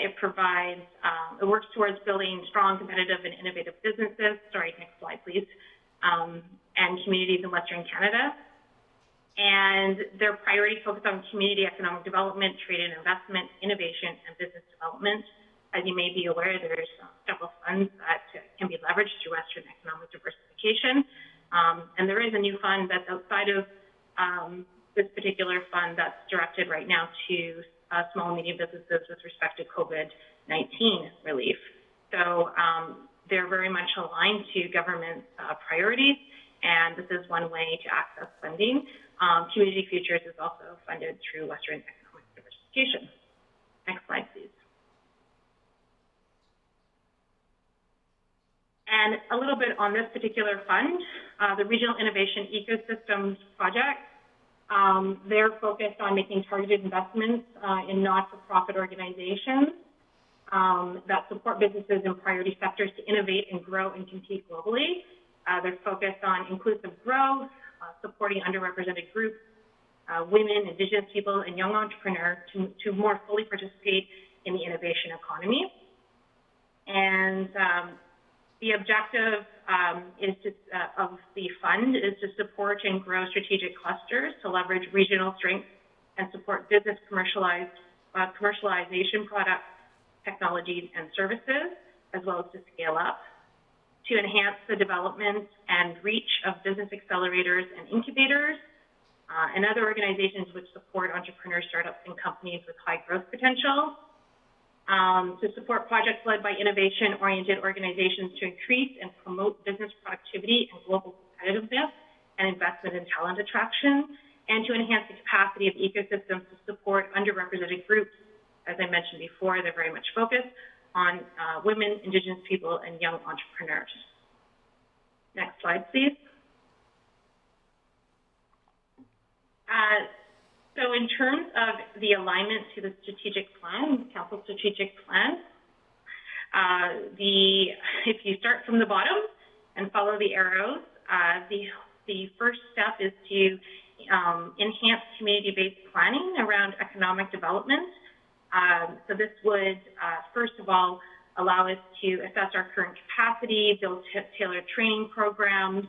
It works towards building strong, competitive, and innovative businesses. Sorry, next slide, please. And communities in Western Canada. And their priorities focus on community economic development, trade and investment, innovation, and business development. As you may be aware, there's several funds that can be leveraged through Western Economic Diversification. And there is a new fund that's outside of this particular fund that's directed right now to small and medium businesses with respect to COVID-19 relief. So they're very much aligned to government priorities, and this is one way to access funding. Community Futures is also funded through Western Economic Diversification. Next slide, please. And a little bit on this particular fund, the Regional Innovation Ecosystems Project. They're focused on making targeted investments in not-for-profit organizations that support businesses in priority sectors to innovate and grow and compete globally. They're focused on inclusive growth, supporting underrepresented groups, women, Indigenous people, and young entrepreneurs to more fully participate in the innovation economy. And the objective of the fund is to support and grow strategic clusters to leverage regional strengths and support business commercialization products, technologies, and services, as well as to scale up, to enhance the development and reach of business accelerators and incubators, and other organizations which support entrepreneurs, startups, and companies with high growth potential, to support projects led by innovation-oriented organizations to increase and promote business productivity and global competitiveness and investment in talent attraction, and to enhance the capacity of ecosystems to support underrepresented groups. As I mentioned before, they're very much focused on women, Indigenous people, and young entrepreneurs. Next slide, please. So in terms of the alignment to the strategic plan, Council strategic plan, if you start from the bottom and follow the arrows, the first step is to enhance community-based planning around economic development. So this would, first of all, allow us to assess our current capacity, build tailored training programs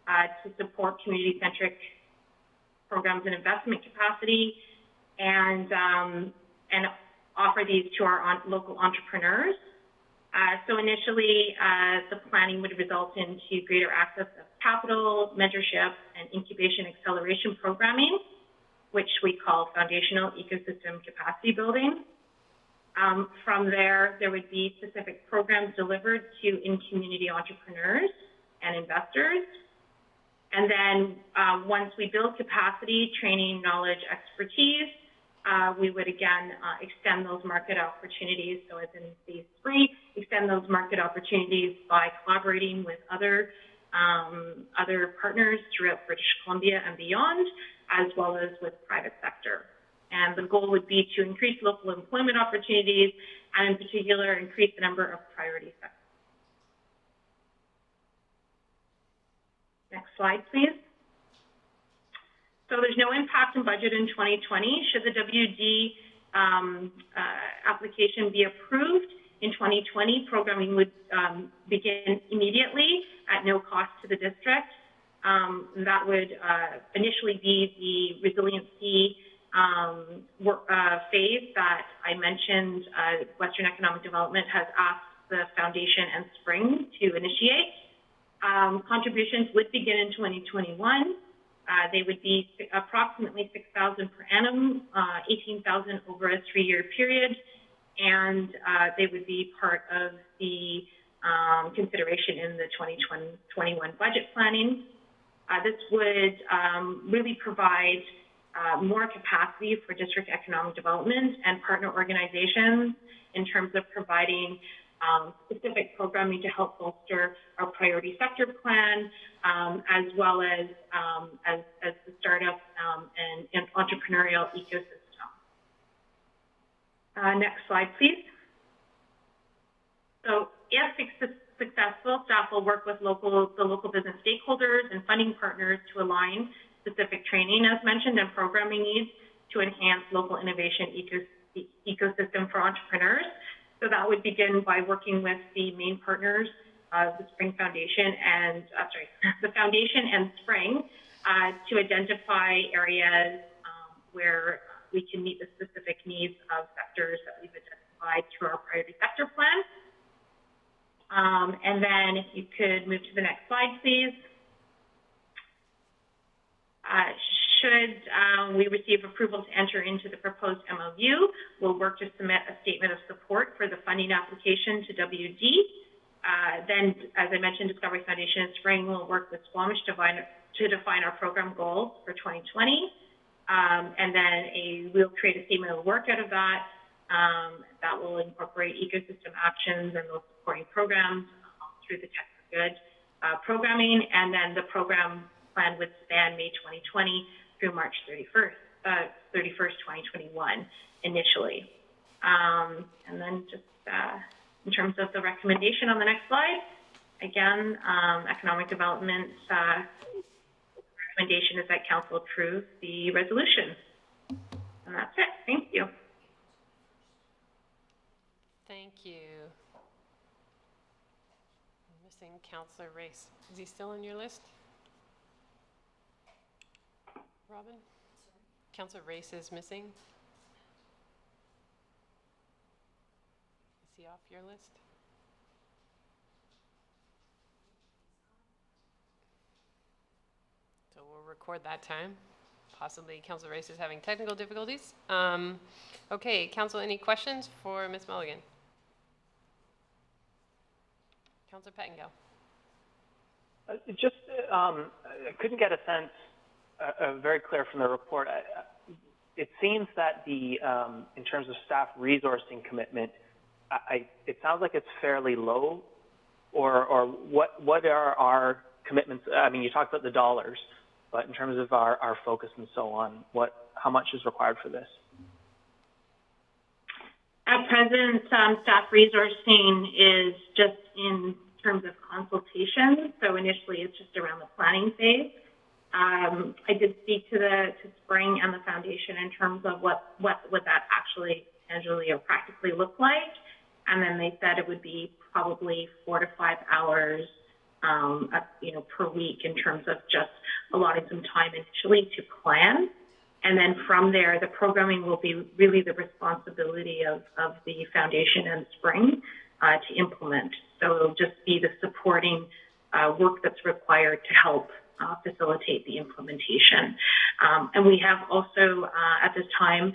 to support community-centric programs and investment capacity, and offer these to our local entrepreneurs. So initially, the planning would result into greater access of capital, mentorship, and incubation acceleration programming, which we call foundational ecosystem capacity building. From there would be specific programs delivered to in-community entrepreneurs and investors. And then once we build capacity, training, knowledge, expertise, we would again extend those market opportunities. So as in phase 3, extend those market opportunities by collaborating with other partners throughout British Columbia and beyond, as well as with private sector. And the goal would be to increase local employment opportunities, and in particular, increase the number of priority sectors. Next slide, please. So there's no impact on budget in 2020. Should the WD application be approved in 2020, programming would begin immediately at no cost to the district. That would initially be the resiliency phase that I mentioned. Western Economic Development has asked the Foundation and Spring to initiate. Contributions would begin in 2021. They would be approximately $6,000 per annum, $18,000 over a 3-year period, and they would be part of the consideration in the 2021 budget planning. This would really provide more capacity for district economic development and partner organizations in terms of providing specific programming to help bolster our priority sector plan, as well as the startup and entrepreneurial ecosystem. Next slide, please. So if successful, staff will work with the local business stakeholders and funding partners to align specific training, as mentioned, and programming needs to enhance local innovation ecosystem for entrepreneurs. So that would begin by working with the main partners, the Spring Foundation and, the Foundation and Spring, to identify areas where we can meet the specific needs of sectors that we've identified through our priority sector plan. And then if you could move to the next slide, please. Should we receive approval to enter into the proposed MOU, we'll work to submit a statement of support for the funding application to WD. Then, as I mentioned, Discovery Foundation and Spring will work with Squamish to define our program goals for 2020. And then we'll create a statement of work out of that that will incorporate ecosystem actions and those supporting programs through the Tech for Good programming. And then the program plan would span May 2020 through March 31st, 2021 initially. And then just in terms of the recommendation on the next slide, again, economic development recommendation is that council approve the resolution. And that's it. Thank you. Thank you. I'm missing Councillor Race. Is he still on your list? Robin? Councillor Race is missing. Is he off your list? So we'll record that time. Possibly Councillor Race is having technical difficulties. Okay, Council, any questions for Ms. Mulligan? Councillor Pettengill. I couldn't get a sense very clear from the report. It seems that the in terms of staff resourcing commitment, it sounds like it's fairly low. Or what are our commitments? I mean, you talked about the dollars, but in terms of our focus and so on, how much is required for this? At present, staff resourcing is just in terms of consultation. So initially, it's just around the planning phase. I did speak to Spring and the foundation in terms of what would that actually tangibly or practically look like, and then they said it would be probably 4 to 5 hours, per week in terms of just allotting some time initially to plan. And then from there, the programming will be really the responsibility of the foundation and Spring to implement. So it'll just be the supporting work that's required to help facilitate the implementation. And we have also, at this time,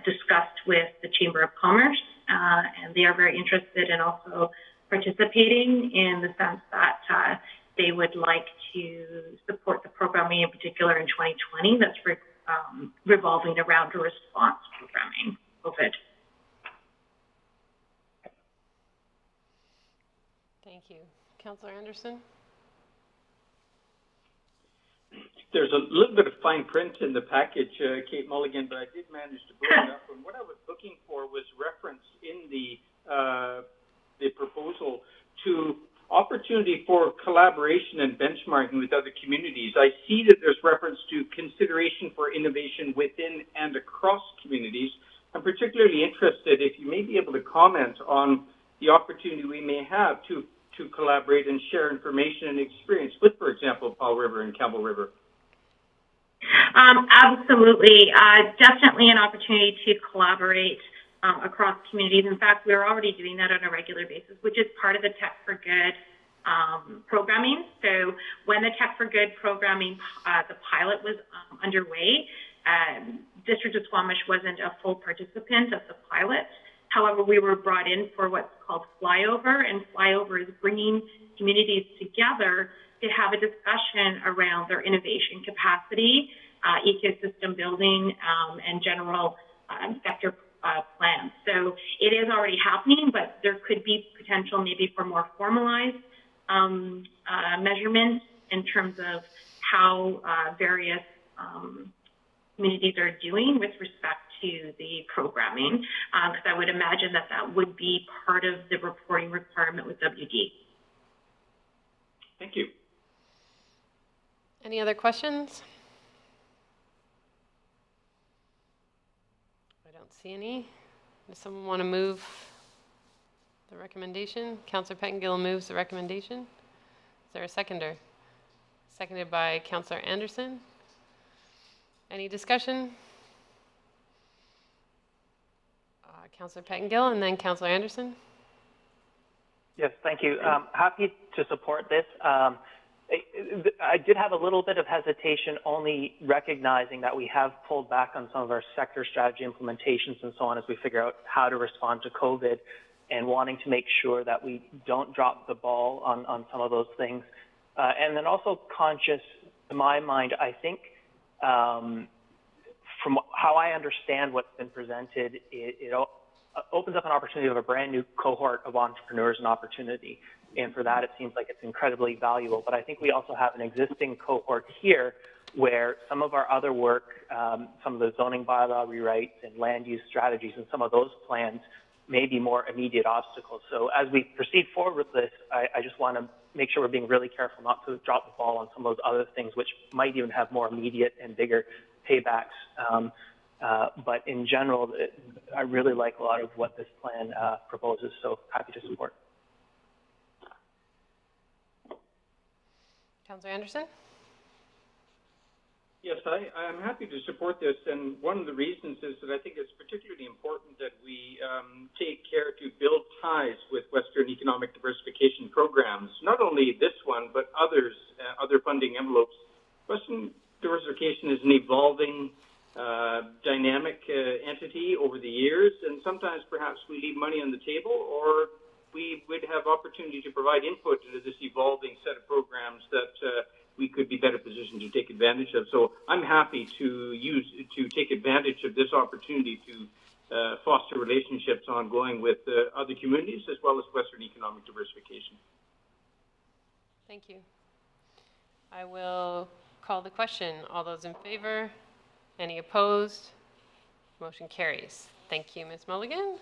discussed with the Chamber of Commerce, and they are very interested in also participating in the sense that they would like to support the programming in particular in 2020 that's revolving around a response programming, COVID. Thank you. Councillor Anderson? There's a little bit of fine print in the package, Kate Mulligan, but I did manage to pull it up. And what I was looking for was reference in the proposal to opportunity for collaboration and benchmarking with other communities. I see that there's reference to consideration for innovation within and across communities. I'm particularly interested if you may be able to comment on the opportunity we may have to collaborate and share information and experience with, for example, Powell River and Campbell River. Absolutely. Definitely an opportunity to collaborate across communities. In fact, we're already doing that on a regular basis, which is part of the Tech for Good programming. So when the Tech for Good programming, the pilot was underway, District of Squamish wasn't a full participant of the pilot. However, we were brought in for what's called Flyover, and Flyover is bringing communities together to have a discussion around their innovation capacity, ecosystem building, and general sector plans. So it is already happening, but there could be potential maybe for more formalized measurements in terms of how various communities are doing with respect to the programming, because I would imagine that would be part of the reporting requirement with WD. Thank you. Any other questions? I don't see any. Does someone want to move the recommendation? Councillor Pettengill moves the recommendation. Is there a seconder? Seconded by Councillor Anderson. Any discussion? Councillor Pettengill and then Councillor Anderson. Yes, thank you. Happy to support this. I did have a little bit of hesitation, only recognizing that we have pulled back on some of our sector strategy implementations and so on as we figure out how to respond to COVID, and wanting to make sure that we don't drop the ball on some of those things. And then also conscious, to my mind, I think from how I understand what's been presented, it opens up an opportunity of a brand new cohort of entrepreneurs and opportunity. And for that, it seems like it's incredibly valuable. But I think we also have an existing cohort here where some of our other work, some of the zoning bylaw rewrites and land use strategies and some of those plans maybe more immediate obstacles. So as we proceed forward with this, I just want to make sure we're being really careful not to drop the ball on some of those other things which might even have more immediate and bigger paybacks. But in general, I really like a lot of what this plan proposes, so happy to support. Councillor Anderson? Yes, I'm happy to support this, and one of the reasons is that I think it's particularly important that we take care to build ties with Western economic diversification programs, not only this one, but others, other funding envelopes. Western diversification is an evolving, dynamic entity over the years, and sometimes perhaps we leave money on the table, or we would have opportunity to provide input into this evolving set of programs that we could be better positioned to take advantage of. So I'm happy to take advantage of this opportunity to foster relationships ongoing with other communities as well as Western economic diversification. Thank you. I will call the question. All those in favor? Any opposed? Motion carries. Thank you, Ms. Mulligan.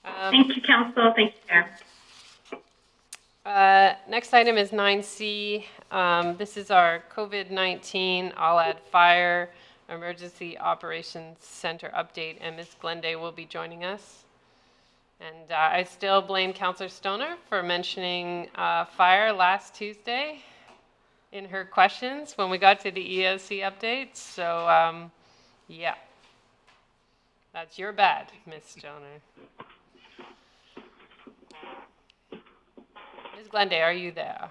Thank you, Council. Thank you, Chair. Next item is 9C. This is our COVID-19 Alad Fire Emergency Operations Center update, and Ms. Glenday will be joining us. And I still blame Councillor Stoner for mentioning fire last Tuesday in her questions when we got to the EOC updates. So, yeah, that's your bad, Ms. Stoner. Ms. Glenday, are you there?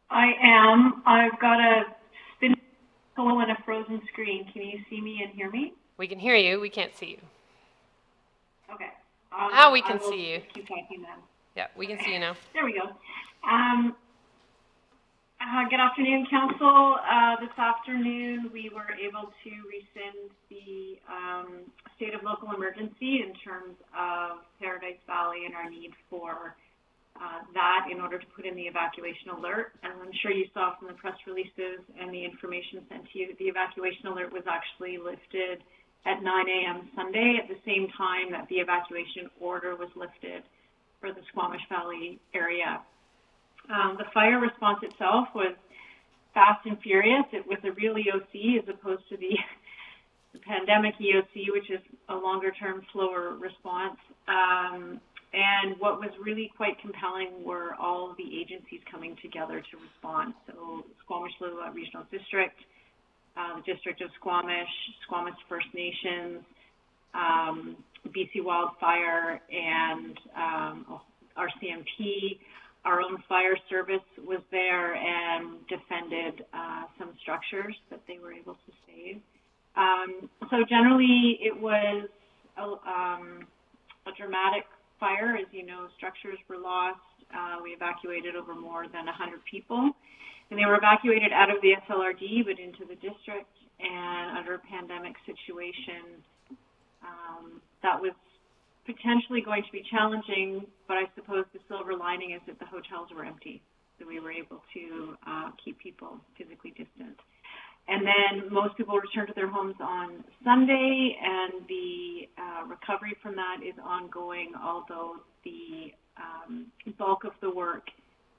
I am. I've got a spin hole and a frozen screen. Can you see me and hear me? We can hear you. We can't see you. Okay. Now we can see you. Keep talking then. Yeah, we can see you now. There we go. Good afternoon, Council. This afternoon, we were able to rescind the state of local emergency in terms of Paradise Valley and our need for that in order to put in the evacuation alert. And I'm sure you saw from the press releases and the information sent to you that the evacuation alert was actually lifted at 9 a.m. Sunday at the same time that the evacuation order was lifted for the Squamish Valley area. The fire response itself was fast and furious. It was a real EOC as opposed to the pandemic EOC, which is a longer-term, slower response. And what was really quite compelling were all of the agencies coming together to respond. So Squamish-Lillooet Regional District, the District of Squamish, Squamish First Nations, BC Wildfire, and our CMP. Our own fire service was there and defended some structures that they were able to save. So generally, it was a dramatic fire. As you know, structures were lost. We evacuated over more than 100 people. And they were evacuated out of the SLRD, but into the district. And under a pandemic situation, that was potentially going to be challenging, but I suppose the silver lining is that the hotels were empty, so we were able to keep people physically distant. And then most people returned to their homes on Sunday, and the recovery from that is ongoing, although the bulk of the work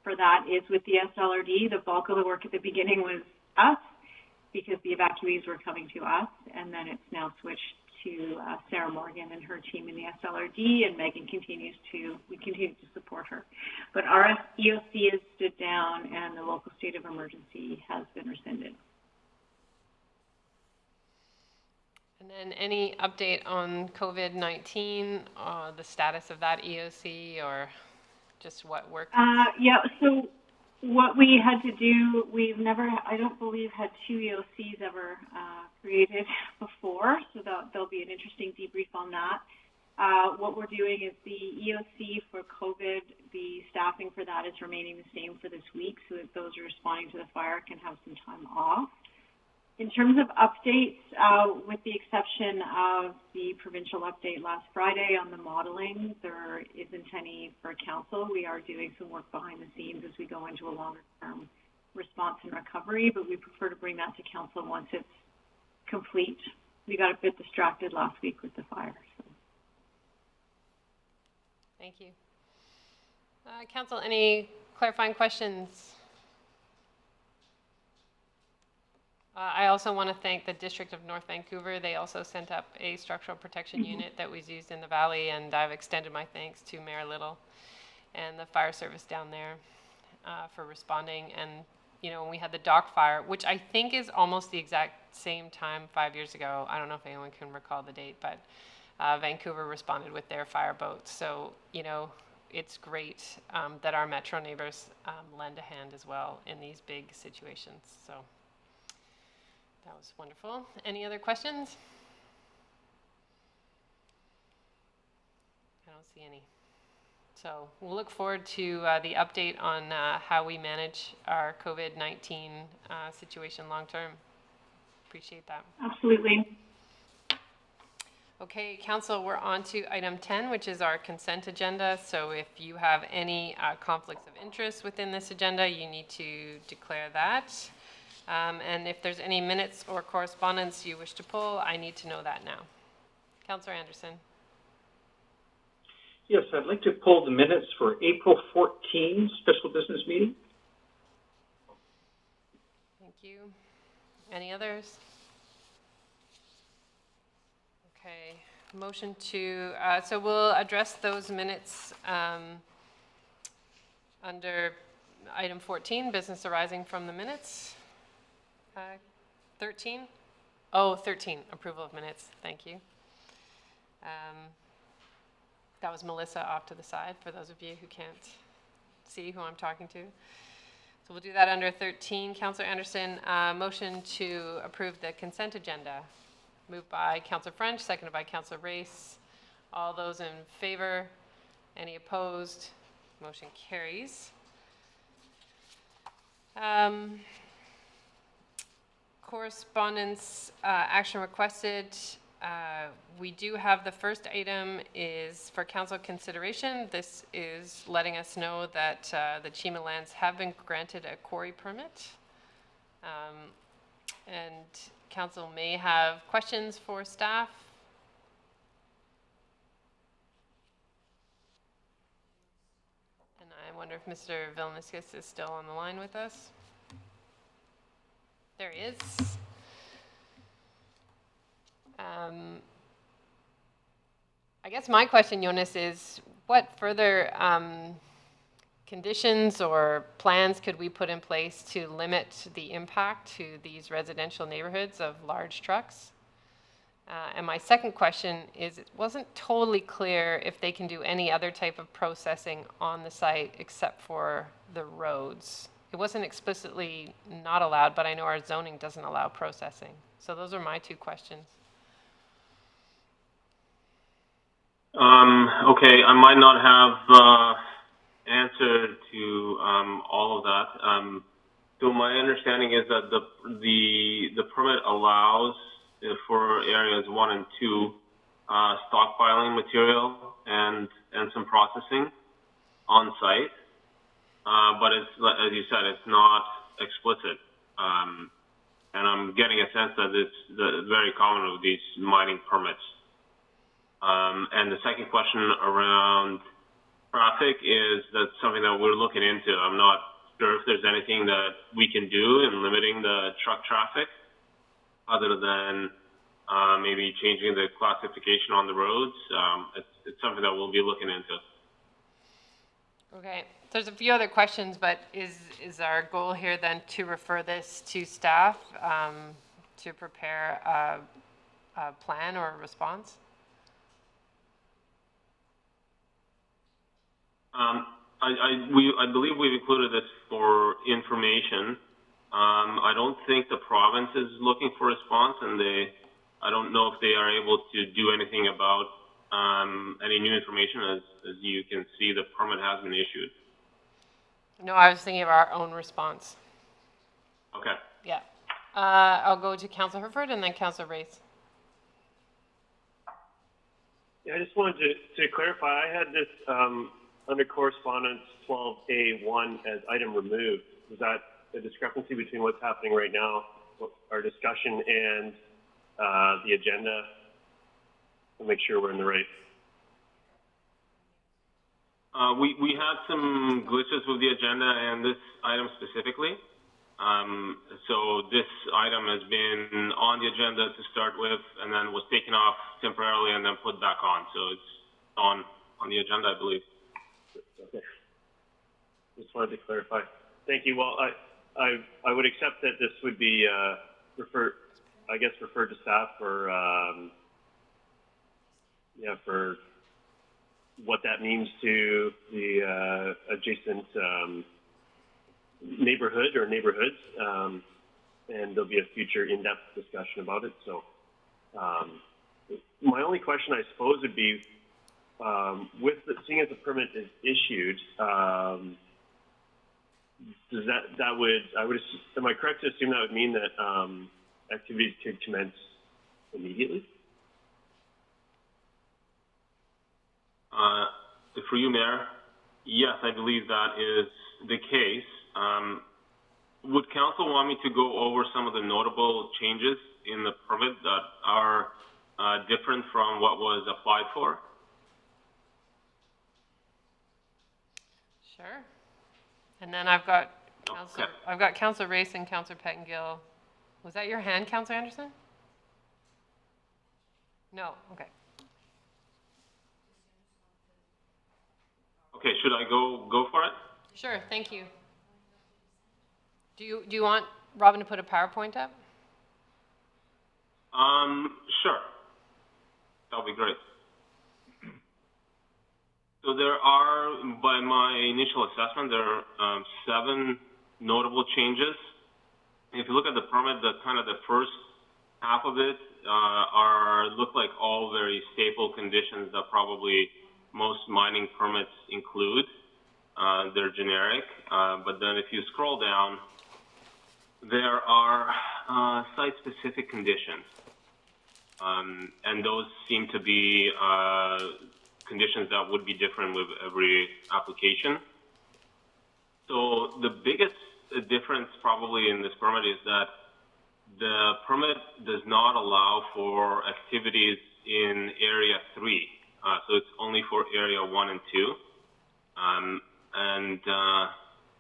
for that is with the SLRD. The bulk of the work at the beginning was us, because the evacuees were coming to us, and then it's now switched to Sarah Morgan and her team in the SLRD, and Megan we continue to support her. But our EOC has stood down, and the local state of emergency has been rescinded. And then any update on COVID-19, the status of that EOC, or just what worked? Yeah, so what we had to do, we've never, I don't believe, had two EOCs ever created before, so there'll be an interesting debrief on that. What we're doing is the EOC for COVID, the staffing for that is remaining the same for this week, so that those who are responding to the fire can have some time off. In terms of updates, with the exception of the provincial update last Friday on the modeling, there isn't any for council. We are doing some work behind the scenes as we go into a longer-term response and recovery, but we prefer to bring that to council once it's complete. We got a bit distracted last week with the fire. So. Thank you. Council, any clarifying questions? I also want to thank the District of North Vancouver. They also sent up a structural protection unit that was used in the valley, and I've extended my thanks to Mayor Little and the fire service down there for responding. And, you know, when we had the dock fire, which I think is almost the exact same time 5 years ago, I don't know if anyone can recall the date, but Vancouver responded with their fire boats. So, you know, it's great that our metro neighbors lend a hand as well in these big situations. So that was wonderful. Any other questions? I don't see any. So we'll look forward to the update on how we manage our COVID-19 situation long term. Appreciate that. Absolutely. Okay, Council, we're on to item 10, which is our consent agenda. So if you have any conflicts of interest within this agenda, you need to declare that. And if there's any minutes or correspondence you wish to pull, I need to know that now. Councillor Anderson. Yes, I'd like to pull the minutes for April 14 special business meeting. Thank you. Any others? Okay, motion to, so we'll address those minutes under item 14, business arising from the minutes. 13? Oh, 13, approval of minutes. Thank you. That was Melissa off to the side, for those of you who can't see who I'm talking to. So we'll do that under 13. Councillor Anderson, motion to approve the consent agenda. Moved by Councillor French, seconded by Councillor Race. All those in favor? Any opposed? Motion carries. Correspondence action requested. We do have the first item is for council consideration. This is letting us know that the Chima lands have been granted a quarry permit. And council may have questions for staff. And I wonder if Mr. Vilniskis is still on the line with us. There he is. I guess my question, Jonas, is what further conditions or plans could we put in place to limit the impact to these residential neighborhoods of large trucks? And my second question is, it wasn't totally clear if they can do any other type of processing on the site except for the roads. It wasn't explicitly not allowed, but I know our zoning doesn't allow processing. So those are my two questions. Okay, I might not have answer to all of that. So my understanding is that the permit allows for areas 1 and 2 stockpiling material and some processing on site. But it's, as you said, it's not explicit. And I'm getting a sense that it's very common with these mining permits. And the second question around traffic is that's something that we're looking into. I'm not sure if there's anything that we can do in limiting the truck traffic other than maybe changing the classification on the roads. It's something that we'll be looking into. Okay, there's a few other questions, but is our goal here then to refer this to staff to prepare a plan or a response? I believe we've included this for information. I don't think the province is looking for a response, and I don't know if they are able to do anything about any new information. As you can see, the permit has been issued. No, I was thinking of our own response. Okay. Yeah. I'll go to Councillor Herford and then Councillor Race. Yeah, I just wanted to clarify. I had this under correspondence 12A1 as item removed. Is that a discrepancy between what's happening right now, our discussion, and the agenda? We'll make sure we're in the right. We had some glitches with the agenda and this item specifically. So this item has been on the agenda to start with, and then was taken off temporarily and then put back on. So it's on the agenda, I believe. Okay. Just wanted to clarify. Thank you. Well, I would accept that this would be referred to staff for for what that means to the adjacent neighborhood or neighborhoods, and there'll be a future in-depth discussion about it. So my only question, I suppose, would be, seeing as the permit is issued, does am I correct to assume that would mean that activities could commence immediately? For you, Mayor, yes, I believe that is the case. Would council want me to go over some of the notable changes in the permit that are different from what was applied for? Sure. And then I've got Councillor Race and Councillor Pettengill. Was that your hand, Councillor Anderson? No. Okay. Okay, should I go for it? Sure. Thank you. Do you want Robin to put a PowerPoint up? Sure. That'll be great. So there are, by my initial assessment, there are 7 notable changes. If you look at the permit, the first half of it look like all very staple conditions that probably most mining permits include. They're generic, but then if you scroll down, there are site-specific conditions, and those seem to be conditions that would be different with every application. So the biggest difference probably in this permit is that the permit does not allow for activities in Area 3. So it's only for Area 1 and 2. I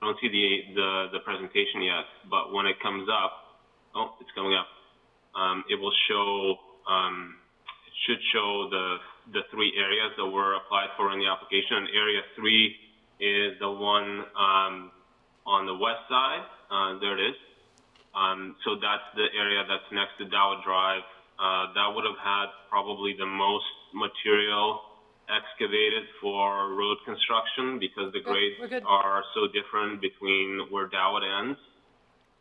don't see the presentation yet, but when it comes up, it's coming up. It will show, it should show the 3 areas that were applied for in the application. And Area 3 is the one on the west side. There it is. So that's the area that's next to Dowd Drive. That would have had probably the most material excavated for road construction because the grades are so different between where Dowd ends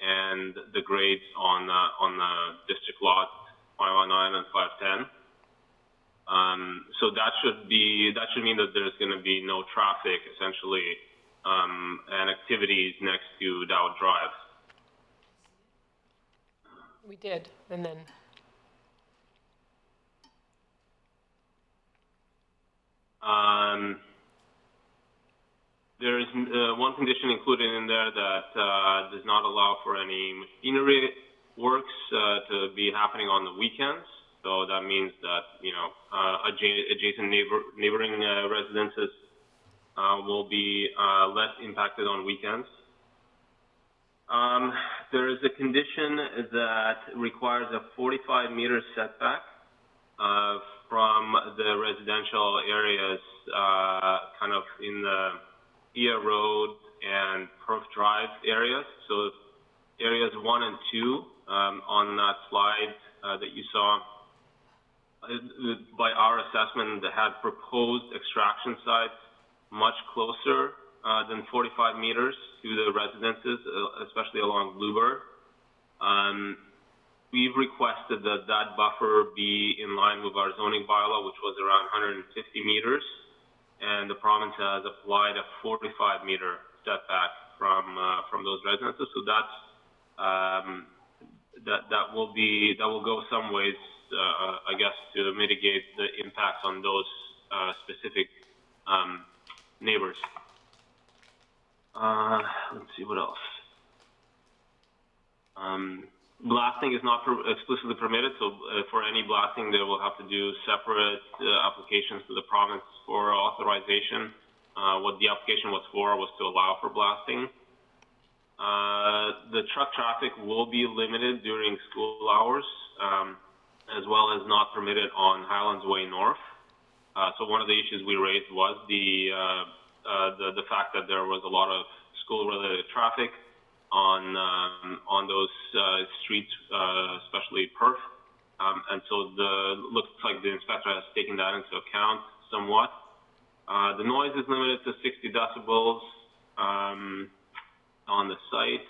and the grades on the district lot 519 and 510. So that should mean that there's going to be no traffic essentially and activities next to Dowd Drive. We did, and then. There is one condition included in there that does not allow for any machinery works to be happening on the weekends. So that means that adjacent neighboring residences will be less impacted on weekends. There is a condition that requires a 45-meter setback from the residential areas, kind of in the Ia Road and Perth Drive areas. So areas 1 and 2 on that slide that you saw, by our assessment, that had proposed extraction sites much closer than 45 meters to the residences, especially along Bluebird. We've requested that that buffer be in line with our zoning bylaw, which was around 150 meters, and the province has applied a 45-meter setback from those residences. So that's that will go some ways, I guess, to mitigate the impacts on those specific neighbors. Let's see what else. Blasting is not explicitly permitted, so for any blasting, they will have to do separate applications to the province for authorization. what the application was for was to allow for blasting. The truck traffic will be limited during school hours, as well as not permitted on Highlands Way North. So one of the issues we raised was the fact that there was a lot of school-related traffic on those streets, especially Perth. And so looks like the inspector has taken that into account somewhat. The noise is limited to 60 decibels on the site,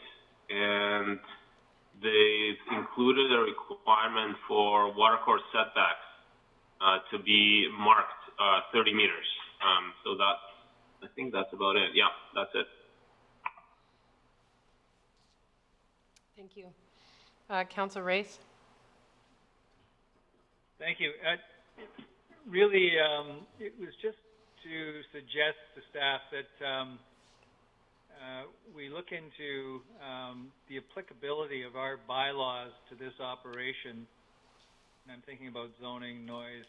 and they've included a requirement for watercourse setbacks to be marked 30 meters. So I think that's about it. Yeah, that's it. Thank you. Councillor Race? Thank you. Really, it was just to suggest to staff that we look into the applicability of our bylaws to this operation. And I'm thinking about zoning, noise,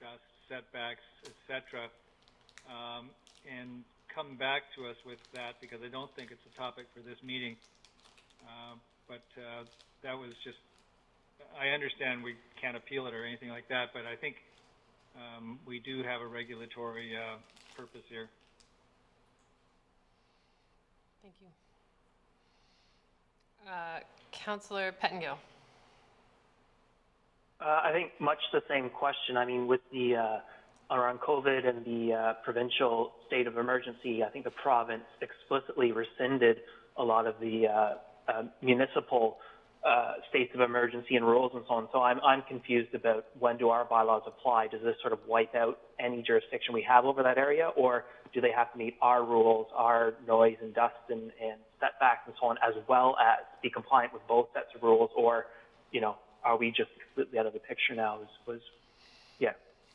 dust, setbacks, etc. And come back to us with that, because I don't think it's a topic for this meeting. But that was just, I understand we can't appeal it or anything like that, but I think we do have a regulatory purpose here. Thank you. Councillor Pettengill. I think much the same question. I mean, with the around COVID and the provincial state of emergency, I think the province explicitly rescinded a lot of the municipal states of emergency and rules and so on. So I'm confused about when do our bylaws apply? Does this sort of wipe out any jurisdiction we have over that area, or do they have to meet our rules, our noise and dust and setbacks and so on, as well as be compliant with both sets of rules? Or, you know, are we just completely out of the picture now? Yeah,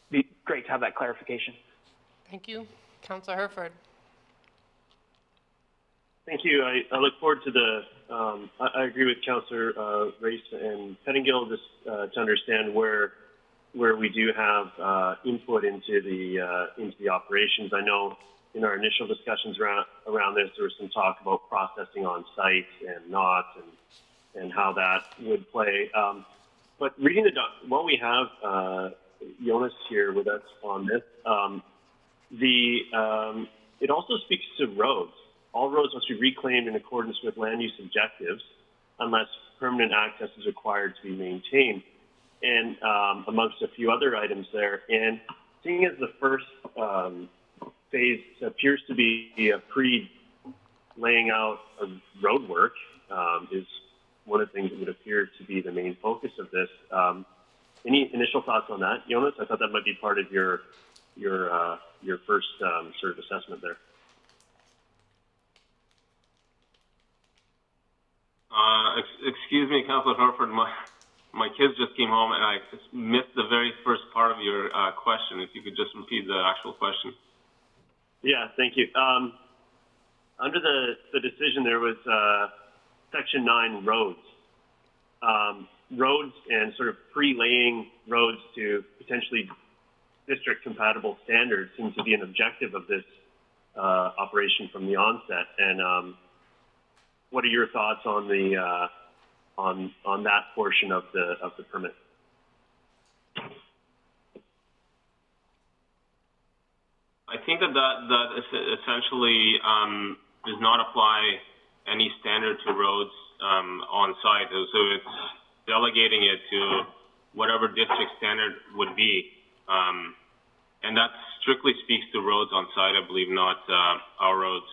be great to have that clarification. Thank you. Councillor Herford. Thank you. I look forward to the, I agree with Councillor Race and Pettengill, just to understand where we do have input into the operations. I know in our initial discussions around this, there was some talk about processing on site and not, and how that would play. But reading while we have Jonas here with us on this, it also speaks to roads. All roads must be reclaimed in accordance with land use objectives unless permanent access is required to be maintained, and amongst a few other items there. And seeing as the first phase appears to be a pre-laying out of road work is one of the things that would appear to be the main focus of this. Any initial thoughts on that, Jonas? I thought that might be part of your first sort of assessment there. Excuse me, Councillor Herford, my kids just came home and I missed the very first part of your question. If you could just repeat the actual question. Yeah, thank you. Under the decision, there was Section 9 roads. Roads and sort of pre-laying roads to potentially district-compatible standards seems to be an objective of this operation from the onset. And what are your thoughts on the on that portion of the permit? I think that essentially does not apply any standard to roads on site. So it's delegating it to whatever district standard would be, and that strictly speaks to roads on site, I believe, not our roads.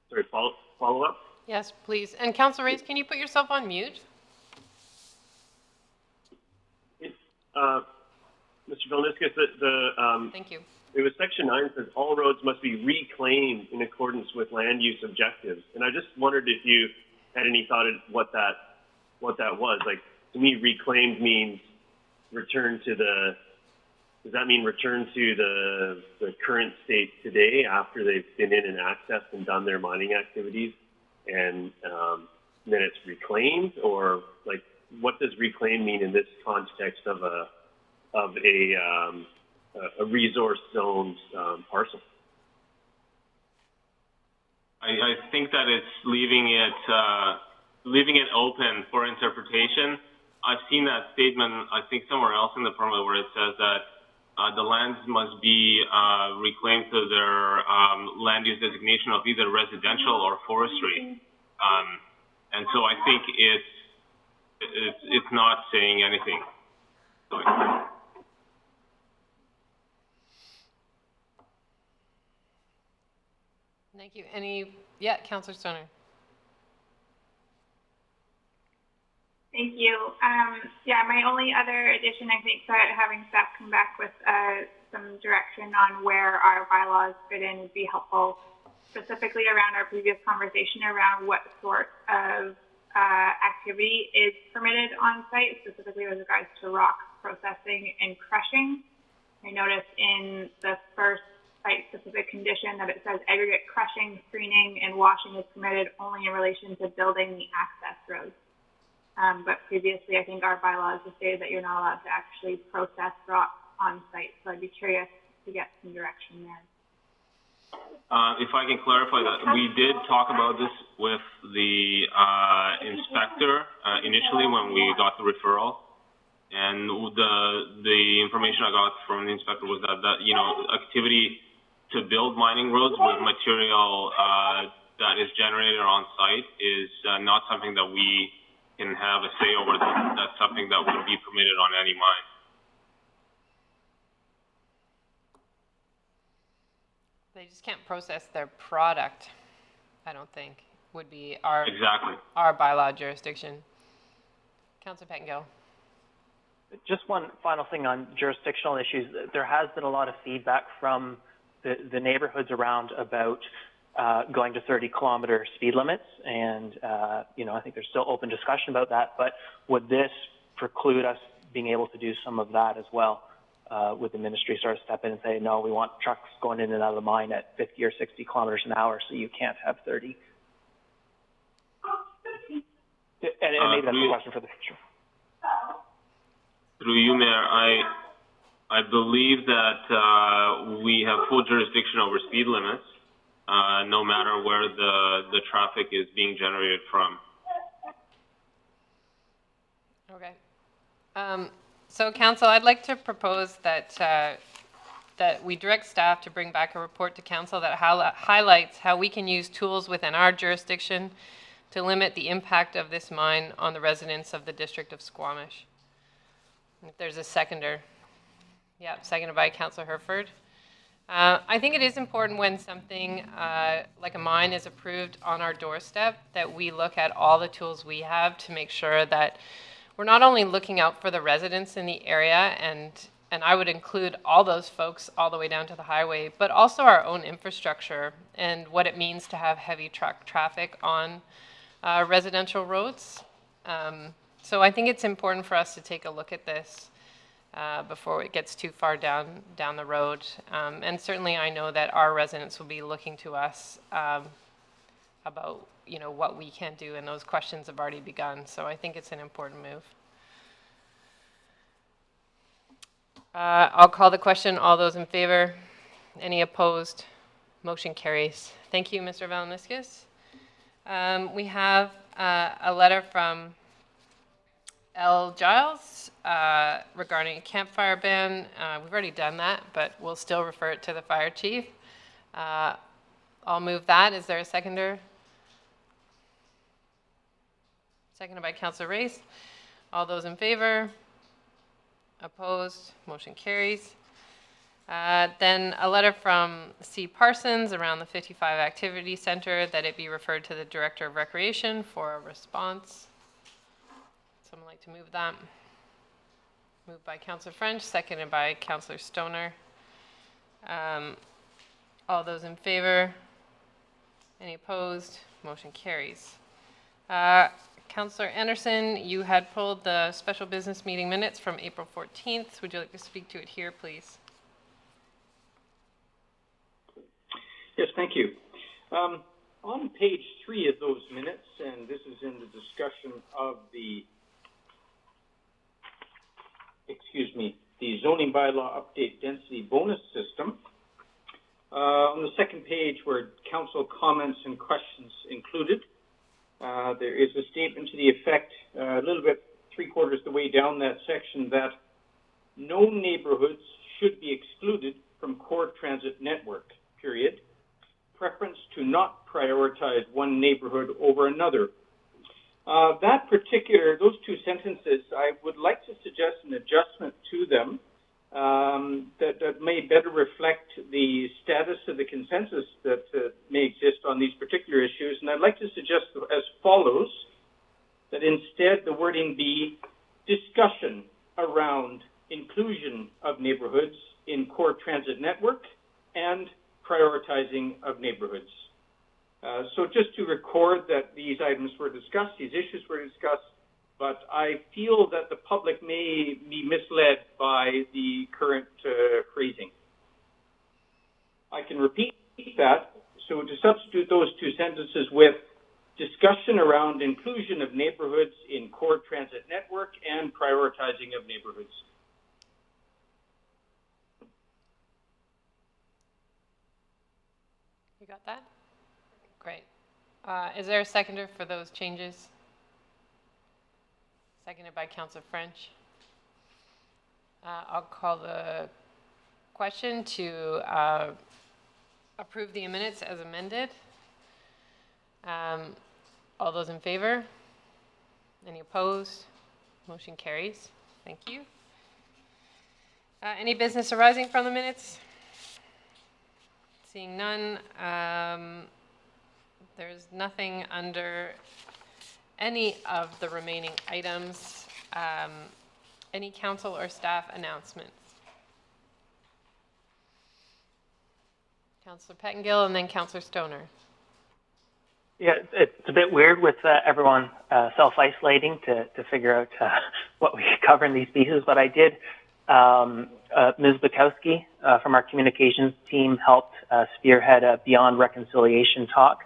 Sorry, follow up? Yes, please. And Councillor Race, can you put yourself on mute? Mr. Vilniuskas, Thank you. It was Section 9 says all roads must be reclaimed in accordance with land use objectives. And I just wondered if you had any thought of what that was. Like, to me, reclaimed means return to does that mean return to the current state today after they've been in and accessed and done their mining activities, and then it's reclaimed? Or, like, what does reclaim mean in this context of a resource zone parcel? I think that it's leaving it open for interpretation. I've seen that statement, I think, somewhere else in the permit where it says that the lands must be reclaimed to their land use designation of either residential or forestry. And so I think it's not saying anything. Thank you. Councillor Stoner. Thank you. My only other addition, I think that having staff come back with some direction on where our bylaws fit in would be helpful, specifically around our previous conversation around what sort of activity is permitted on site, specifically with regards to rock processing and crushing. I noticed in the first site-specific condition that it says aggregate crushing, screening, and washing is permitted only in relation to building the access roads. But previously, I think our bylaws have stated that you're not allowed to actually process rock on site. So I'd be curious to get some direction there. If I can clarify that, we did talk about this with the inspector initially when we got the referral, and the information I got from the inspector was that activity to build mining roads with material that is generated on site is not something that we can have a say over. That's something that would be permitted on any mine. They just can't process their product, I don't think, would be our bylaw jurisdiction. Councillor Pettengill. Just one final thing on jurisdictional issues. There has been a lot of feedback from the neighborhoods around about going to 30-kilometer speed limits, and I think there's still open discussion about that. But would this preclude us being able to do some of that as well? Would the ministry sort of step in and say, no, we want trucks going in and out of the mine at 50 or 60 kilometers an hour, so you can't have 30? And maybe that's a question for the future. Through you, Mayor, I believe that we have full jurisdiction over speed limits, no matter where the traffic is being generated from. Okay. So, Council, I'd like to propose that we direct staff to bring back a report to Council that highlights how we can use tools within our jurisdiction to limit the impact of this mine on the residents of the District of Squamish. If there's a seconder. Yeah, seconded by Councillor Herford. I think it is important when something like a mine is approved on our doorstep that we look at all the tools we have to make sure that we're not only looking out for the residents in the area, and I would include all those folks all the way down to the highway, but also our own infrastructure and what it means to have heavy truck traffic on residential roads. So I think it's important for us to take a look at this before it gets too far down the road. And certainly I know that our residents will be looking to us about what we can do, and those questions have already begun. So I think it's an important move. I'll call the question. All those in favor? Any opposed? Motion carries. Thank you, Mr. Valniscus. We have a letter from L. Giles regarding a campfire ban. We've already done that, but we'll still refer it to the fire chief. I'll move that. Is there a seconder? Seconded by Councillor Race. All those in favor? Opposed? Motion carries. Then a letter from C. Parsons around the 55 Activity Center that it be referred to the Director of Recreation for a response. Someone like to move that? Moved by Councillor French, seconded by Councillor Stoner. All those in favor? Any opposed? Motion carries. Councillor Anderson, you had pulled the special business meeting minutes from April 14th. Would you like to speak to it here, please? Yes, thank you. On page 3 of those minutes, and this is in the discussion of the the zoning bylaw update density bonus system. On the second page where council comments and questions included, there is a statement to the effect, a little bit 3/4 the way down that section, that no neighborhoods should be excluded from core transit network, period. Preference to not prioritize one neighborhood over another. Those two sentences, I would like to suggest an adjustment to them that may better reflect the status of the consensus that may exist on these particular issues. And I'd like to suggest as follows, that instead the wording be discussion around inclusion of neighborhoods in core transit network and prioritizing of neighborhoods. So just to record that these items were discussed, these issues were discussed, but I feel that the public may be misled by the current phrasing. I can repeat that. So to substitute those two sentences with discussion around inclusion of neighborhoods in core transit network and prioritizing of neighborhoods. You got that? Great. Is there a seconder for those changes? Seconded by Councillor French. I'll call the question to approve the minutes as amended. All those in favor? Any opposed? Motion carries. Thank you. Any business arising from the minutes? Seeing none, there's nothing under any of the remaining items. Any council or staff announcements? Councillor Pettengill and then Councillor Stoner. Yeah, it's a bit weird with everyone self-isolating to figure out what we could cover in these pieces, but I did. Ms. Bukowski from our communications team helped spearhead a Beyond Reconciliation talk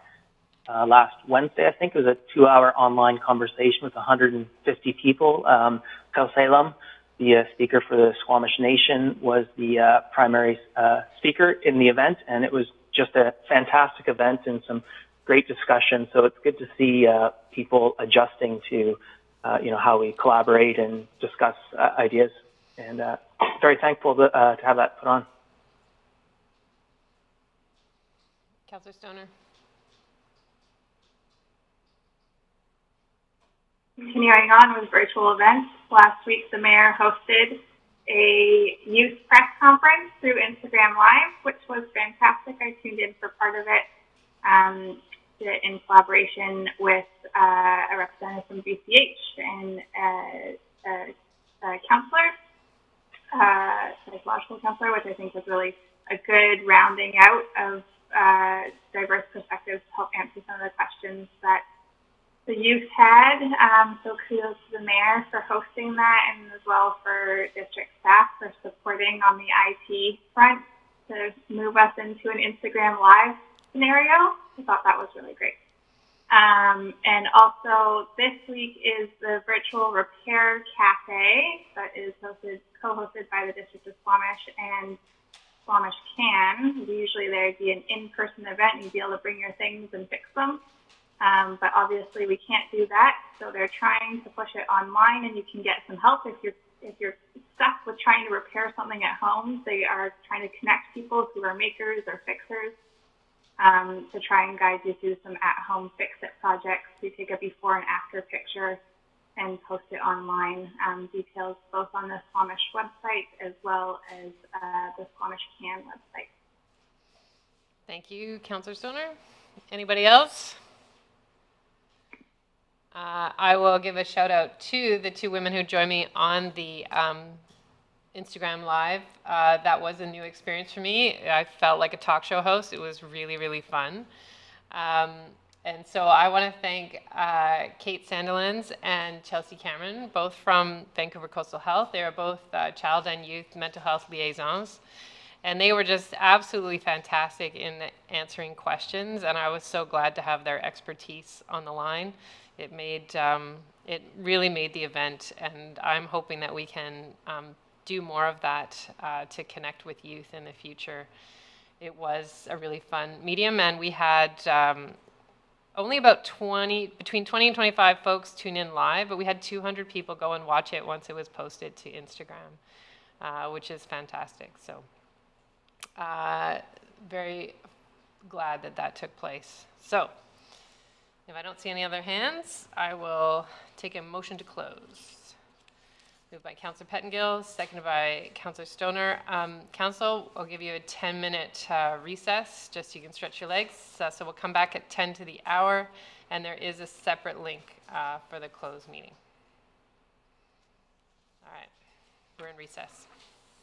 last Wednesday. I think it was a 2-hour online conversation with 150 people. Kau Salem, the speaker for the Squamish Nation, was the primary speaker in the event, and it was just a fantastic event and some great discussion. So it's good to see people adjusting to how we collaborate and discuss ideas. And very thankful to have that put on. Councillor Stoner. Continuing on with virtual events, last week the mayor hosted a youth press conference through Instagram Live, which was fantastic. I tuned in for part of it in collaboration with a representative from BCH and a counselor, psychological counselor, which I think was really a good rounding out of diverse perspectives to help answer some of the questions that the youth had. So kudos to the mayor for hosting that, and as well for district staff for supporting on the IT front to move us into an Instagram Live scenario. I thought that was really great. And also this week is the virtual repair cafe that is co-hosted by the District of Squamish and Squamish Can. Usually there'd be an in-person event and you'd be able to bring your things and fix them. But obviously we can't do that, so they're trying to push it online, and you can get some help if you're stuck with trying to repair something at home. They are trying to connect people who are makers or fixers to try and guide you through some at-home fix-it projects. We take a before and after picture and post it online. Details both on the Squamish website as well as the Squamish Can website. Thank you, Councillor Stoner. Anybody else? I will give a shout out to the two women who joined me on the Instagram Live. That was a new experience for me. I felt like a talk show host. It was really, really fun. And so I want to thank Kate Sandilands and Chelsea Cameron, both from Vancouver Coastal Health. They are both child and youth mental health liaisons. And they were just absolutely fantastic in answering questions, and I was so glad to have their expertise on the line. It made it really made the event, and I'm hoping that we can do more of that to connect with youth in the future. It was a really fun medium, and we had only about between 20 and 25 folks tune in live, but we had 200 people go and watch it once it was posted to Instagram, which is fantastic. So very glad that that took place. So if I don't see any other hands, I will take a motion to close. Moved by Councillor Pettengill, seconded by Councillor Stoner. Council, I'll give you a 10-minute recess, just so you can stretch your legs. So we'll come back at 10 to the hour, and there is a separate link for the closed meeting. All right, we're in recess.